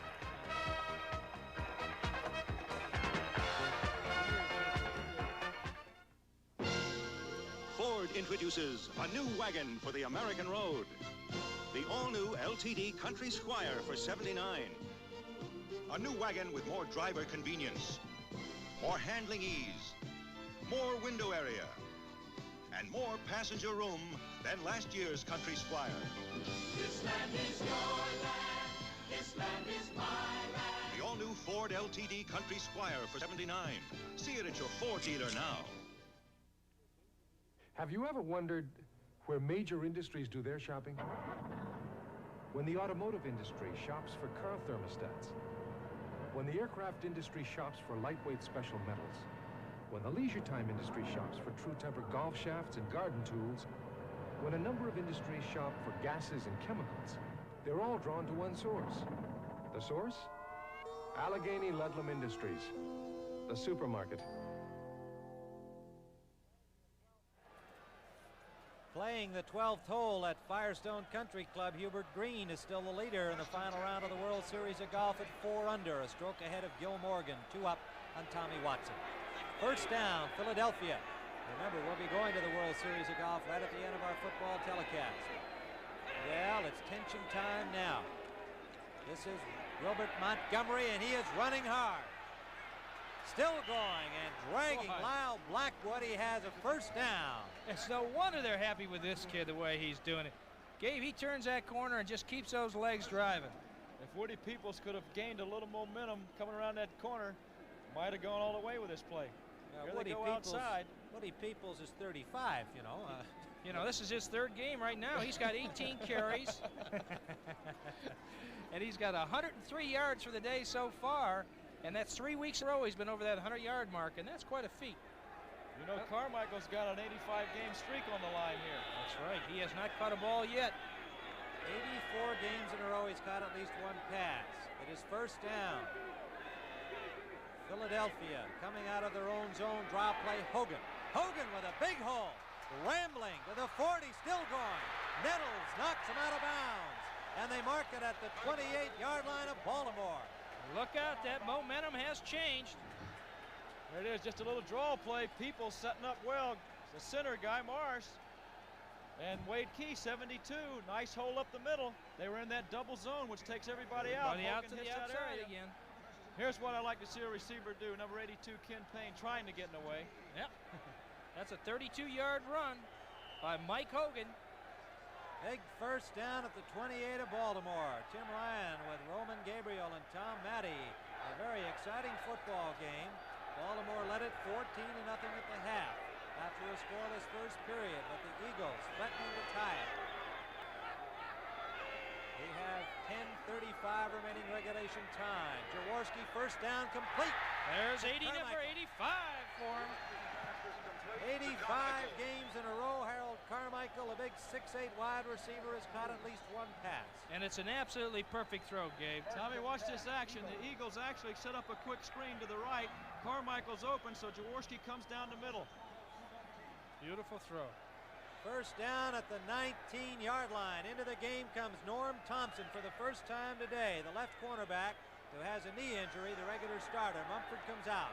Ford introduces a new wagon for the American road. The all-new LTD Country Squire for $79. A new wagon with more driver convenience, more handling ease, more window area, and more passenger room than last year's Country Squire. This land is your land. This land is my land. The all-new Ford LTD Country Squire for $79. See it at your Ford dealer now. Have you ever wondered where major industries do their shopping? When the automotive industry shops for car thermostats, when the aircraft industry shops for lightweight special metals, when the leisure time industry shops for true temper golf shafts and garden tools, when a number of industries shop for gases and chemicals, they're all drawn to one source. The source? Allegheny Ludlam Industries, the supermarket. Playing the 12th hole at Firestone Country Club, Hubert Green is still the leader in the final round of the World Series of Golf at 4 under, a stroke ahead of Gil Morgan, 2 up on Tommy Watson. First down, Philadelphia. Remember, we'll be going to the World Series of Golf right at the end of our football telecast. Well, it's tension time now. This is Wilbert Montgomery, and he is running hard. Still going and dragging Lyle Blackwood. He has a first down. It's no wonder they're happy with this kid the way he's doing it. Gabe, he turns that corner and just keeps those legs driving. If Woody Peoples could have gained a little momentum coming around that corner, might have gone all the way with this play. Here they go outside. Woody Peoples is 35, you know. You know, this is his 3rd game right now. He's got 18 carries. And he's got 103 yards for the day so far. And that's 3 weeks in a row he's been over that 100-yard mark, and that's quite a feat. You know, Carmichael's got an 85-game streak on the line here. That's right. He has not caught a ball yet. 84 games in a row he's caught at least one pass. It is first down. Philadelphia coming out of their own zone, draw play, Hogan. Hogan with a big hole, rambling to the 40, still going. Nettles knocks him out of bounds, and they mark it at the 28-yard line of Baltimore. Look out, that momentum has changed. There it is, just a little draw play. People setting up well. The center guy, Morris. And Wade Key, 72. Nice hole up the middle. They were in that double zone, which takes everybody out. Everybody out to the outside again. Here's what I like to see a receiver do. Number 82, Ken Payne, trying to get in the way. Yep. That's a 32-yard run by Mike Hogan. Big first down at the 28 of Baltimore. Tim Ryan with Roman Gabriel and Tom Matty. A very exciting football game. Baltimore led it 14-0 at the half after a scoreless first period, but the Eagles threatening to tie it. We have 10:35 remaining regulation time. Jaworski first down complete. There's number 85 for him. 85 games in a row. Harold Carmichael, a big 6'8" wide receiver, has caught at least one pass. And it's an absolutely perfect throw, Gabe. Tommy, watch this action. The Eagles actually set up a quick screen to the right. Carmichael's open, so Jaworski comes down the middle. Beautiful throw. First down at the 19-yard line. Into the game comes Norm Thompson for the first time today. The left cornerback who has a knee injury, the regular starter. Mumford comes out.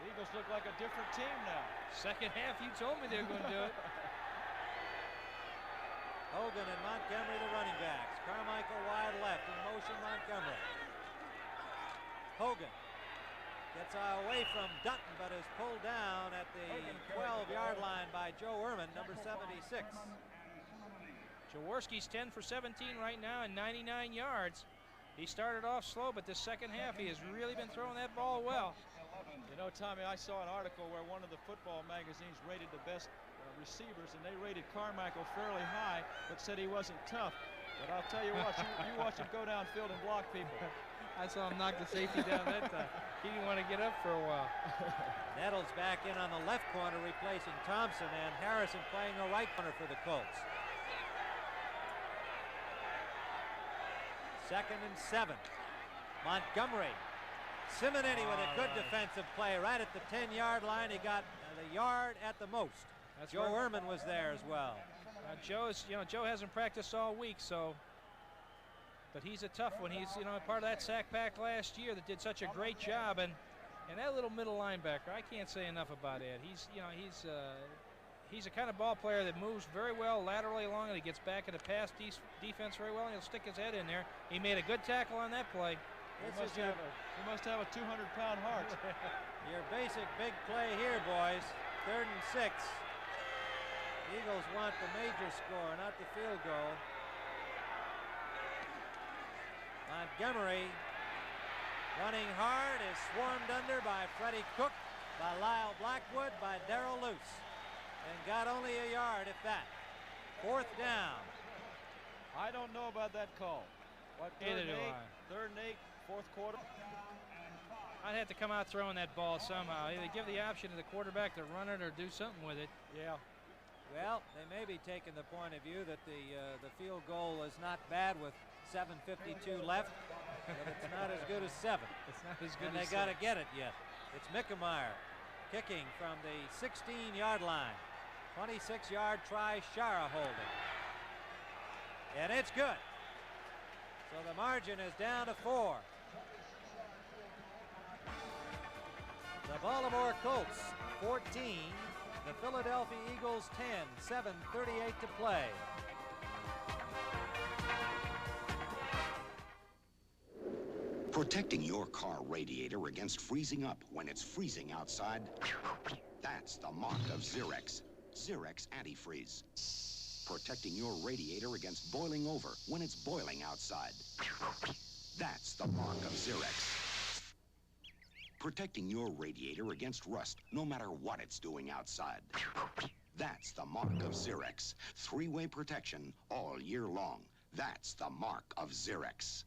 The Eagles look like a different team now. Second half, you told me they were going to do it. Hogan and Montgomery, the running backs. Carmichael wide left, in motion Montgomery. Hogan gets away from Dutton, but is pulled down at the 12-yard line by Joe Ehrman, number 76. Jaworski's 10 for 17 right now and 99 yards. He started off slow, but the second half he has really been throwing that ball well. You know, Tommy, I saw an article where one of the football magazines rated the best receivers, and they rated Carmichael fairly high, but said he wasn't tough. But I'll tell you what, you watch him go downfield and block people. I saw him knock the safety down that time. He didn't want to get up for a while. Nettles back in on the left corner, replacing Thompson, and Harrison playing the right corner for the Colts. 2nd and 7. Montgomery. Simonetti with a good defensive play right at the 10-yard line. He got the yard at the most. Joe Ehrman was there as well. Joe hasn't practiced all week, but he's a tough one. He's, part of that sack pack last year that did such a great job, and that little middle linebacker, I can't say enough about it. He's a kind of ball player that moves very well laterally along, and he gets back into pass defense very well, and he'll stick his head in there. He made a good tackle on that play. He must have a 200-pound heart. Your basic big play here, boys. 3rd and 6. Eagles want the major score, not the field goal. Montgomery running hard is swarmed under by Freddie Cook, by Lyle Blackwood, by Darrell Luce, and got only a yard, if that. 4th down. I don't know about that call. What, 3rd and 8, 4th quarter? I'd have to come out throwing that ball somehow. Either give the option to the quarterback to run it or do something with it. Yeah. Well, they may be taking the point of view that the field goal is not bad with 7:52 left, but it's not as good as 7. It's not as good and as they got to get it yet. It's Mickemeyer kicking from the 16-yard line. 26-yard try, Shara holding. And it's good. So the margin is down to 4. The Baltimore Colts 14, the Philadelphia Eagles 10, 7:38 to play. Protecting your car radiator against freezing up when it's freezing outside, that's the mark of Xerex. Xerex Antifreeze. Protecting your radiator against boiling over when it's boiling outside. That's the mark of Xerex. Protecting your radiator against rust no matter what it's doing outside. That's the mark of Xerex. 3-way protection all year long. That's the mark of Xerex.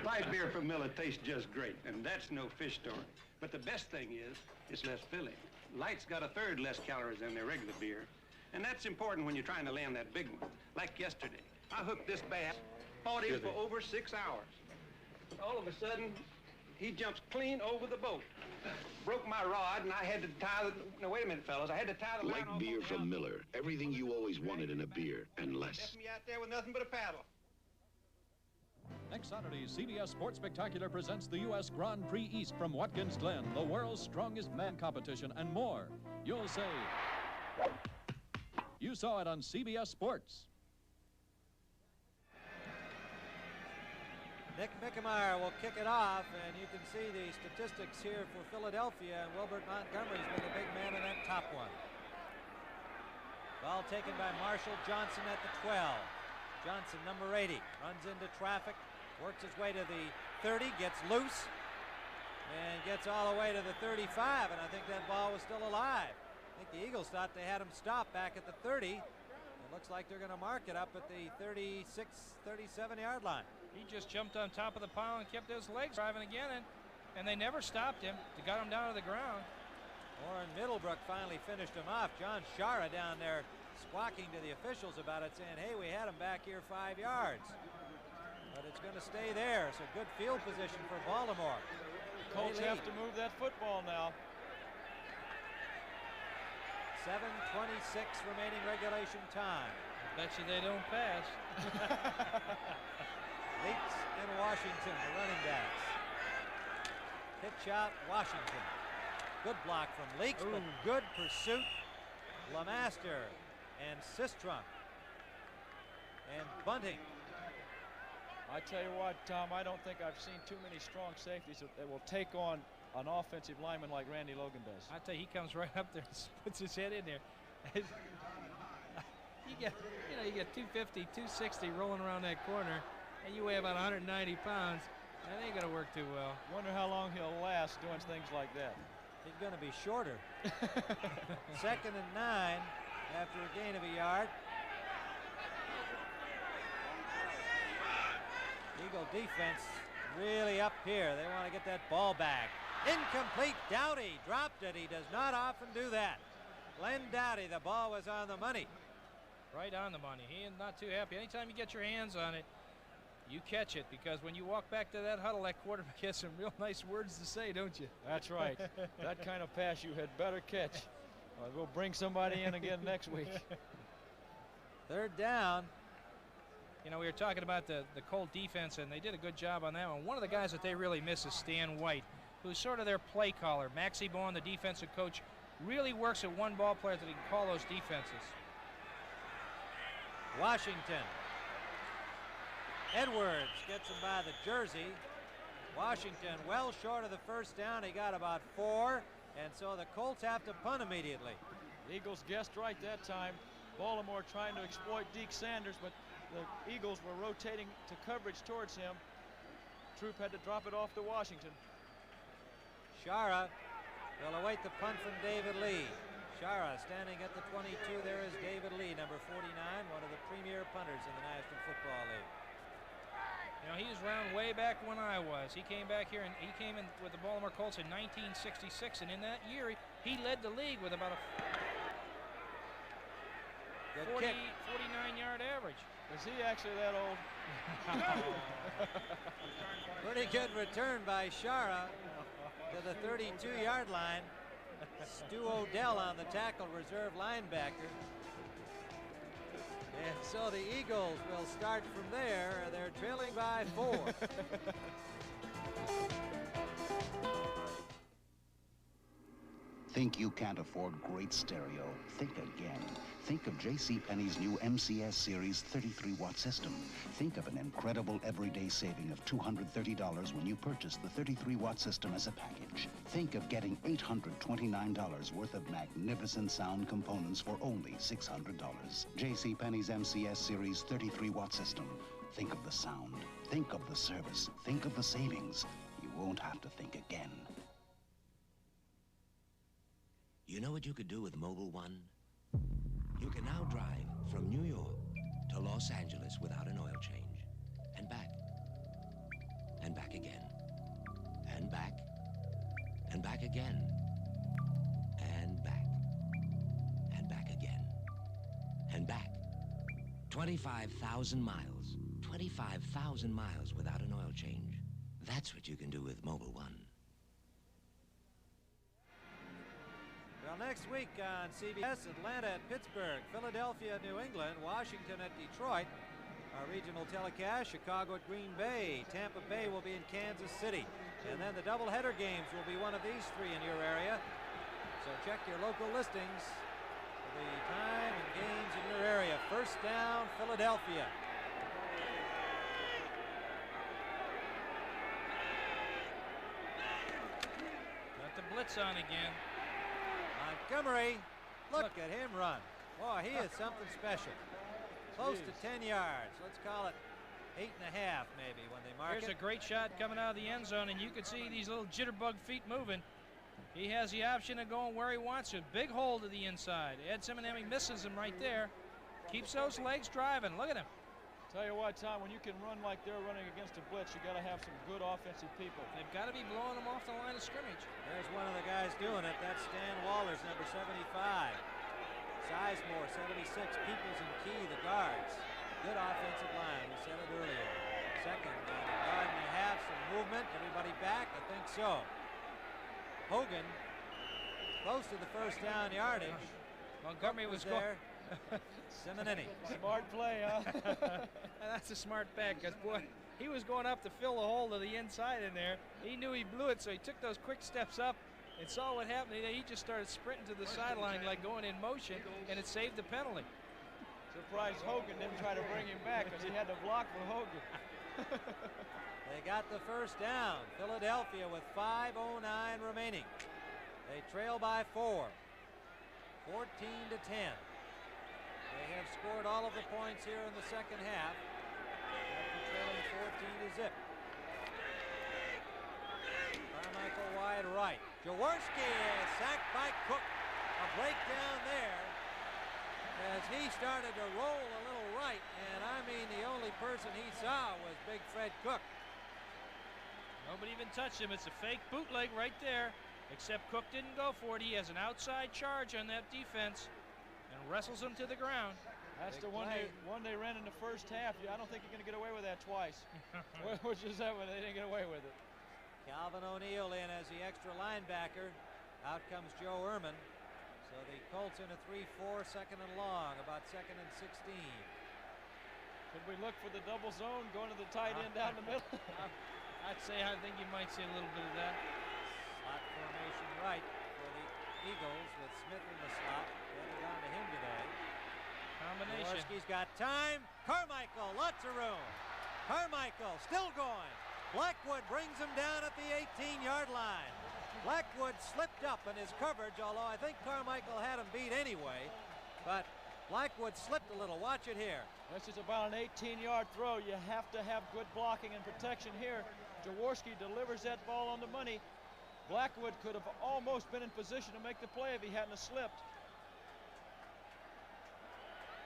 Light beer from Miller tastes just great, and that's no fish story. But the best thing is, it's less filling. Light's got 1/3 less calories than their regular beer, and that's important when you're trying to land that big one. Like yesterday, I hooked this bass, fought him for over 6 hours. All of a sudden, he jumps clean over the boat. Broke my rod, and I had to tie the... No, wait a minute, fellas. I had to tie the line Light beer from Miller. Everything you always wanted in a beer, and less. Left me out there with nothing but a paddle. Next Saturday, CBS Sports Spectacular presents the U.S. Grand Prix East from Watkins Glen, the world's strongest man competition, and more. You'll say, you saw it on CBS Sports. Nick Mickemeyer will kick it off, and you can see the statistics here for Philadelphia, and Wilbert Montgomery's been the big man in that top one. Ball taken by Marshall Johnson at the 12. Johnson, number 80, runs into traffic, works his way to the 30, gets loose, and gets all the way to the 35, and I think that ball was still alive. I think the Eagles thought they had him stopped back at the 30. It looks like they're going to mark it up at the 36, 37-yard line. He just jumped on top of the pile and kept his legs driving again, and they never stopped him. They got him down to the ground. Warren Middlebrook finally finished him off. John Shara down there squawking to the officials about it, saying, hey, we had him back here 5 yards. But it's going to stay there. So good field position for Baltimore. Colts have to move that football now. 7:26 remaining regulation time. Bet you they don't pass. Leaks in Washington, the running backs. Pitch out, Washington. Good block from Leaks, but good pursuit. LeMaster and Sistrunk and Bunting. I tell you what, Tom, I don't think I've seen too many strong safeties that will take on an offensive lineman like Randy Logan does. I tell you, he comes right up there and puts his head in there. you get 250, 260 rolling around that corner, and you weigh about 190 pounds. That ain't gonna work too well. Wonder how long he'll last doing things like that. He's gonna be shorter. 2nd and 9 after a gain of a yard. Eagle defense really up here. They want to get that ball back. Incomplete. Dowdy dropped it. He does not often do that. Glenn Dowdy, the ball was on the money. Right on the money. He is not too happy. Anytime you get your hands on it, you catch it, because when you walk back to that huddle, that quarterback has some real nice words to say, don't you? That's right. That kind of pass you had better catch. We'll bring somebody in again next week. Third down. You know, we were talking about the Colt defense, and they did a good job on that one. One of the guys that they really miss is Stan White, who's sort of their play caller. Maxie Bowen, the defensive coach, really works at one ball player that he can call those defenses. Washington. Edwards gets him by the jersey. Washington well short of the first down. He got about 4, and so the Colts have to punt immediately. The Eagles guessed right that time. Baltimore trying to exploit Deke Sanders, but the Eagles were rotating to coverage towards him. Troop had to drop it off to Washington. Shara will await the punt from David Lee. Shara standing at the 22. There is David Lee, number 49, one of the premier punters in the National Football League. You know, he was around way back when I was. He came back here, and he came in with the Baltimore Colts in 1966, and in that year, he led the league with about a 49-yard average. Is he actually that old? Pretty good return by Shara to the 32-yard line. Stu Odell on the tackle, reserve linebacker. And so the Eagles will start from there. They're trailing by 4. Think you can't afford great stereo? Think again. Think of JCPenney's new MCS Series 33-watt system. Think of an incredible everyday saving of $230 when you purchase the 33-watt system as a package. Think of getting $829 worth of magnificent sound components for only $600. JCPenney's MCS Series 33-watt system. Think of the sound. Think of the service. Think of the savings. You won't have to think again. You know what you could do with Mobile One? You can now drive from New York to Los Angeles without an oil change. And back. And back again. And back. And back again. And back. And back again. And back. 25,000 miles. 25,000 miles without an oil change. That's what you can do with Mobile One. Well, next week on CBS, Atlanta at Pittsburgh, Philadelphia at New England, Washington at Detroit. Our regional telecast, Chicago at Green Bay, Tampa Bay will be in Kansas City. And then the doubleheader games will be one of these 3 in your area. So check your local listings for the time and games in your area. First down, Philadelphia. Got the blitz on again. Montgomery, look at him run. Boy, he is something special. Close to 10 yards. Let's call it 8.5 maybe when they mark it. Here's a great shot coming out of the end zone, and you can see these little jitterbug feet moving. He has the option of going where he wants to. Big hole to the inside. Ed Simonemi misses him right there. Keeps those legs driving. Look at him. Tell you what, Tom, when you can run like they're running against a blitz, you got to have some good offensive people. They've got to be blowing them off the line of scrimmage. There's one of the guys doing it. That's Stan Waller's number 75. Sizemore, 76. Peoples and Key, the guards. Good offensive line. We said it earlier. Second, a yard and a half, some movement. Everybody back? I think so. Hogan, close to the first down yardage. Montgomery was there. Simonini. Smart play, huh? That's a smart back, because, boy, he was going up to fill the hole to the inside in there. He knew he blew it, so he took those quick steps up and saw what happened. He just started sprinting to the sideline like going in motion, and it saved the penalty. Surprised Hogan didn't try to bring him back because he had to block for Hogan. They got the first down. Philadelphia with 5:09 remaining. They trail by 4. 14-10. They have scored all of the points here in the second half. After trailing 14-0. Carmichael wide right. Jaworski is sacked by Cook. A breakdown there as he started to roll a little right, and I mean, the only person he saw was Big Fred Cook. Nobody even touched him. It's a fake bootleg right there, except Cook didn't go for it. He has an outside charge on that defense and wrestles him to the ground. That's the one they ran in the first half. I don't think you're going to get away with that twice. Which is that one? They didn't get away with it. Calvin O'Neill in as the extra linebacker. Out comes Joe Ehrman. So the Colts in a 3-4, second and long, about second and 16. Could we look for the double zone, going to the tight end down the middle? I'd say I think you might see a little bit of that. Slot formation right for the Eagles with Smith in the slot. Headed on to him today. Combination. Jaworski's got time. Carmichael, lots of room. Carmichael still going. Blackwood brings him down at the 18-yard line. Blackwood slipped up in his coverage, although I think Carmichael had him beat anyway. But Blackwood slipped a little. Watch it here. This is about an 18-yard throw. You have to have good blocking and protection here. Jaworski delivers that ball on the money. Blackwood could have almost been in position to make the play if he hadn't have slipped.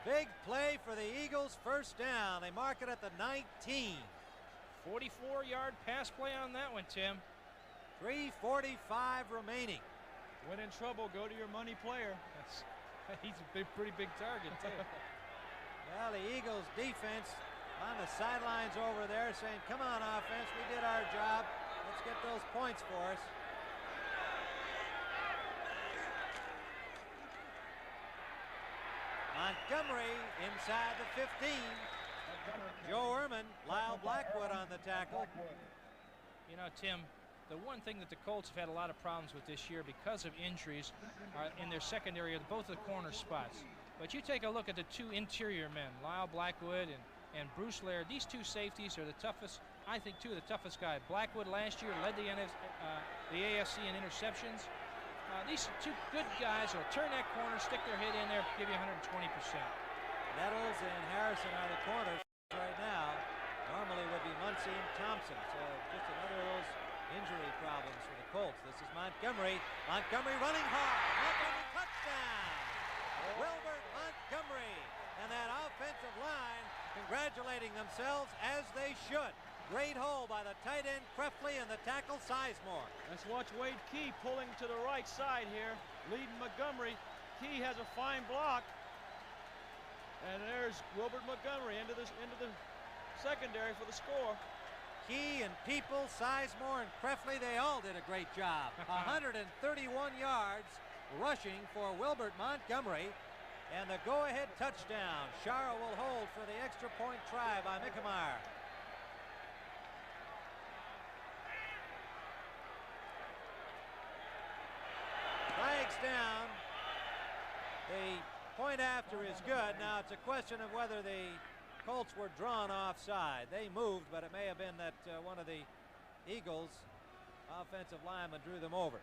Big play for the Eagles, first down. They mark it at the 19. 44-yard pass play on that one, Tim. 3:45 remaining. When in trouble, go to your money player. He's a pretty big target, too. Well, the Eagles defense on the sidelines over there saying, come on, offense, we did our job. Let's get those points for us. Montgomery inside the 15. Joe Ehrman, Lyle Blackwood on the tackle. You know, Tim, the one thing that the Colts have had a lot of problems with this year because of injuries in their secondary are both the corner spots. But you take a look at the two interior men, Lyle Blackwood and Bruce Laird. These two safeties are the toughest, I think, two of the toughest guys. Blackwood last year led the AFC in interceptions. These two good guys will turn that corner, stick their head in there, give you 120%. Nettles and Harrison are the corners right now. Normally would be Muncie and Thompson. So just another of those injury problems for the Colts. This is Montgomery. Montgomery running hard. Montgomery touchdown. Wilbert Montgomery and that offensive line congratulating themselves as they should. Great hole by the tight end Krefley and the tackle Sizemore. Let's watch Wade Key pulling to the right side here, leading Montgomery. Key has a fine block. And there's Wilbert Montgomery into the secondary for the score. Key and People, Sizemore and Krefley, they all did a great job. 131 yards rushing for Wilbert Montgomery. And the go-ahead touchdown. Shara will hold for the extra point try by Mickemeyer. Flags down. The point after is good. Now it's a question of whether the Colts were drawn offside. They moved, but it may have been that one of the Eagles' offensive linemen drew them over.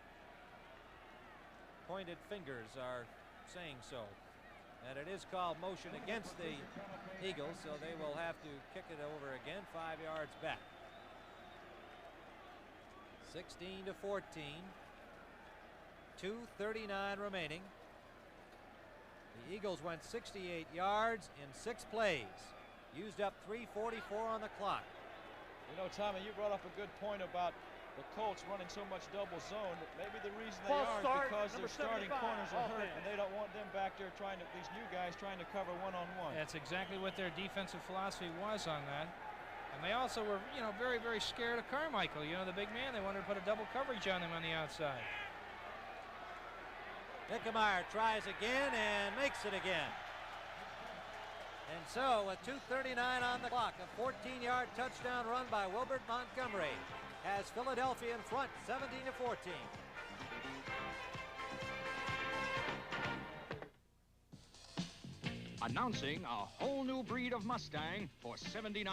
Pointed fingers are saying so. And it is called motion against the Eagles, so they will have to kick it over again, 5 yards back. 16-14. 2:39 remaining. The Eagles went 68 yards in 6 plays. Used up 3:44 on the clock. You know, Tommy, you brought up a good point about the Colts running so much double zone. Maybe the reason they are is because their starting corners are hurt and they don't want them back there trying to, these new guys trying to cover one-on-one. That's exactly what their defensive philosophy was on that. And they also were, you know, very, very scared of Carmichael. You know, the big man, they wanted to put a double coverage on him on the outside. Mickemeyer tries again and makes it again. And so with 2:39 on the clock, a 14-yard touchdown run by Wilbert Montgomery has Philadelphia in front, 17-14. Announcing a whole new breed of Mustang for '79,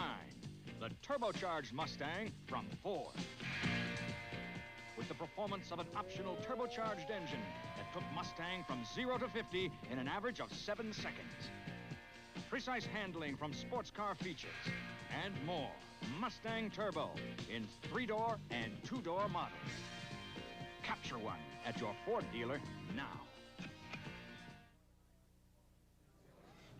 the turbocharged Mustang from Ford. With the performance of an optional turbocharged engine that took Mustang from 0 to 50 in an average of 7 seconds. Precise handling from sports car features and more. Mustang Turbo in 3-door and 2-door models. Capture one at your Ford dealer now.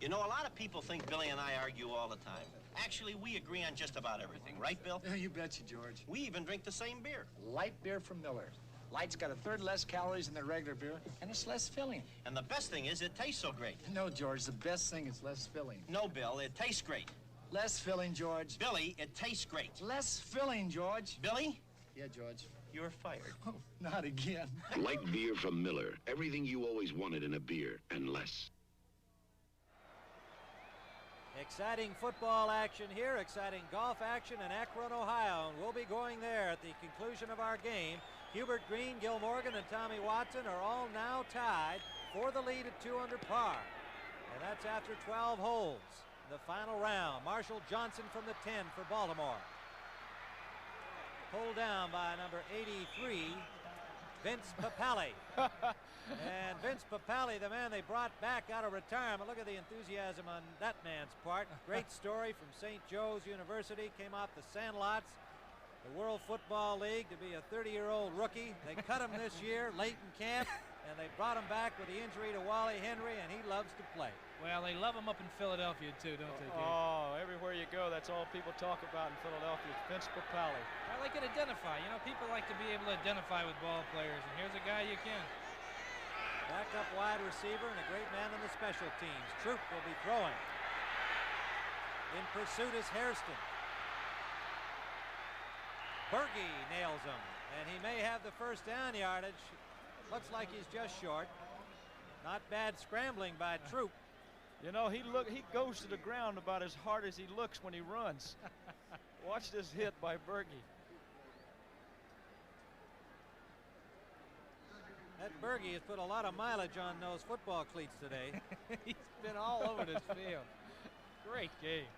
You know, a lot of people think Billy and I argue all the time. Actually, we agree on just about everything, right, Bill? You betcha, George. We even drink the same beer. Light beer from Miller. Light's got a third less calories than the regular beer, and it's less filling. And the best thing is it tastes so great. No, George, the best thing is less filling. No, Bill, it tastes great. Less filling, George. Billy, it tastes great. Less filling, George. Billy? Yeah, George. You're fired. Oh, not again. Light beer from Miller. Everything you always wanted in a beer, and less. Exciting football action here, exciting golf action in Akron, Ohio, and we'll be going there at the conclusion of our game. Hubert Green, Gil Morgan, and Tommy Watson are all now tied for the lead at 2 under par, and that's after 12 holes. The final round, Marshall Johnson from the 10 for Baltimore. Pulled down by number 83, Vince Papale. And Vince Papale, the man they brought back out of retirement. Look at the enthusiasm on that man's part. Great story from St. Joe's University. Came off the Sandlots, the World Football League, to be a 30-year-old rookie. They cut him this year late in camp, and they brought him back with the injury to Wally Henry, and he loves to play. Well, they love him up in Philadelphia, too, don't they, Dave? Oh, everywhere you go, that's all people talk about in Philadelphia. It's Vince Papale. Well, they can identify. You know, people like to be able to identify with ball players, and here's a guy you can. Backup wide receiver and a great man on the special teams. Troop will be throwing. In pursuit is Hairston. Berge nails him, and he may have the first down yardage. Looks like he's just short. Not bad scrambling by Troop. You know, he goes to the ground about as hard as he looks when he runs. Watch this hit by Berge. That Berge has put a lot of mileage on those football cleats today. He's been all over this field. Great game.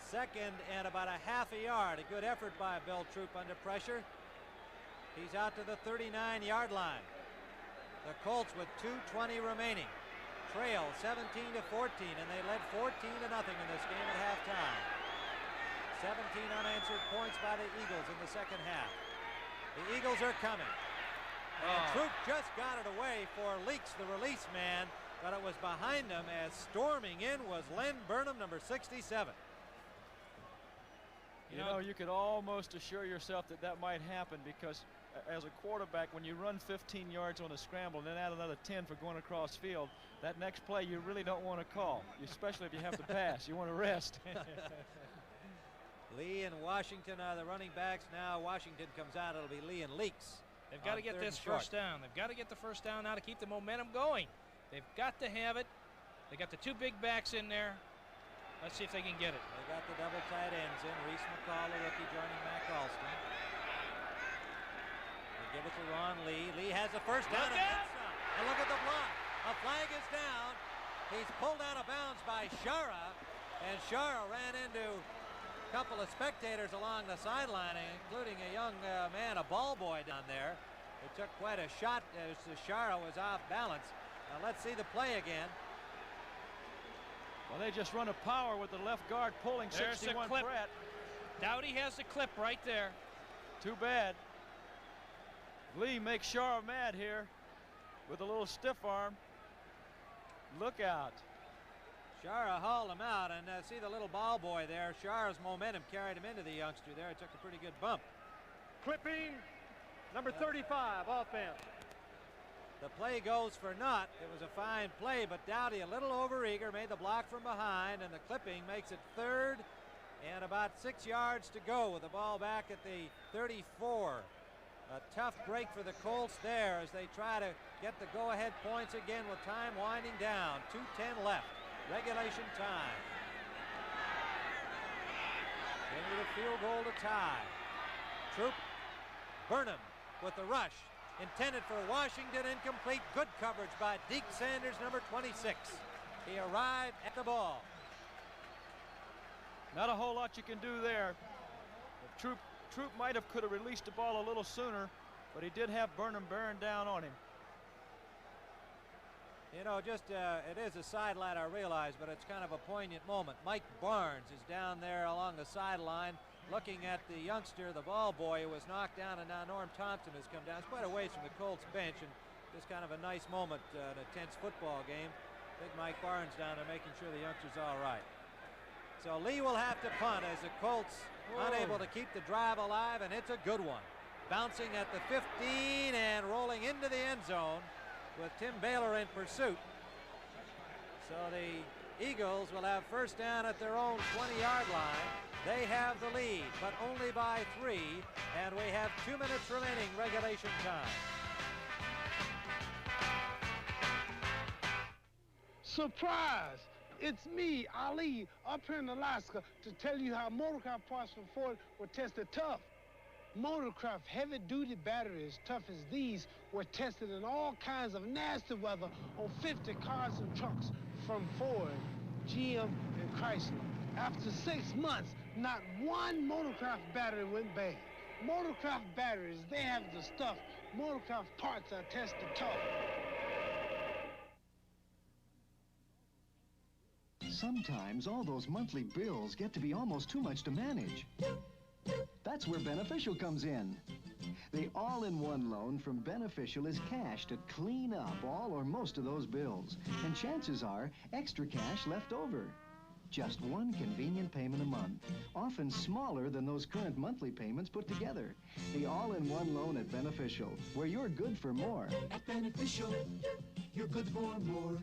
Second and about a half a yard. A good effort by Bill Troop under pressure. He's out to the 39-yard line. The Colts with 2:20 remaining trail 17-14, and they led 14-0 in this game at halftime. 17 unanswered points by the Eagles in the second half. The Eagles are coming. And Troop just got it away for Leaks, the release man, but it was behind him as storming in was Len Burnham, number 67. You know, you could almost assure yourself that that might happen, because as a quarterback, when you run 15 yards on a scramble and then add another 10 for going across field, that next play you really don't want to call, especially if you have to pass. You want to rest. Lee and Washington are the running backs. Now Washington comes out. It'll be Lee and Leaks. They've got to get this first down. They've got to get the first down now to keep the momentum going. They've got to have it. They got the two big backs in there. Let's see if they can get it. They got the double tight ends in. Reese McCall, the rookie, joining Mac Alston. They give it to Ron Lee. Lee has the first down. And look at the block. A flag is down. He's pulled out of bounds by Shara, and Shara ran into a couple of spectators along the sideline, including a young man, a ball boy down there. It took quite a shot as Shara was off balance. Now let's see the play again. Well, they just run a power with the left guard pulling. There's 61 the clip. Pratt. Dowdy has the clip right there. Too bad. Lee makes Shara mad here with a little stiff arm. Look out. Shara hauled him out, and see the little ball boy there. Shara's momentum carried him into the youngster there. It took a pretty good bump. Clipping, number 35, offense. The play goes for naught. It was a fine play, but Dowdy a little overeager, made the block from behind, and the clipping makes it third and about 6 yards to go with the ball back at the 34. A tough break for the Colts there as they try to get the go-ahead points again with time winding down. 2:10 left, regulation time. Into the field goal to tie. Troop, Burnham with the rush. Intended for Washington, incomplete. Good coverage by Deke Sanders, number 26. He arrived at the ball. Not a whole lot you can do there. Troop could have released the ball a little sooner, but he did have Burnham bearing down on him. You know, just it is a sideline, I realize, but it's kind of a poignant moment. Mike Barnes is down there along the sideline looking at the youngster, the ball boy, who was knocked down, and now Norm Thompson has come down. It's quite a ways from the Colts bench, and just kind of a nice moment, an intense football game. Big Mike Barnes down there making sure the youngster's all right. So Lee will have to punt as the Colts unable to keep the drive alive, and it's a good one. Bouncing at the 15 and rolling into the end zone with Tim Baylor in pursuit. So the Eagles will have first down at their own 20-yard line. They have the lead, but only by 3, and we have 2 minutes remaining regulation time. Surprise! It's me, Ali, up here in Alaska to tell you how motorcraft parts from Ford were tested tough. Motorcraft heavy-duty batteries tough as these were tested in all kinds of nasty weather on 50 cars and trucks from Ford, GM, and Chrysler. After 6 months, not one motorcraft battery went bad. Motorcraft batteries, they have the stuff. Motorcraft parts are tested tough. Sometimes all those monthly bills get to be almost too much to manage. That's where Beneficial comes in. The all-in-one loan from Beneficial is cash to clean up all or most of those bills. And chances are, extra cash left over. Just one convenient payment a month, often smaller than those current monthly payments put together. The all-in-one loan at Beneficial, where you're good for more. At Beneficial, you're good for more.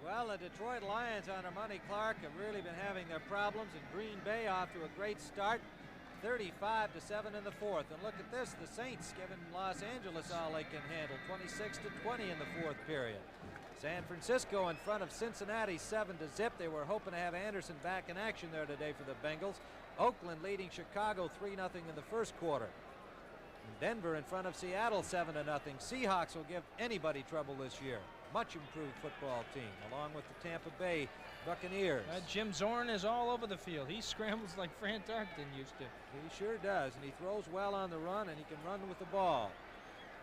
Well, the Detroit Lions under Monty Clark have really been having their problems, and Green Bay off to a great start, 35-7 in the fourth. And look at this, the Saints giving Los Angeles all they can handle, 26-20 in the fourth period. San Francisco in front of Cincinnati 7-0. They were hoping to have Anderson back in action there today for the Bengals. Oakland leading Chicago 3-0 in the first quarter. And Denver in front of Seattle 7-0. Seahawks will give anybody trouble this year. Much improved football team, along with the Tampa Bay Buccaneers. Jim Zorn is all over the field. He scrambles like Fran Tarkenton used to. He sure does, and he throws well on the run, and he can run with the ball.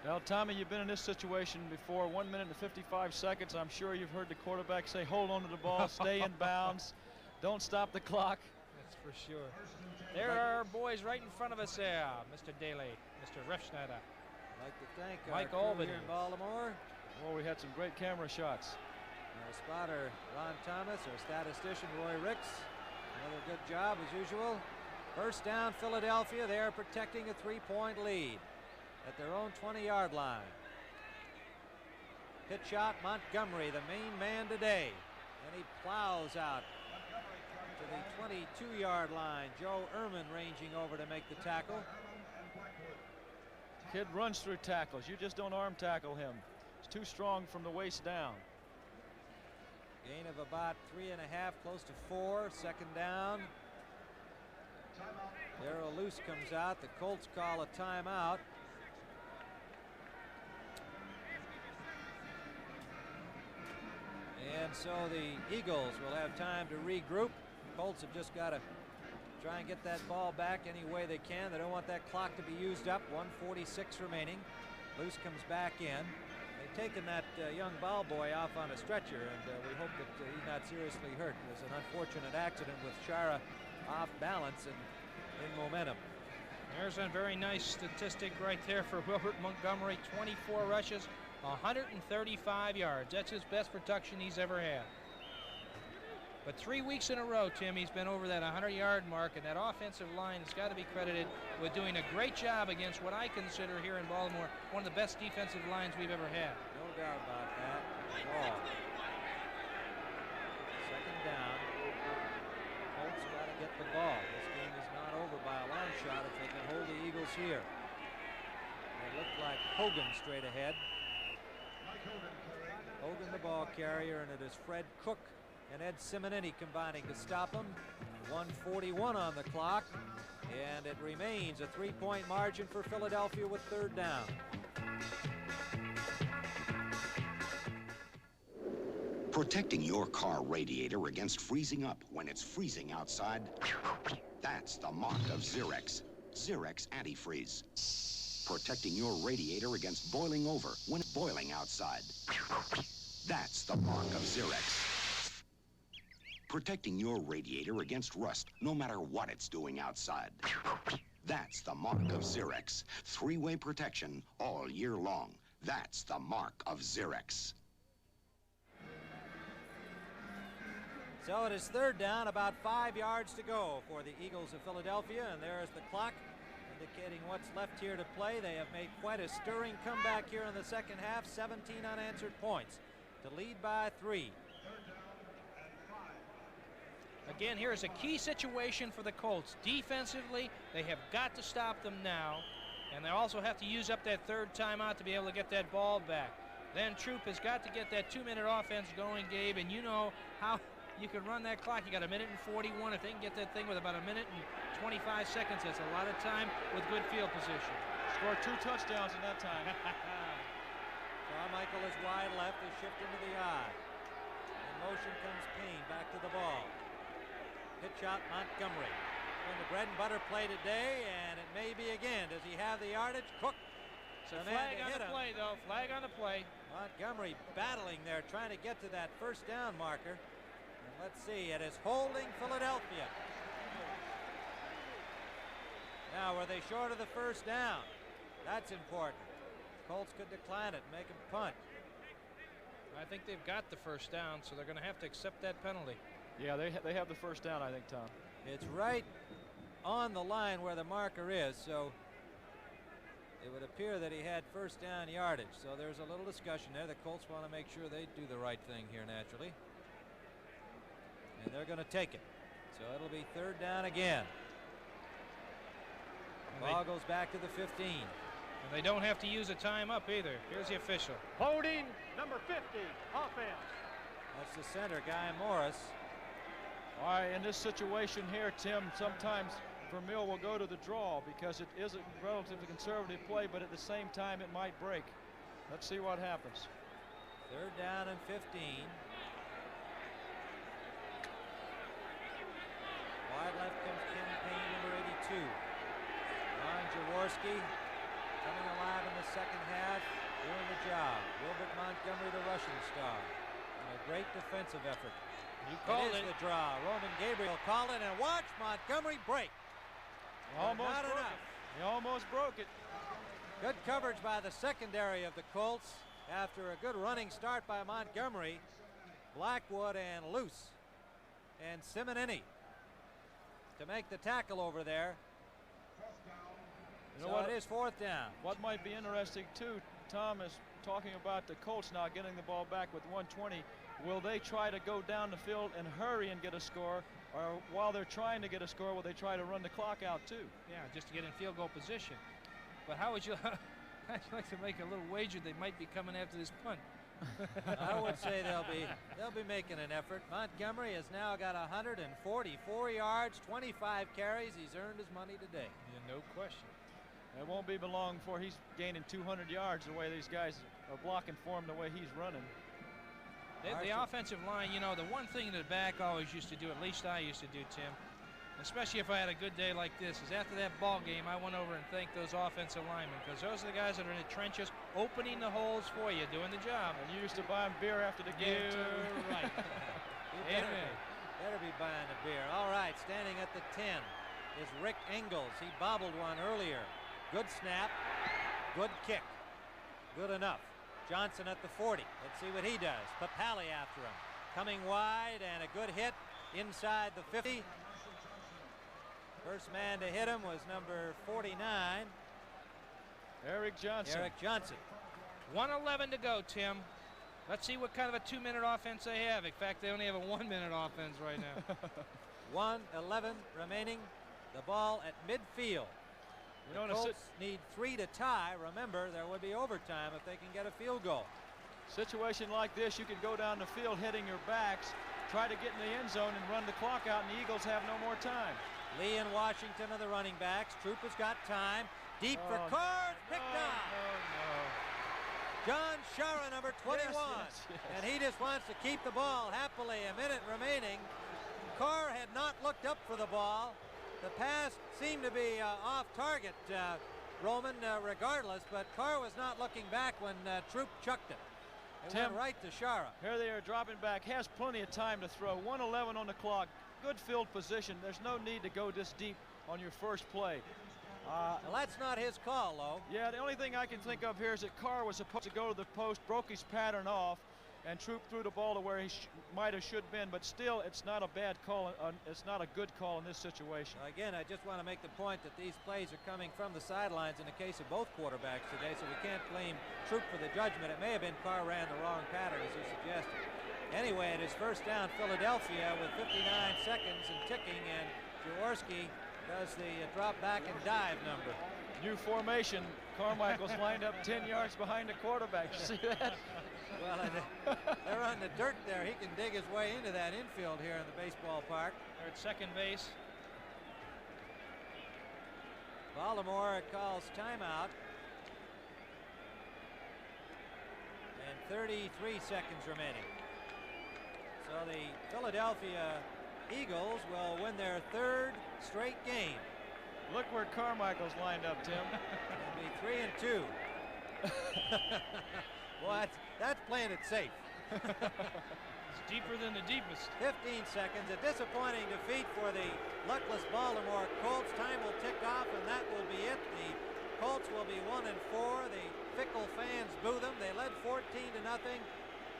Now, Tommy, you've been in this situation before. 1 minute and 55 seconds. I'm sure you've heard the quarterback say, hold on to the ball, stay in bounds, don't stop the clock. That's for sure. There are our boys right in front of us there. Mr. Daly, Mr. Refschneider. I'd like to thank Mike our crew Albany here in Baltimore. Well, we had some great camera shots. Our spotter, Ron Thomas, our statistician, Roy Ricks. Another good job, as usual. First down, Philadelphia. They are protecting a 3-point lead at their own 20-yard line. Pitch shot, Montgomery, the main man today. And he plows out to the 22-yard line. Joe Ehrman ranging over to make the tackle. Kid runs through tackles. You just don't arm tackle him. He's too strong from the waist down. Gain of about 3.5, close to 4. Second down. Darrell Luce comes out. The Colts call a timeout. And so the Eagles will have time to regroup. Colts have just got to try and get that ball back any way they can. They don't want that clock to be used up. 1:46 remaining. Luce comes back in. They've taken that young ball boy off on a stretcher, and we hope that he's not seriously hurt. It was an unfortunate accident with Chara off balance and in momentum. There's a very nice statistic right there for Wilbert Montgomery. 24 rushes, 135 yards. That's his best production he's ever had. But 3 weeks in a row, Tim, he's been over that 100-yard mark, and that offensive line has got to be credited with doing a great job against what I consider here in Baltimore one of the best defensive lines we've ever had. No doubt about that. Ball. Second down. Colts got to get the ball. This game is not over by a long shot if they can hold the Eagles here. They look like Hogan straight ahead. Hogan the ball carrier, and it is Fred Cook and Ed Simonetti combining to stop him. 1:41 on the clock, and it remains a 3-point margin for Philadelphia with third down. Protecting your car radiator against freezing up when it's freezing outside, that's the mark of Xerox. Xerox Antifreeze. Protecting your radiator against boiling over when boiling outside. That's the mark of Xerox. Protecting your radiator against rust, no matter what it's doing outside. That's the mark of Xerox. 3-way protection all year long. That's the mark of Xerox. So it is third down, about 5 yards to go for the Eagles of Philadelphia, and there is the clock indicating what's left here to play. They have made quite a stirring comeback here in the second half, 17 unanswered points to lead by 3. Again, here's a key situation for the Colts. Defensively, they have got to stop them now, and they also have to use up that third timeout to be able to get that ball back. Then Troop has got to get that 2-minute offense going, Gabe, and you know how you can run that clock. You got 1 minute and 41. If they can get that thing with about 1 minute and 25 seconds, that's a lot of time with good field position. Scored 2 touchdowns in that time. Carmichael is wide left, is shifted to the I. In motion comes Payne, back to the ball. Pitch out Montgomery. In the bread and butter play today, and it may be again. Does he have the yardage? Cook. It's a flag on the play, though. Flag on the play. Montgomery battling there, trying to get to that first down marker. And let's see, it is holding Philadelphia. Now, were they short of the first down? That's important. Colts could decline it and make them punt. I think they've got the first down, so they're going to have to accept that penalty. Yeah, they have the first down, I think, Tom. It's right on the line where the marker is, so it would appear that he had first down yardage. So there's a little discussion there. The Colts want to make sure they do the right thing here naturally. And they're going to take it. So it'll be third down again. Ball goes back to the 15. And they don't have to use a time up either. Here's the official. Holding number 50, offense. That's the center, Guy Morris. All right, in this situation here, Tim, sometimes Vermeil will go to the draw because it is a relatively conservative play, but at the same time it might break. Let's see what happens. Third down and 15. Wide left comes Ken Payne, number 82. Ron Jaworski coming alive in the second half, doing the job. Wilbert Montgomery, the rushing star. And a great defensive effort. You called it. It is the draw. Roman Gabriel called it, and watch Montgomery break. Almost not broke enough. it. He almost broke it. Good coverage by the secondary of the Colts after a good running start by Montgomery. Blackwood and Luce and Simonini to make the tackle over there. You know so what? It is fourth down. What might be interesting too, Tom, is talking about the Colts now getting the ball back with 1:20. Will they try to go down the field and hurry and get a score, or while they're trying to get a score, will they try to run the clock out too? Yeah, just to get in field goal position. But how would you like to make a little wager they might be coming after this punt? I would say they'll be making an effort. Montgomery has now got 144 yards, 25 carries. He's earned his money today. Yeah, no question. It won't be long before he's gaining 200 yards the way these guys are blocking for him, the way he's running. The offensive line, you know, the one thing the back always used to do, at least I used to do, Tim, especially if I had a good day like this, is after that ball game, I went over and thanked those offensive linemen, because those are the guys that are in the trenches, opening the holes for you, doing the job. And you used to buy them beer after the game, too. Right. Better be buying a beer. All right, standing at the 10 is Rick Engels. He bobbled one earlier. Good snap, good kick, good enough. Johnson at the 40. Let's see what he does. Papali after him. Coming wide and a good hit inside the 50. First man to hit him was number 49. Eric Johnson. Eric Johnson. 1:11 to go, Tim. Let's see what kind of a 2-minute offense they have. In fact, they only have a 1-minute offense right now. 1:11 remaining. The ball at midfield. The Colts need 3 to tie. Remember, there would be overtime if they can get a field goal. Situation like this, you could go down the field hitting your backs, try to get in the end zone and run the clock out, and the Eagles have no more time. Lee and Washington are the running backs. Troop has got time. Deep for Carr, picked off. John Shara, number 21. Yes. And he just wants to keep the ball happily. A minute remaining. Carr had not looked up for the ball. The pass seemed to be off target, Roman, regardless, but Carr was not looking back when Troop chucked it. It went right to Shara. Here they are dropping back. Has plenty of time to throw. 1:11 on the clock. Good field position. There's no need to go this deep on your first play. Well, that's not his call, though. Yeah, the only thing I can think of here is that Carr was supposed to go to the post, broke his pattern off, and trooped through the ball to where he might have should been, but still, it's not a bad call. It's not a good call in this situation. Again, I just want to make the point that these plays are coming from the sidelines in the case of both quarterbacks today, so we can't blame Troop for the judgment. It may have been Carr ran the wrong pattern, as he suggested. Anyway, it is first down Philadelphia with 59 seconds and ticking, and Jaworski does the drop back and dive number. New formation. Carmichael's lined up 10 yards behind the quarterback. You see that? Well, they're on the dirt there. He can dig his way into that infield here in the baseball park. They're at second base. Baltimore calls timeout. And 33 seconds remaining. So the Philadelphia Eagles will win their third straight game. Look where Carmichael's lined up, Tim. It'll be 3-2. Well, that's playing it safe. It's deeper than the deepest. 15 seconds. A disappointing defeat for the luckless Baltimore Colts. Time will tick off, and that will be it. The Colts will be 1-4. The fickle fans boo them. They led 14-0.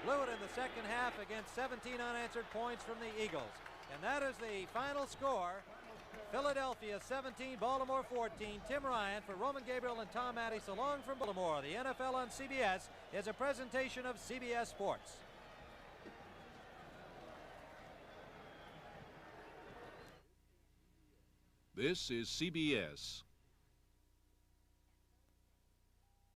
Blew it in the second half against 17 unanswered points from the Eagles. And that is the final score. Philadelphia 17, Baltimore 14. Tim Ryan for Roman Gabriel and Tom Addy. So long from Baltimore. The NFL on CBS is a presentation of CBS Sports. This is CBS.